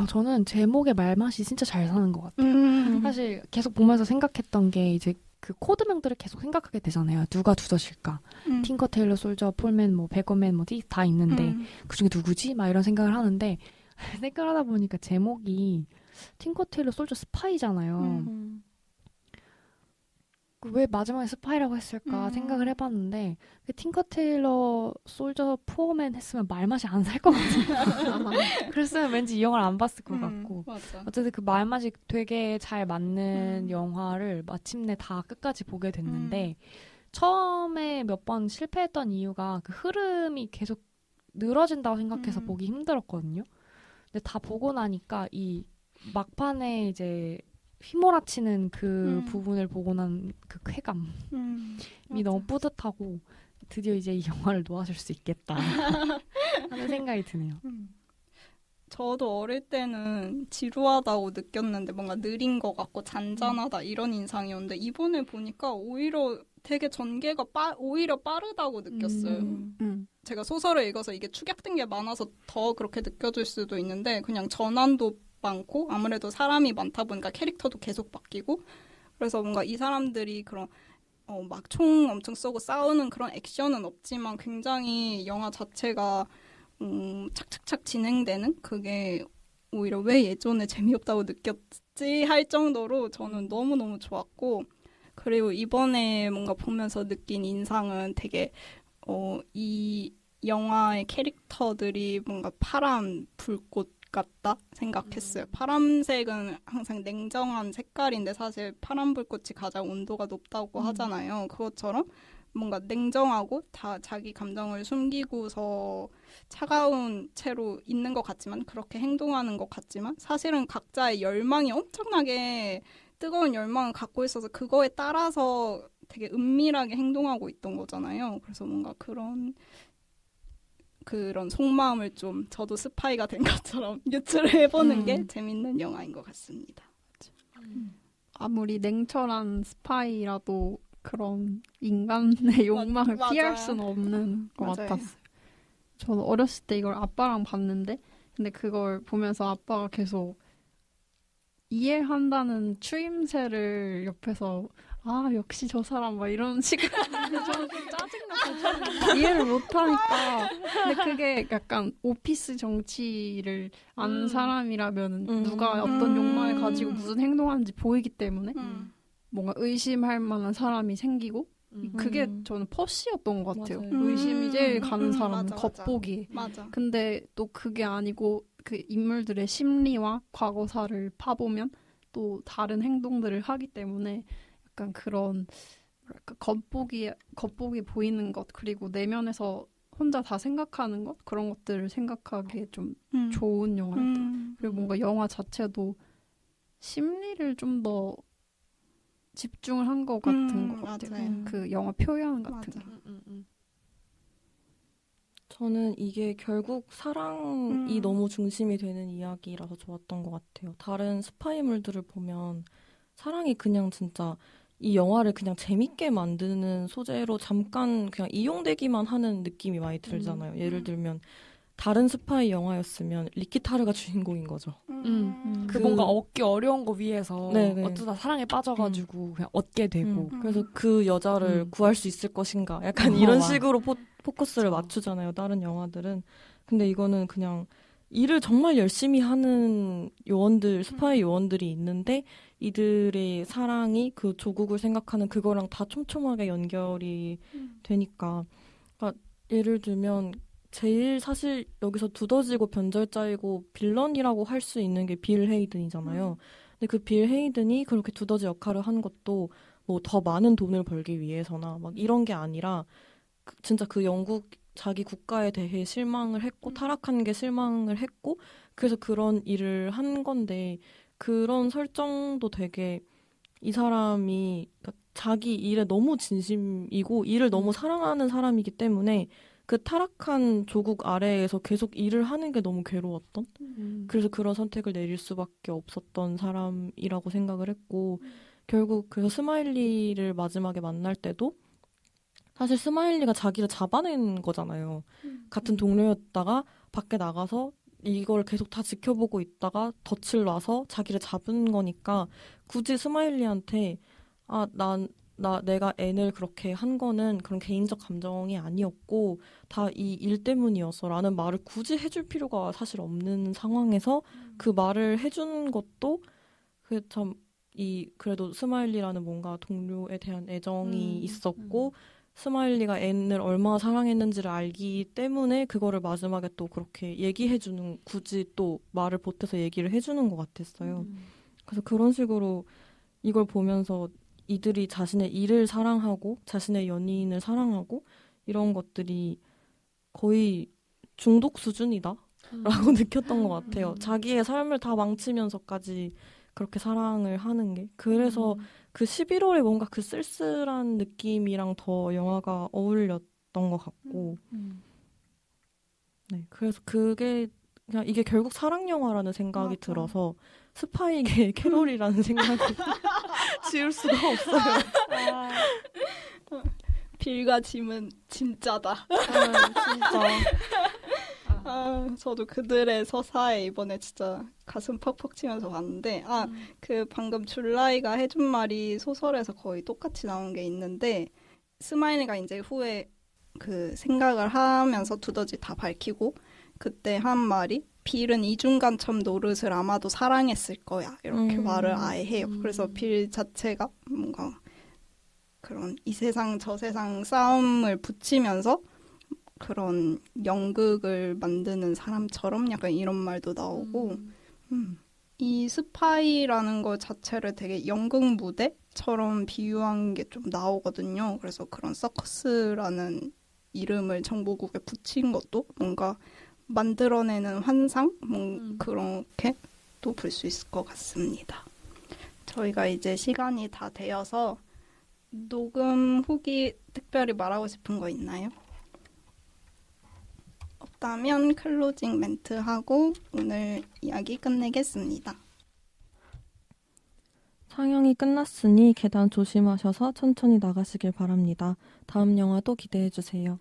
저는 제목의 말맛이 진짜 잘 사는 것 같아요. 사실 계속 보면서 생각했던 게 이제 그 코드명들을 계속 생각하게 되잖아요. 누가 두더질까? 틴커 테일러 솔저, 폴맨, 뭐 배거맨 뭐 다 있는데 그중에 누구지? 막 이런 생각을 하는데 생각을 하다 보니까 제목이 틴커 테일러 솔저 스파이잖아요. 왜 마지막에 스파이라고 했을까 생각을 해봤는데 그 틴커 테일러 솔저 푸어맨 했으면 말맛이 안 살 것 같아요. 그랬으면 왠지 이 영화를 안 봤을 것 같고 맞아. 어쨌든 그 말맛이 되게 잘 맞는 영화를 마침내 다 끝까지 보게 됐는데 처음에 몇 번 실패했던 이유가 그 흐름이 계속 늘어진다고 생각해서 보기 힘들었거든요. 근데 다 보고 나니까 이 막판에 이제 휘몰아치는 그 부분을 보고 난 그 쾌감이 너무 뿌듯하고 드디어 이제 이 영화를 놓아줄 수 있겠다 하는 생각이 드네요. 저도 어릴 때는 지루하다고 느꼈는데 뭔가 느린 것 같고 잔잔하다 이런 인상이었는데 이번에 보니까 오히려 되게 전개가 오히려 빠르다고 느꼈어요. 제가 소설을 읽어서 이게 축약된 게 많아서 더 그렇게 느껴질 수도 있는데 그냥 전환도 많고 아무래도 사람이 많다 보니까 캐릭터도 계속 바뀌고 그래서 뭔가 이 사람들이 그런 막 총 엄청 쏘고 싸우는 그런 액션은 없지만 굉장히 영화 자체가 착착착 진행되는 그게 오히려 왜 예전에 재미없다고 느꼈지 할 정도로 저는 너무너무 좋았고 그리고 이번에 뭔가 보면서 느낀 인상은 되게 이 영화의 캐릭터들이 뭔가 파란 불꽃 같다 생각했어요. 파란색은 항상 냉정한 색깔인데 사실 파란 불꽃이 가장 온도가 높다고 하잖아요. 그것처럼 뭔가 냉정하고 다 자기 감정을 숨기고서 차가운 채로 있는 것 같지만 그렇게 행동하는 것 같지만 사실은 각자의 열망이 엄청나게 뜨거운 열망을 갖고 있어서 그거에 따라서 되게 은밀하게 행동하고 있던 거잖아요. 그래서 뭔가 그런 속마음을 좀 저도 스파이가 된 것처럼 유추를 해보는 게 재밌는 영화인 것 같습니다. 아무리 냉철한 스파이라도 그런 인간의 욕망을 피할 수는 없는 것 같았어요. 저는 어렸을 때 이걸 아빠랑 봤는데 근데 그걸 보면서 아빠가 계속 이해한다는 추임새를 옆에서 역시 저 사람 막 이런 식으로 저는 좀 짜증나서 이해를 못하니까 근데 그게 약간 오피스 정치를 아는 사람이라면 누가 어떤 욕망을 가지고 무슨 행동하는지 보이기 때문에 뭔가 의심할 만한 사람이 생기고 그게 저는 퍼시였던 것 같아요. 맞아요. 의심이 제일 가는 사람은 맞아. 겉보기. 맞아. 근데 또 그게 아니고 그 인물들의 심리와 과거사를 파보면 또 다른 행동들을 하기 때문에 약간 그런 뭐랄까 겉보기 보이는 것 그리고 내면에서 혼자 다 생각하는 것 그런 것들을 생각하기에 좀 좋은 영화였다. 그리고 뭔가 영화 자체도 심리를 좀 더 집중을 한 것 같은 것 같아요. 맞아요. 그 영화 표현 같은 게. 저는 이게 결국 사랑이 너무 중심이 되는 이야기라서 좋았던 것 같아요. 다른 스파이물들을 보면 사랑이 그냥 진짜 이 영화를 그냥 재밌게 만드는 소재로 잠깐 그냥 이용되기만 하는 느낌이 많이 들잖아요. 예를 들면 다른 스파이 영화였으면 리키타르가 주인공인 거죠. 그 뭔가 얻기 어려운 거 위해서 네네. 어쩌다 사랑에 빠져가지고 그냥 얻게 되고 그래서 그 여자를 구할 수 있을 것인가 약간 이런 식으로 포커스를 맞추잖아요. 다른 영화들은. 근데 이거는 그냥 일을 정말 열심히 하는 요원들, 스파이 요원들이 있는데 이들의 사랑이 그 조국을 생각하는 그거랑 다 촘촘하게 연결이 되니까. 그러니까 예를 들면 제일 사실 여기서 두더지고 변절자이고 빌런이라고 할 수 있는 게 빌 헤이든이잖아요. 근데 그 빌 헤이든이 그렇게 두더지 역할을 한 것도 뭐 더 많은 돈을 벌기 위해서나 막 이런 게 아니라 진짜 그 영국 자기 국가에 대해 실망을 했고 타락한 게 실망을 했고 그래서 그런 일을 한 건데 그런 설정도 되게 이 사람이 그러니까 자기 일에 너무 진심이고 일을 너무 사랑하는 사람이기 때문에 그 타락한 조국 아래에서 계속 일을 하는 게 너무 괴로웠던 그래서 그런 선택을 내릴 수밖에 없었던 사람이라고 생각을 했고 결국 그래서 스마일리를 마지막에 만날 때도 사실 스마일리가 자기를 잡아낸 거잖아요. 같은 동료였다가 밖에 나가서 이걸 계속 다 지켜보고 있다가 덫을 놔서 자기를 잡은 거니까 굳이 스마일리한테 난 내가 N을 그렇게 한 거는 그런 개인적 감정이 아니었고 다 이 일 때문이었어 라는 말을 굳이 해줄 필요가 사실 없는 상황에서 그 말을 해주는 것도 그래도 스마일리라는 뭔가 동료에 대한 애정이 있었고 스마일리가 N을 얼마나 사랑했는지를 알기 때문에 그거를 마지막에 또 그렇게 얘기해주는 굳이 또 말을 보태서 얘기를 해주는 것 같았어요. 그래서 그런 식으로 이걸 보면서 이들이 자신의 일을 사랑하고 자신의 연인을 사랑하고 이런 것들이 거의 중독 수준이다 라고 느꼈던 것 같아요. 자기의 삶을 다 망치면서까지 그렇게 사랑을 하는 게. 그래서 그 11월에 뭔가 그 쓸쓸한 느낌이랑 더 영화가 어울렸던 것 같고 네, 그래서 그게 그냥 이게 결국 사랑 영화라는 생각이 맞아. 들어서 스파이계 캐롤이라는 생각이 지울 수가 없어요. 빌과 짐은 진짜다. 진짜. 저도 그들의 서사에 이번에 진짜 가슴 퍽퍽 치면서 봤는데 그 방금 줄라이가 해준 말이 소설에서 거의 똑같이 나온 게 있는데 스마일리가 이제 후에 그 생각을 하면서 두더지 다 밝히고 그때 한 말이 빌은 이중간첩 노릇을 아마도 사랑했을 거야 이렇게 말을 아예 해요. 그래서 빌 자체가 뭔가 그런 이 세상 저 세상 싸움을 붙이면서 그런 연극을 만드는 사람처럼 약간 이런 말도 나오고 이 스파이라는 것 자체를 되게 연극 무대처럼 비유한 게 좀 나오거든요. 그래서 그런 서커스라는 이름을 정보국에 붙인 것도 뭔가 만들어내는 환상? 그렇게 또 볼 수 있을 것 같습니다. 저희가 이제 시간이 다 되어서 녹음 후기 특별히 말하고 싶은 거 있나요? 없다면 클로징 멘트하고 오늘 이야기 끝내겠습니다. 상영이 끝났으니 계단 조심하셔서 천천히 나가시길 바랍니다. 다음 영화도 기대해주세요.